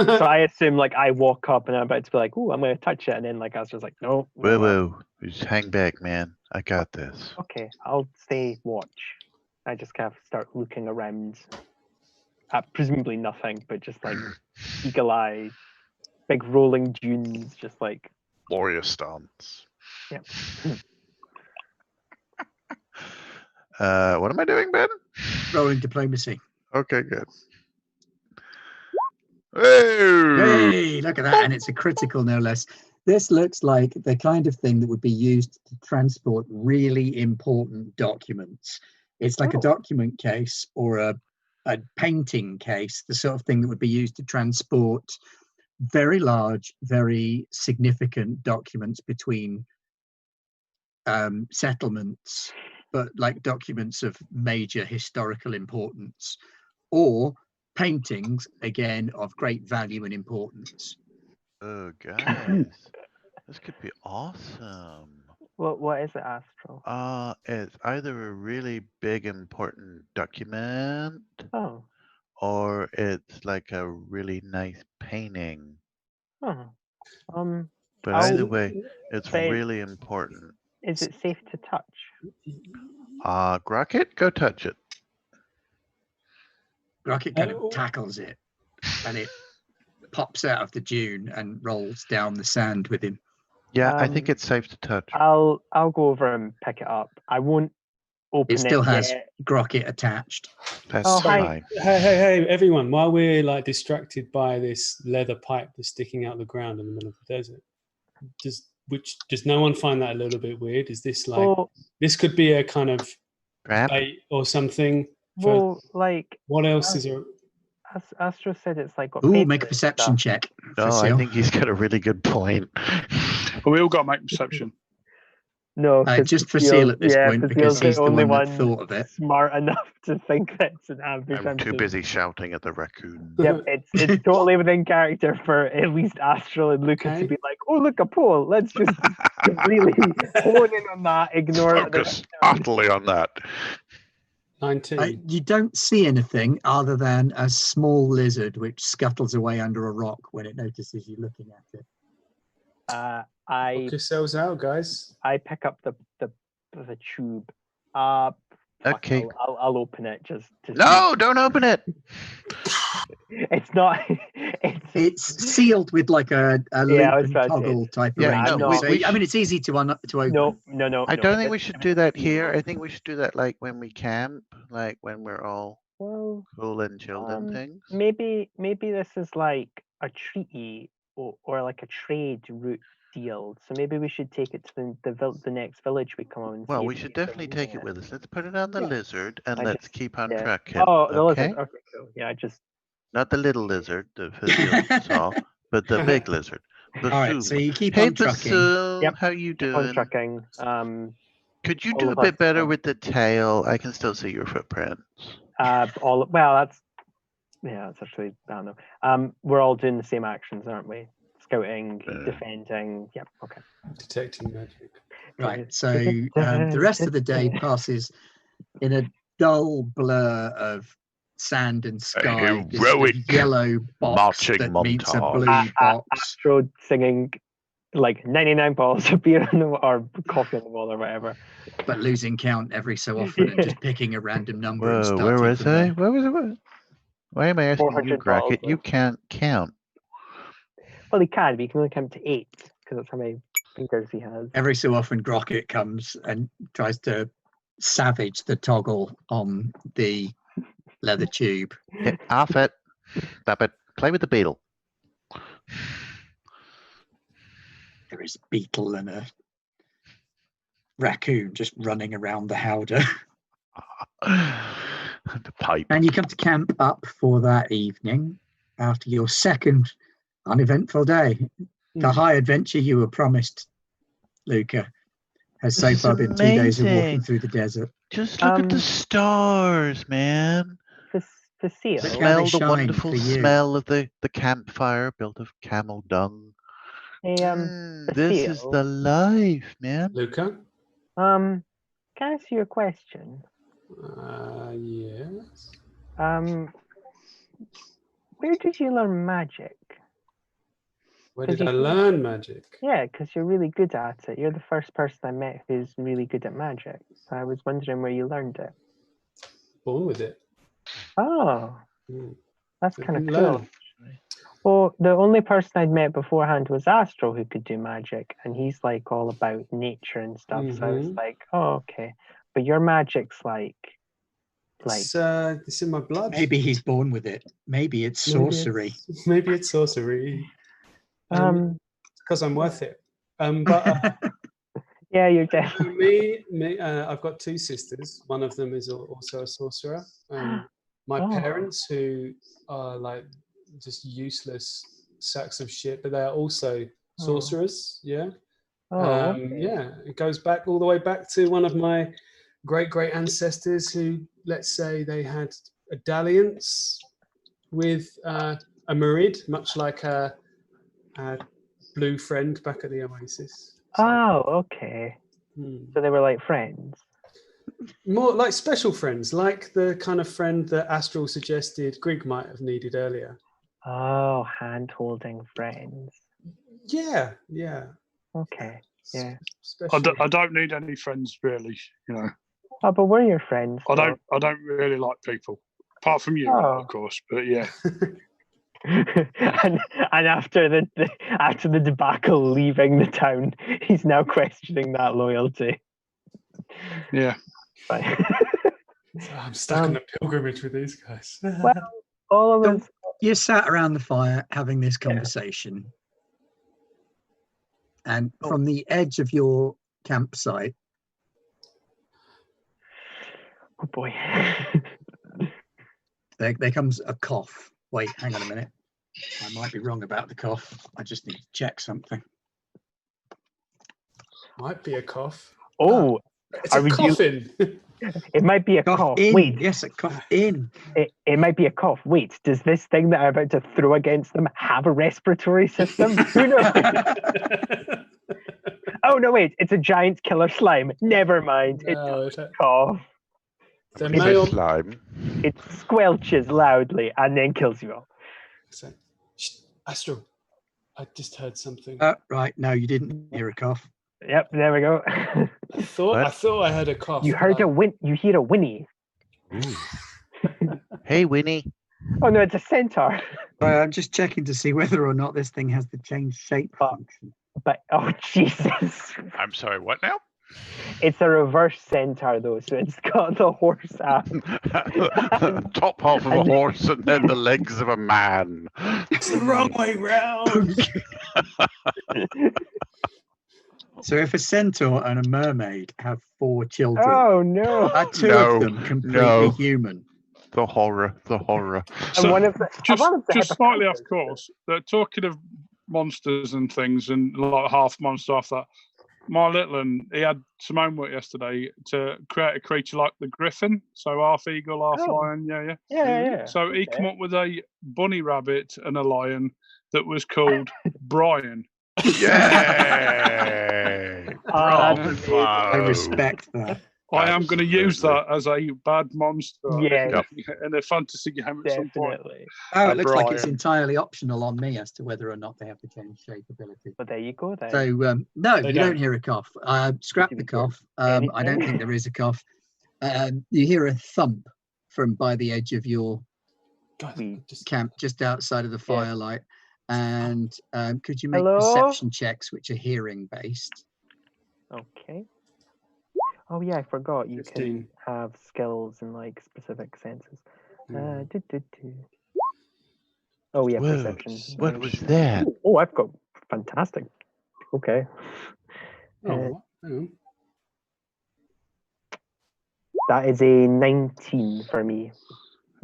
So I assume like I walk up and I'm about to be like, "Ooh, I'm gonna touch it," and then like Astra's like, "No, Whoa, no, whoa. Just hang back, man. I got this. okay, I'll stay watch." I just kind of start looking around at presumably nothing, but just like eagle eye, big rolling dunes, just like Warrior stance. Yep. What am I doing, Ben? Rolling diplomacy. Okay, good. Hey! Hey, look at that. And it's a critical, no less. This looks like the kind of thing that would be used to transport really important documents. It's like a Oh. document case or a painting case, the sort of thing that would be used to transport very large, very significant documents between settlements, but like documents of major historical importance, or paintings, again, of great value and importance. Oh, guys. This could be awesome. what is it, Astro? It's either a really big, important document, Oh, or it's like a really nice painting. oh. But I'll- either way, it's say- really important. Is it safe to touch? Grocket, go touch it. Rocket kind of tackles it, and it pops out of the dune and rolls down the sand with him. Yeah, I think it's safe to touch. I'll go over and pick it up. I won't open It still has yet. Grocket attached. That's Oh, hi. fine. Hey, everyone, while we're like distracted by this leather pipe that's sticking out the ground in the middle of the desert, does no one find that a little bit weird? Is this like, Well, this could be a kind of Grab. bait or something? For, well, like what else is there? Astro said, it's like got Ooh, paper make a and perception stuff. check. No, for I Seal. think he's got a really good point. We all got to make perception. No, 'cause Just for Facile's- Seal at this point, Facile's because he's the only one that thought of it. smart enough to think that it's an ambush. I'm too busy shouting at the raccoon. Yep, it's totally within character for at least Astral and Luca Okay. to be like, "Oh, look, a pole. Let's just really hone in on that. Ignore Focus the utterly on that. 19. You don't see anything other than a small lizard which scuttles away under a rock when it notices you looking at it. I Knock yourselves out, guys. pick up the tube. Okay. I'll open it just to No, don't open it. see. It's not. It's sealed with like a loop I was and trying to say, toggle type Yeah, arrangement. no, we I mean, it's easy to open. No. I don't think we should do that here. I think we should do that like when we camp, like when we're all Well, cool and chilled and things. maybe this is like a treaty or like a trade route deal. So maybe we should take it to the next village we come on. And Well, see we if should they're definitely using take it with us. Let's put it on the Yeah. lizard and I let's just- keep on yeah. track. Oh, the okay? lizard. Okay, cool. Yeah, I just. Not the little lizard, the Facile saw, but the big lizard. All right, so you keep Hey, on trucking. Bassoon, Yep, how you Keep on doing? trucking. Could you all do a of bit us better are- with the tail? I can still see your footprints. That's actually, I don't know. We're all doing the same actions, aren't we? Scouting, defending. Yep. Okay. Detecting magic. Right. So the rest of the day passes in a dull blur of sand and sky. This sort of yellow box that meets a blue box. Astro singing like 99 bottles of beer on the, or coffee on the wall or whatever. But losing count every so often and just picking a random number. Whoa, and where was I? there. Where was it? Why am I asking you, 400 Grackett? balls. You can't count. Well, he can, but he can only count to 8 because that's how many fingers he has. Every so often, Grockett comes and tries to savage the toggle on the leather tube. Hit off it. Stop it. Play with the beetle. There is a beetle and a raccoon just running around the howdah. The pipe. And you come to camp up for that evening after your second uneventful day. The high adventure you were promised, Luca, has so far been 2 days of walking through the desert. Just look at the stars, man. Facile. Smell the wonderful smell of the campfire built of camel dung. This is the life, man. Luca? Can I ask you a question? Yes. Where did you learn magic? Where did I learn magic? Yeah, because you're really good at it. You're the first person I met who's really good at magic. So I was wondering where you learned it. Born with it. Oh, that's kind of cool. Learn. Well, the only person I'd met beforehand was Astro, who could do magic, and he's like all about nature and stuff. So I was like, oh, okay. But your magic's like it's in my blood. Maybe he's born with it. Maybe it's sorcery. Maybe it's sorcery. Because I'm worth it. But yeah, you're definitely. Me. I've got 2 sisters. One of them is also a sorcerer. My parents, who are like just useless sacks of shit, but they are also sorcerers. Yeah. Okay. Yeah. It goes back all the way back to one of my great ancestors who, let's say, they had a dalliance with a Marid, much like a blue friend back at the Oasis. So, okay. So they were like friends. More like special friends, like the kind of friend that Astral suggested Greg might have needed earlier. Oh, hand-holding friends. Yeah. Okay, yeah. I don't need any friends really, you know. Oh, but we're your friends. I don't really like people, apart from you, of course. But yeah. and after the debacle leaving the town, he's now questioning that loyalty. Yeah. I'm stuck on a pilgrimage with these guys. Well, all of us. You sat around the fire having this conversation, and from the edge of your campsite, oh boy, there comes a cough. Wait, hang on a minute. I might be wrong about the cough. I just need to check something. Might be a cough. Oh, it's a coffin. It might be a cough. In. Wait. Yes, a cough in. It might be a cough. Wait, does this thing that I'm about to throw against them have a respiratory system? Who knows? Oh, no, wait. It's a giant killer slime. Never mind. It's a cough. Slime. It squelches loudly and then kills you all. So, Astro, I just heard something. Right. No, you didn't hear a cough. Yep, there we go. I thought I heard a cough. You heard you hear a whinny. Hey, Winnie. Oh no, it's a centaur. I'm just checking to see whether or not this thing has the change shape function. But oh Jesus! I'm sorry. What now? It's a reverse centaur though, so it's got the horse ass. Top half of a horse and then the legs of a man. It's the wrong way round. So if a centaur and a mermaid have 4 children, oh no, are 2 of them completely human? The horror. So and one of the, just slightly off course. They're talking of monsters and things, and like half monster off that. My little one, he had some homework yesterday to create a creature like the griffin, so half eagle, half lion. Yeah. So he came up with a bunny rabbit and a lion that was called Brian. Yay! that's I respect that. I am going to use that as a bad monster Yes. in a fantasy game at some point. definitely. Oh, it looks like it's Brian. entirely optional on me as to whether or not they have to change shape ability. But there you go then. So no, They you don't. don't hear a cough. Scrap the cough. I don't Anything? think there is a cough. You hear a thump from by the edge of your God, We- just camp, just outside of the firelight. And could you make Hello? perception checks, which are hearing based? Okay. Oh yeah, I forgot you 15. can have skills and like specific senses. Yeah. Oh yeah, Whoa, perception. what was that? Oh, I've got fantastic. Okay. Oh, hang on. That is a 19 for me.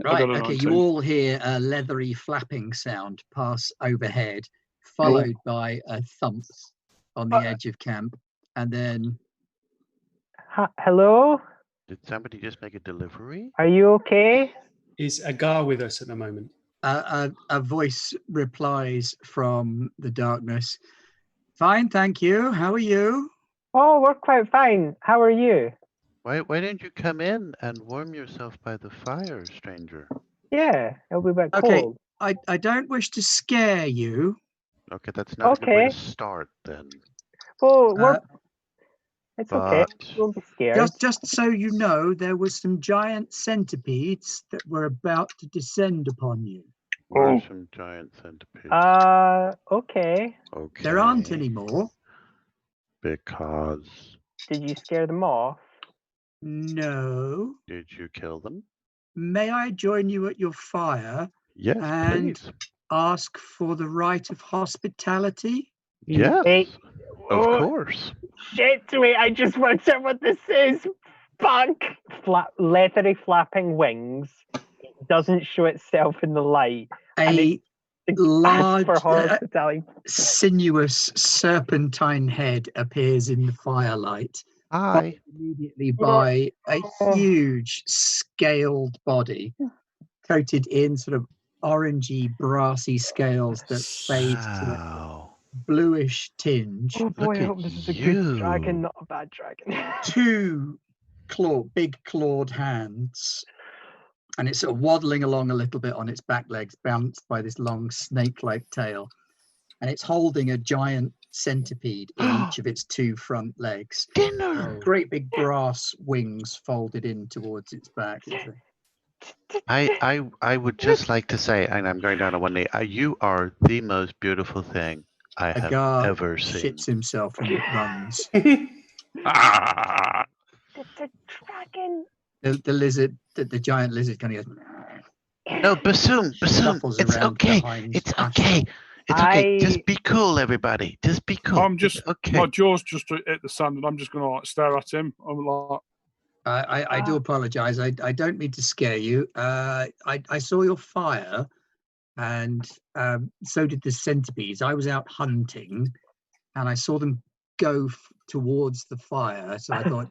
Right. got a Okay. 19. You all hear a leathery flapping sound pass overhead, followed by a thump on the edge of camp, and then Hello? Did somebody just make a delivery? Are you okay? Is Agar with us at the moment? a voice replies from the darkness. Fine, thank you. How are you? Oh, we're quite fine. How are you? Why didn't you come in and warm yourself by the fire, stranger? Yeah, it'll be a bit Okay. cold. I don't wish to scare you. Okay, that's not a good way Okay. to start then. Well, it's okay. But Don't be scared. Just so you know, there were some giant centipedes that were about to descend upon you. what are some giant centipedes? Okay. Okay. There aren't any more. Because Did you scare them off? No. did you kill them? May I join you at your fire Yes, and please. ask for the right of hospitality? Yes, Hey. of Oh, course. Shit, wait, I just worked out what this is. Fuck. Leathery flapping wings. It doesn't show itself in the light. A It large, asks for hospitality. sinuous serpentine head appears in the firelight, Hi. followed immediately by a huge scaled body coated in sort of orangey, brassy scales that fade to a Wow. bluish tinge. Oh boy, Look I at hope this is a you. good dragon, not a bad dragon. Two big clawed hands, and it's sort of waddling along a little bit on its back legs, balanced by this long snake-like tail, and it's holding a giant centipede in each of its two front legs. Dinner. Great big brass wings folded in towards its back. I would just like to say, and I'm going down on one knee, you are the most beautiful thing I have Agar ever seen. shits himself and runs. Ah! It's a dragon. The lizard, the giant lizard, kind of goes. No, Bassoon, Shuffles it's around okay. behind It's Astral. okay. It's okay. I- Just be cool, everybody. Just be cool. I'm just It's okay. my jaw's just hit the sand, and I'm just going to like stare at him. I'm like, I do apologize. I don't mean to scare you. I saw your fire, and so did the centipedes. I was out hunting, and I saw them go towards the fire. So I thought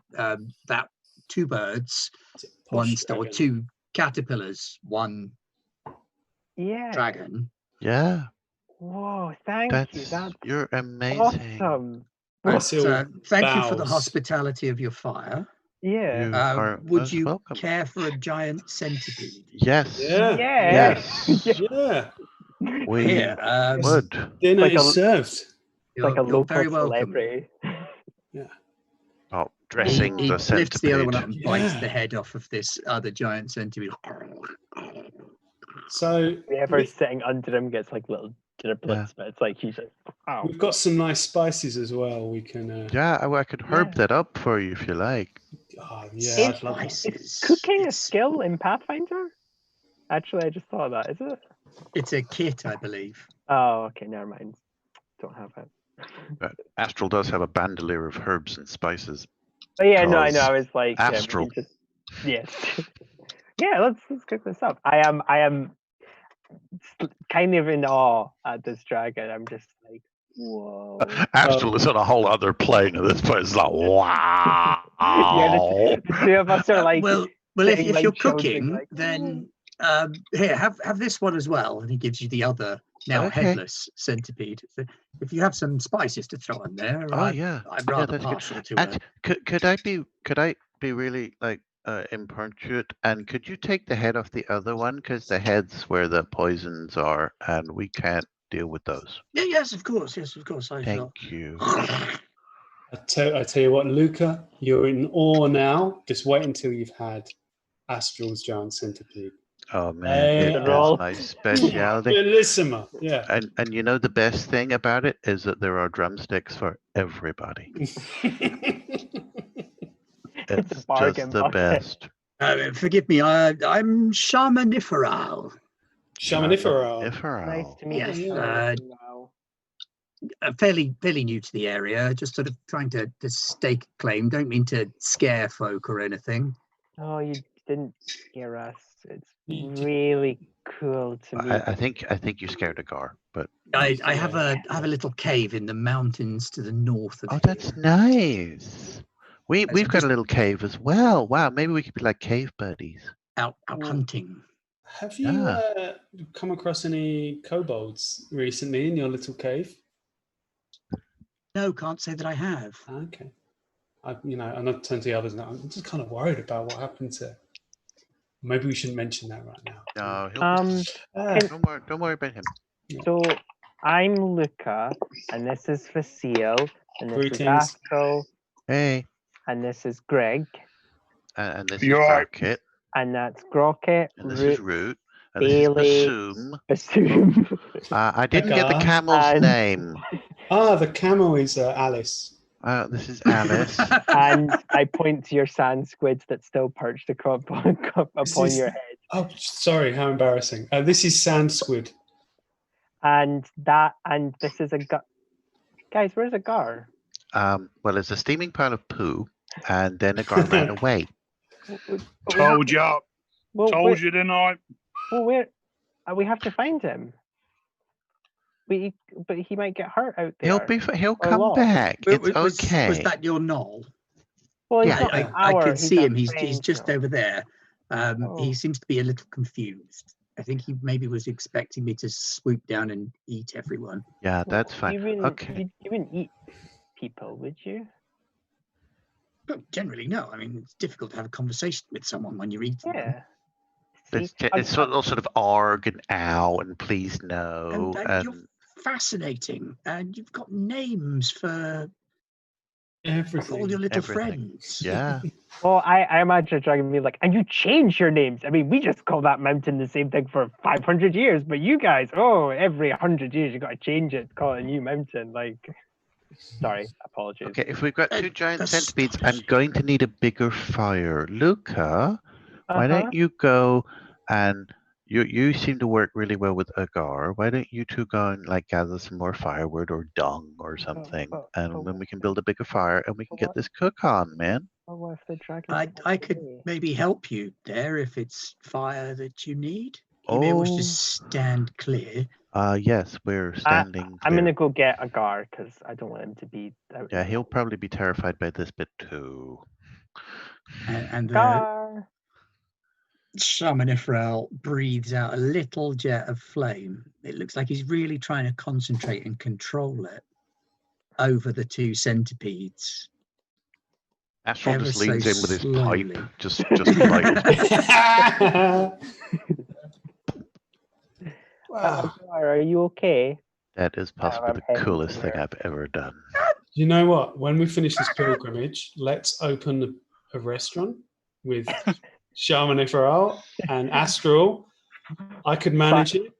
that two birds, or two caterpillars, one Yeah. dragon. Yeah. Whoa, thank you. That's You're amazing. awesome. Basil Thank you for the bows. hospitality of your fire. Yeah. You are Would most you welcome. care for a giant centipede? Yes. Yeah. Yes. Yeah. We Here, would. Dinner Like is a- served. You're, Like a you're local very welcome. celebrity. Oh, dressing He the lifts the other one up centipede. and bites Yeah. the head off of this other giant centipede. So Whoever's sitting under him gets like little driblets, but it's like he's like, oh. we've got some nice spices as well. We can. Yeah, I could herb Yeah. that up for you if you like. Oh, yeah, I'd love that. Spices. Cooking a It's- skill in Pathfinder? Actually, I just thought of that. Is it? It's a kit, I believe. Oh, okay, never mind. Don't have it. Astral does have a bandolier of herbs and spices. Oh yeah, no, I know. Because I was like, yeah, we Astral. can just yes. Yeah, let's cook this up. I am kind of in awe at this dragon. I'm just like, whoa. Astral is on a whole other plane at this point. It's like, wow. Yeah, the two of us are like, well, if sitting like you're children, cooking, like, then here, have this one as well. And he gives you the other now Okay. headless centipede. So if you have some spices to throw in there, Oh yeah. I'm Yeah, rather that's good. partial to And could I be really like importunate, and could you take the head off the other one, because the head's where the poisons are and we can't deal with those. Yeah, yes, of course. I shall. Thank you. I tell you what, Luca, you're in awe now. Just wait until you've had Astral's giant centipede. Oh man, The roll. that's my specialty. Bellissima. Yeah. And you know the best thing about it is that there are drumsticks for everybody. It's a It's bargain just the bucket. best. Forgive me, I'm Shamaniferal. Shamanifero. Nice to meet Yes, you. Wow. Fairly new to the area, just sort of trying to stake a claim. Don't mean to scare folk or anything. Oh, you didn't scare us. It's really cool to meet. I think you scared a gar, but I have a little cave in the mountains to the north of oh, here. that's nice. We've got just- a little cave as well. Wow, maybe we could be like cave buddies. out hunting. Have you come across any kobolds recently in your little cave? No, can't say that I have. Okay. I'm not turning to the others now. I'm just kind of worried about what happened to. Maybe we shouldn't mention that right now. No, don't worry about him. So I'm Luca, and this is Facile, and this Greetings. is Astral, Hey, and this is Greg, and this You're is right. Grocket, and that's Grocket, and this is Root, Root, and Bailey, this is Bassoon. Assume. I didn't get the Gar. camel's And- name. The camel is Alice. This is Alice. And I point to your sand squids that still perched upon is- your head. Oh, sorry, how embarrassing. This is Sand Squid. And this is a gar. Guys, where's a gar? Well, it's a steaming pile of poo, and then a gar ran away. Told you. Well, Told you, didn't I? Well, where? We have to find him. But he might get hurt out there. He'll or come lost. back. It's was okay. that your knoll? Well, he's Yeah, not I our, can see our him. He's friend, just so- over there. Oh. He seems to be a little confused. I think he maybe was expecting me to swoop down and eat everyone. Yeah, that's fine. You wouldn't, Okay. you wouldn't eat people, would you? But generally, no. I mean, it's difficult to have a conversation with someone when you're eating them. Yeah. It's sort of arg and ow and please no. And you're fascinating, and you've got names for Everything. all your little Everything. friends. Yeah. Well, I imagine a dragon being like, and you change your names. I mean, we just call that mountain the same thing for 500 years, but you guys, every 100 years you got to change it, call it a new mountain. Like, sorry, apologies. Okay, if we've got two giant that's- centipedes, I'm going to need a bigger fire. Luca, why Uh-huh. don't you go and you seem to work really well with Agar. Why don't you two go and like gather some more firewood or dung or something, and then we can build a bigger fire and we can get this cook on, man. Oh, what if the dragon? I could maybe help you there if it's fire that you need. You may wish Oh. to stand clear. Yes, we're standing. I'm clear. gonna go get Agar because I don't want him to be out. Yeah, he'll probably be terrified by this bit too. And the Agar. Shaman Ifral breathes out a little jet of flame. It looks like he's really trying to concentrate and control it over the two centipedes. Astral Ever just so leans in with his slowly. pipe, just like Wow. Agar, are you okay? that is possibly I'm the heading coolest thing somewhere. I've ever done. You know what? When we finish this pilgrimage, let's open a restaurant with Shaman Ifral and Astral. I could manage it.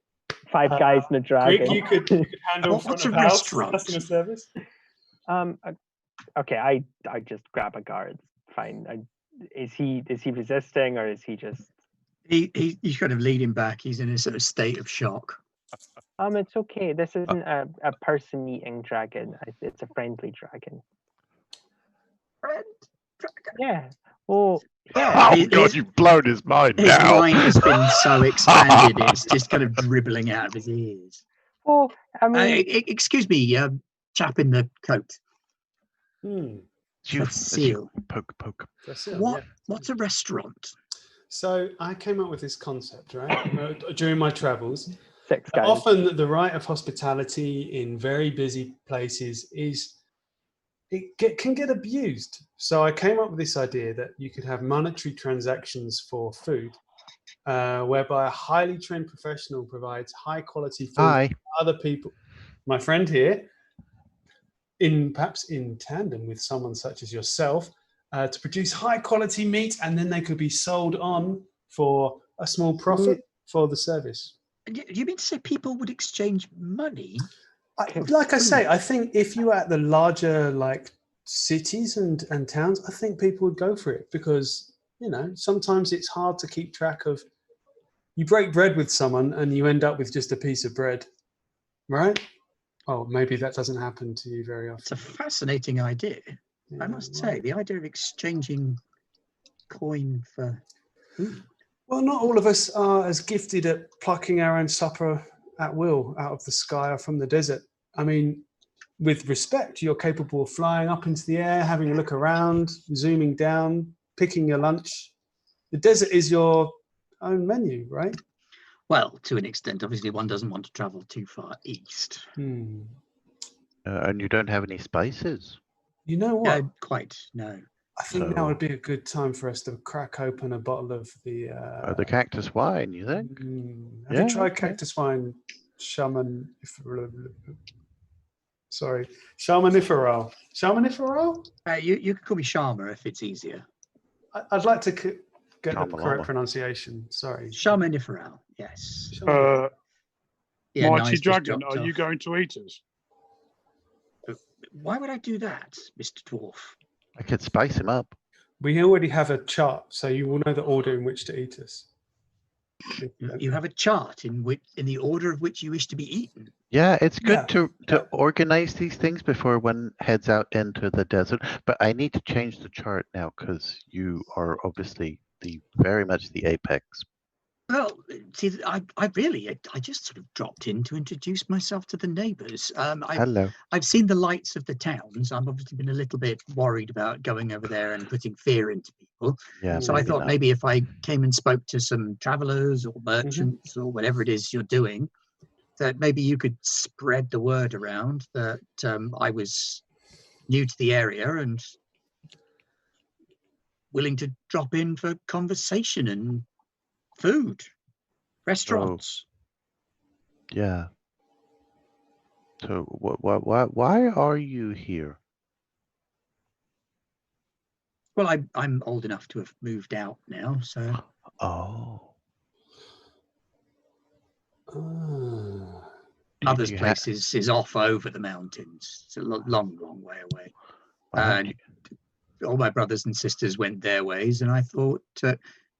Five guys and a dragon. Greg, you could handle What's front of a house restaurant? customer service. Okay, I just grab Agar. It's fine. Is he resisting or is he just? You kind of lead him back. He's in a sort of state of shock. It's okay. This isn't a person-eating dragon. It's a friendly dragon. Friend, Yeah. Well, yeah. Oh God, you've blown his mind his now. mind has been so expanded, it's just kind of dribbling out of his ears. Well, I mean, Excuse me, chap in the coat. You- That's Seal. Poke. That's it, What? yeah. What's a restaurant? So I came up with this concept, right? During my travels. 6 guys. Often the right of hospitality in very busy places can get abused. So I came up with this idea that you could have monetary transactions for food, whereby a highly trained professional provides high quality food Hi. to other people. My friend here, perhaps in tandem with someone such as yourself, to produce high quality meat, and then they could be sold on for a small profit for the service. You mean to say people would exchange money? Like I say, I think if you were at the larger like cities and towns, I think people would go for it because, you know, sometimes it's hard to keep track of. You break bread with someone and you end up with just a piece of bread, right? Oh, maybe that doesn't happen to you very often. It's a fascinating idea. Yeah, I must say, the idea of exchanging coin for food. Well, not all of us are as gifted at plucking our own supper at will out of the sky or from the desert. I mean, with respect, you're capable of flying up into the air, having a look around, zooming down, picking your lunch. The desert is your own menu, right? Well, to an extent, obviously one doesn't want to travel too far east. And you don't have any spices? You know what? No, quite, no. I think now would be a good time for us to crack open a bottle of the Cactus Wine, you think? Have you tried Cactus Wine? Shamaniferol. Shamaniferol? You could call me Sharma if it's easier. I'd like to get the correct pronunciation. Sorry. Shamaniferol, yes. Mighty Nice, Dragon, are you going to eat us? Why would I do that, Mr. Dwarf? I could spice him up. We already have a chart, so you will know the order in which to eat us. You have a chart in the order of which you wish to be eaten. Yeah, it's good to organize these things before one heads out into the desert. But I need to change the chart now because you are obviously very much the apex. Well, see, I just sort of dropped in to introduce myself to the neighbours. Hello. I've seen the lights of the towns. I've obviously been a little bit worried about going over there and putting fear into people. Yeah. So I thought maybe if I came and spoke to some travellers or merchants or whatever it is you're doing, that maybe you could spread the word around that I was new to the area and willing to drop in for conversation and food, restaurants. Yeah. So why are you here? Well, I'm old enough to have moved out now, so. Oh. Others places is off over the mountains. It's a long way away. And all my brothers and sisters went their ways, and I thought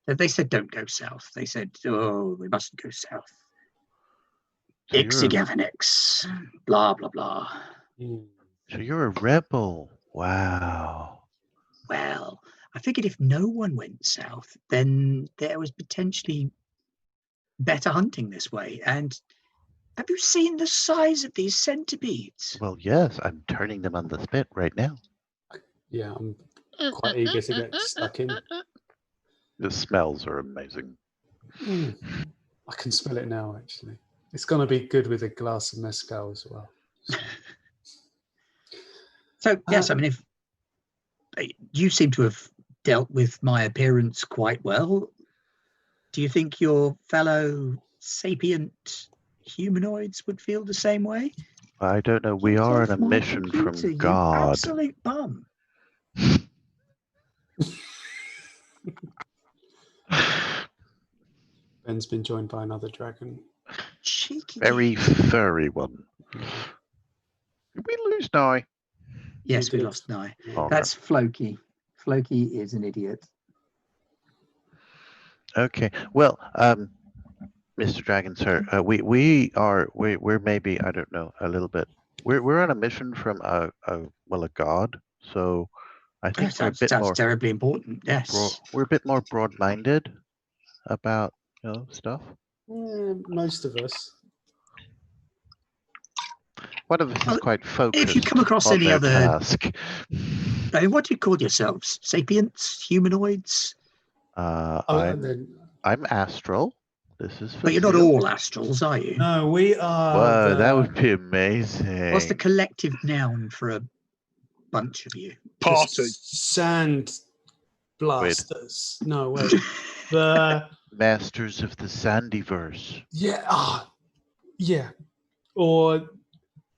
they said don't go south. They said, oh, we mustn't go south. So Ixigavanex, blah blah blah. So you're a rebel. Wow. Well, I figured if no one went south, then there was potentially better hunting this way. And have you seen the size of these centipedes? Well, yes, I'm turning them on the spit right now. Yeah, I'm quite eager to get stuck in. The smells are amazing. I can smell it now, actually. It's going to be good with a glass of mezcal as well. So, yes, I mean, if you seem to have dealt with my appearance quite well, do you think your fellow sapient humanoids would feel the same way? I don't know. We are on a mission from God. Absolute bum. Ben's been joined by another dragon. Cheeky. Very furry one. Did we lose Nye? Yes, we lost Nye. Okay. That's Floki. Floki is an idiot. Okay. Well, Mr. Dragon, sir, we're maybe, I don't know, a little bit. We're on a mission from a god. So I think sounds terribly important. Yes. We're a bit more broad-minded about stuff. Yeah, most of us. One of us is quite focused. If you come across on any their other task. I mean, what do you call yourselves? Sapients? Humanoids? I'm astral. This is. But you're not all astrals, are you? No, we are. Whoa, that would be amazing. What's the collective noun for a bunch of you? Party. Sand blasters. No, wait. The Masters of the Sandyverse. yeah. Or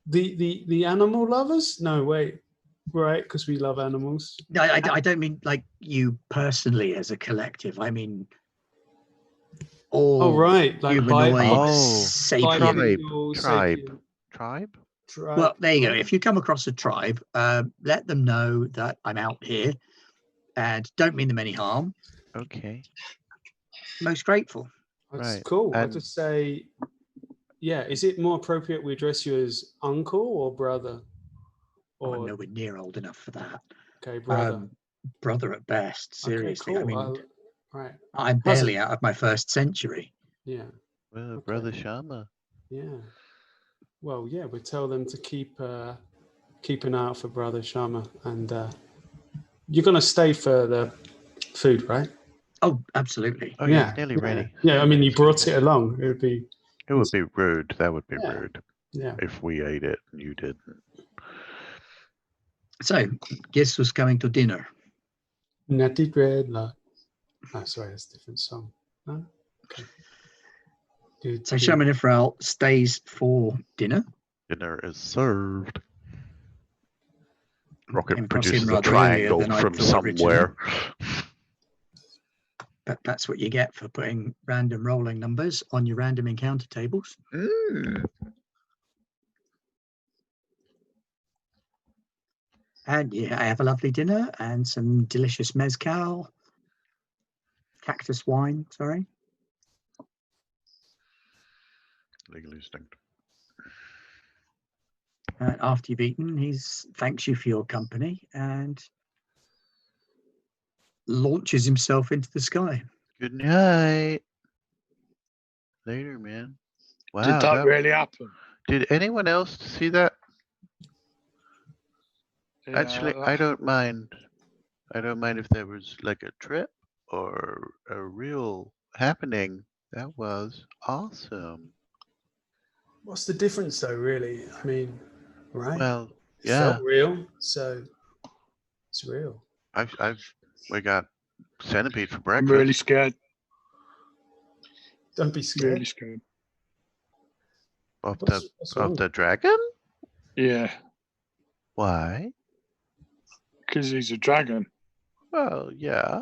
the animal lovers? No, wait. Right, because we love animals. No, I don't mean like you personally as a collective. I mean all right, like humanoid Tribe. sapient. Tribe. Well, there you go. If you come across a tribe, let them know that I'm out here and don't mean them any harm. Okay. Most grateful. That's Right. cool. I'll And- just say, yeah, is it more appropriate we address you as uncle or brother? Or I'm nowhere near old enough for that. okay, brother. Brother at best. Seriously. Okay, cool. I mean, right. I'm barely out of my first century. Yeah. Well, Okay. Brother Shama. Yeah. Well, yeah, we tell them to keep an eye out for Brother Sharma, and you're gonna stay for the food, right? Oh, absolutely. Oh, yeah, it's nearly ready. Yeah, I mean, you brought it along. It would be. It would be rude. That would be Yeah. rude Yeah. if we ate it and you didn't. So, guess who's coming to dinner? Natty Red Light. Oh, sorry, that's a different song. No? Okay. So Shaman Ifral stays for dinner. Dinner is served. Came Rocket across him produces a rather earlier triangle than I from thought originally. somewhere. But that's what you get for putting random rolling numbers on your random encounter tables. And yeah, I have a lovely dinner and some delicious mezcal. Cactus wine, sorry. Legally distinct. And after you've eaten, he thanks you for your company and launches himself into the sky. Good night. Later, man. Wow. Did that really happen? Did anyone else see that? Yeah, Actually, I don't mind. I don't mind if there was like a trip or a real happening. That was awesome. What's the difference, though? Really, I mean, right? Well, It yeah. felt real, so it's real. We got centipede for I'm breakfast. really scared. Don't be scared. Really scared. Of What's wrong? the dragon? Yeah, Why? because he's a dragon. Well, yeah.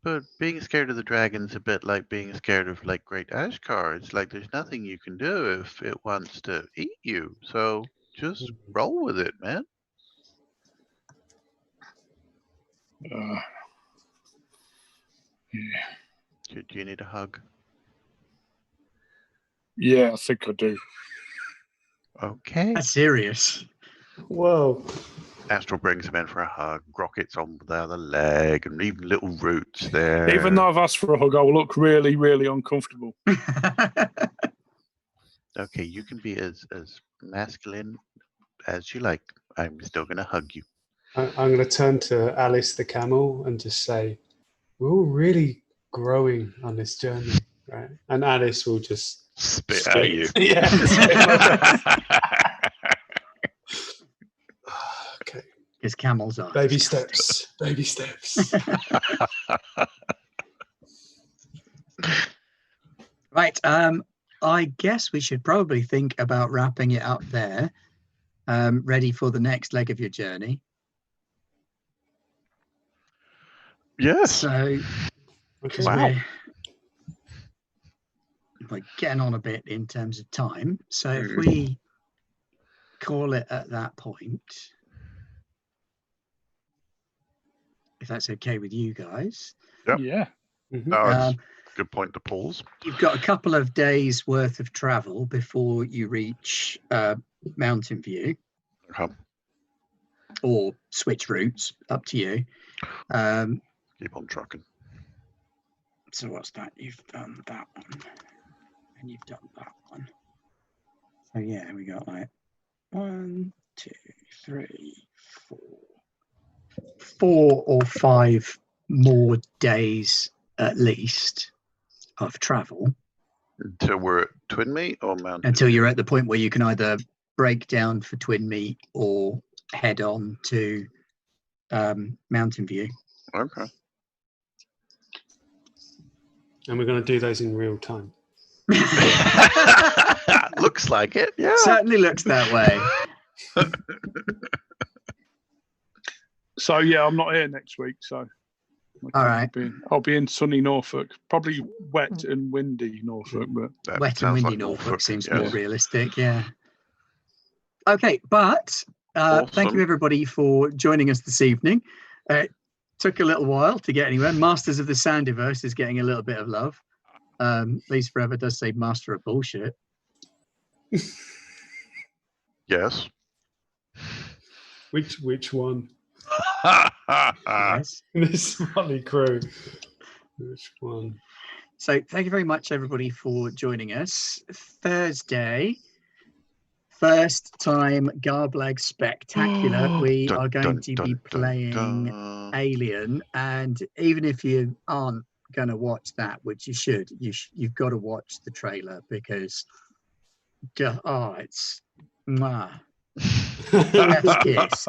But being scared of the dragon's a bit like being scared of like Great Ashkar. It's like there's nothing you can do if it wants to eat you. So just roll with it, man. Yeah. Do you need a hug? Yeah, I think I do. Okay. That's serious. Whoa. Astral brings him in for a hug. Rocket's on the other leg, and even little Roots there. Even though I've asked for a hug, I will look really, really uncomfortable. Okay, you can be as masculine as you like. I'm still gonna hug you. I'm going to turn to Alice the camel and just say, we're all really growing on this journey, right? And Alice will just Spit at you. Yeah. Okay. His camel's eyes. Baby steps. Baby steps. Right. I guess we should probably think about wrapping it up there. Ready for the next leg of your journey. Yes. So, Okay. Wow. we're getting on a bit in terms of time. So if we call it at that point, if that's okay with you guys. Yep. Yeah. Mhm. That's a good point to pause. You've got a couple of days worth of travel before you reach Mountain View, or switch routes, up to you. Keep on trucking. So what's that? You've done that one, and you've done that one. So yeah, we got like 1, 2, 3, 4 or 5 more days at least of travel Until we're at Twin Meat or Mountain? until you're at the point where you can either break down for Twin Meat or head on to Mountain View. Okay. And we're going to do those in real time. Looks like it. Yeah. Certainly looks that way. So yeah, I'm not here next week. So All right. I'll be in sunny Norfolk, probably wet and windy Norfolk, but That Wet and sounds windy like Norfolk seems yeah. more realistic. Yeah. Okay, but thank you Awesome. everybody for joining us this evening. Took a little while to get anywhere. Masters of the Sandiverse is getting a little bit of love. Lee's Forever does say Master of Bullshit. Yes. Which one? Yes. This Motley Crew. Which one? So thank you very much, everybody, for joining us. Thursday, first time Garblag Spectacular. We Dun, are going dun, to dun, be dun, playing dun. Alien, and even if you aren't going to watch that, which you should, you've got to watch the trailer because it's mwah. Chef's kiss.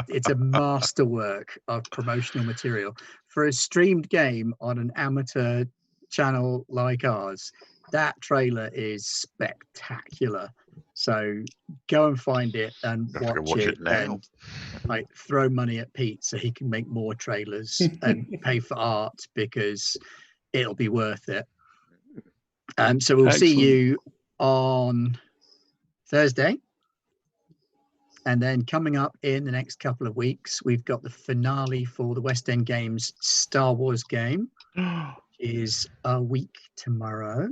It's a masterwork of promotional material for a streamed game on an amateur channel like ours. That trailer is spectacular. So go and find it and I have to go watch it now. and like throw money at Pete so he can make more trailers and pay for art because it'll be worth it. So we'll see Excellent. you on Thursday. And then coming up in the next couple of weeks, we've got the finale for the West End Games Star Wars game, is a week tomorrow.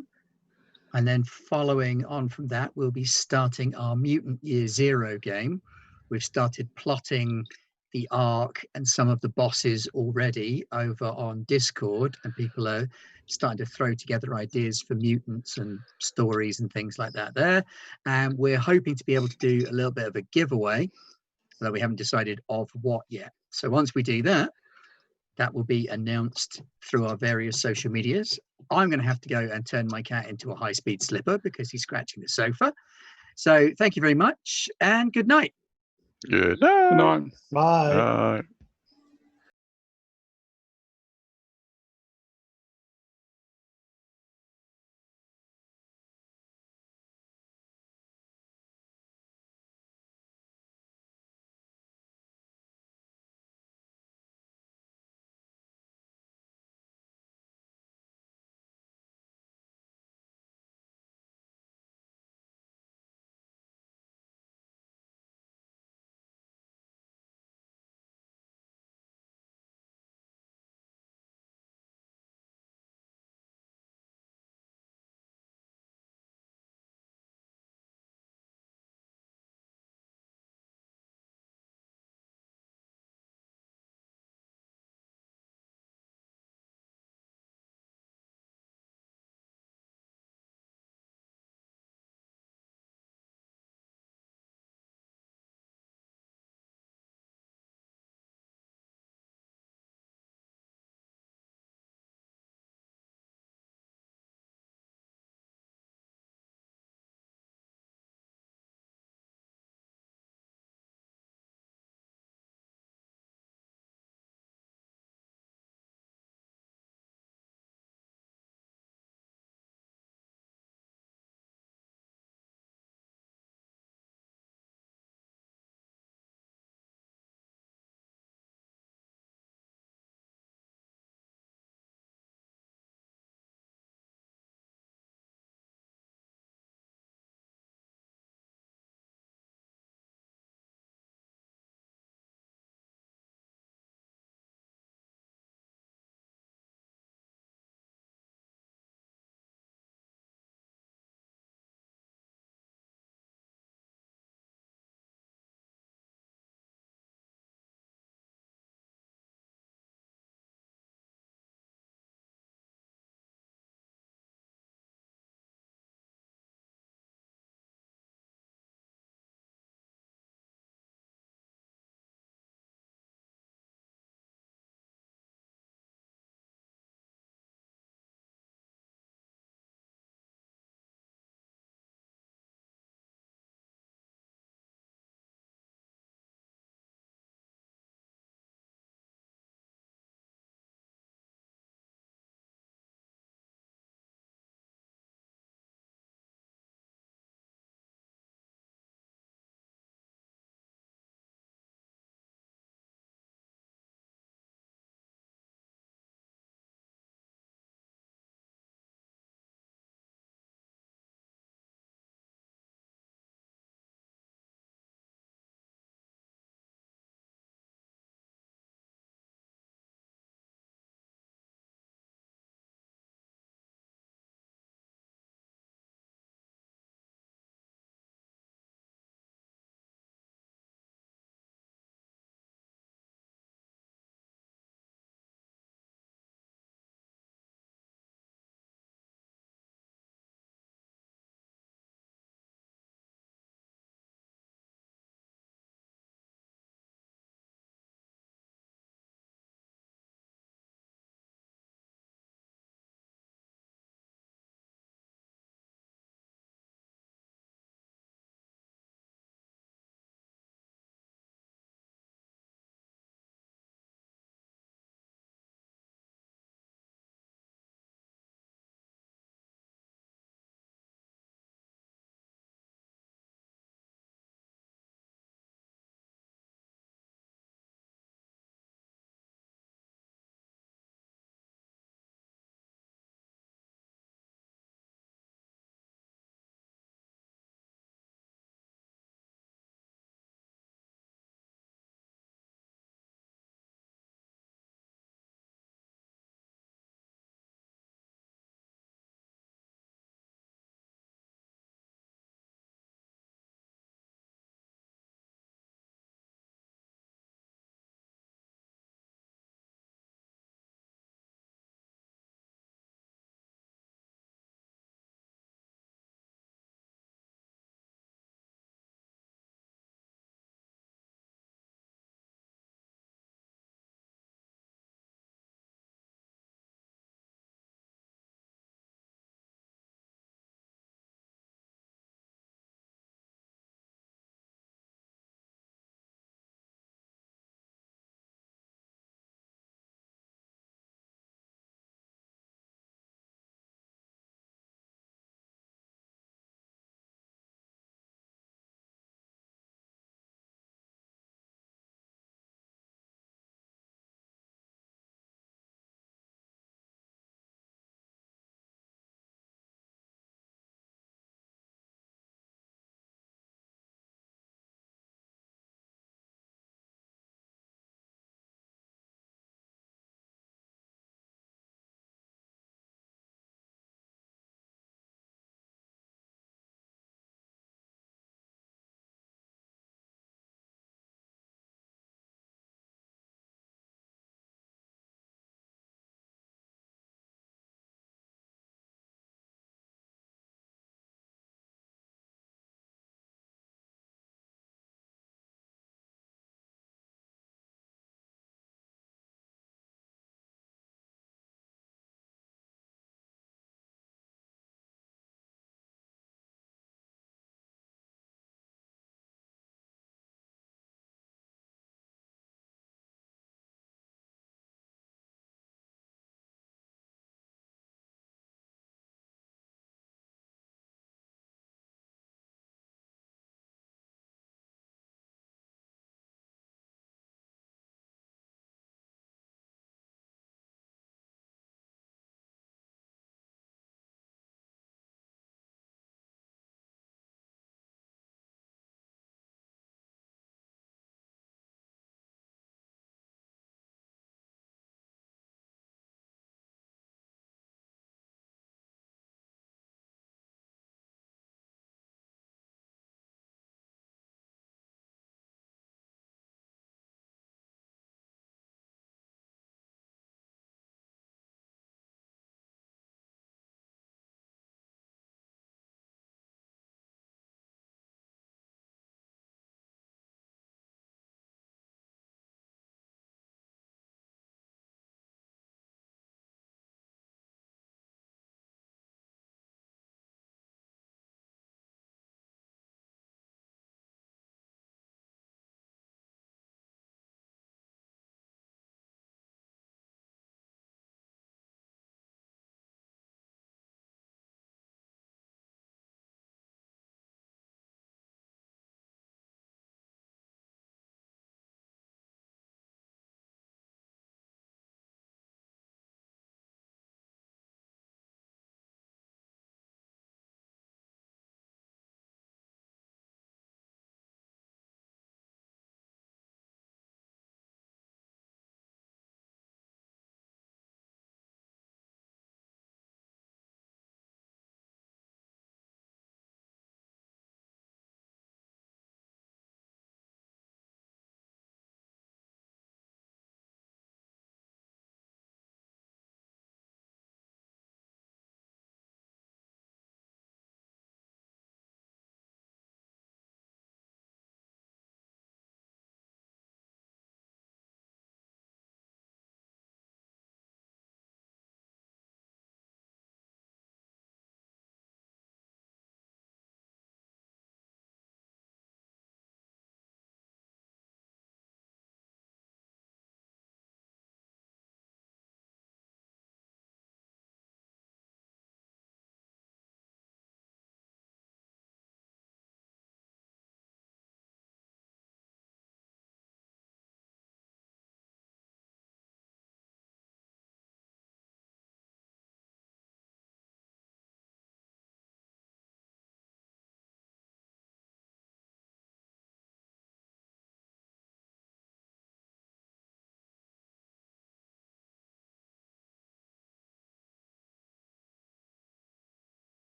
And then following on from that, we'll be starting our Mutant Year Zero game. We've started plotting the arc and some of the bosses already over on Discord, and people are starting to throw together ideas for mutants and stories and things like that there. And we're hoping to be able to do a little bit of a giveaway, although we haven't decided of what yet. So once we do that, that will be announced through our various social medias. I'm going to have to go and turn my cat into a high-speed slipper because he's scratching the sofa. So thank you very much and good night. Good Good night. night. Bye. Night.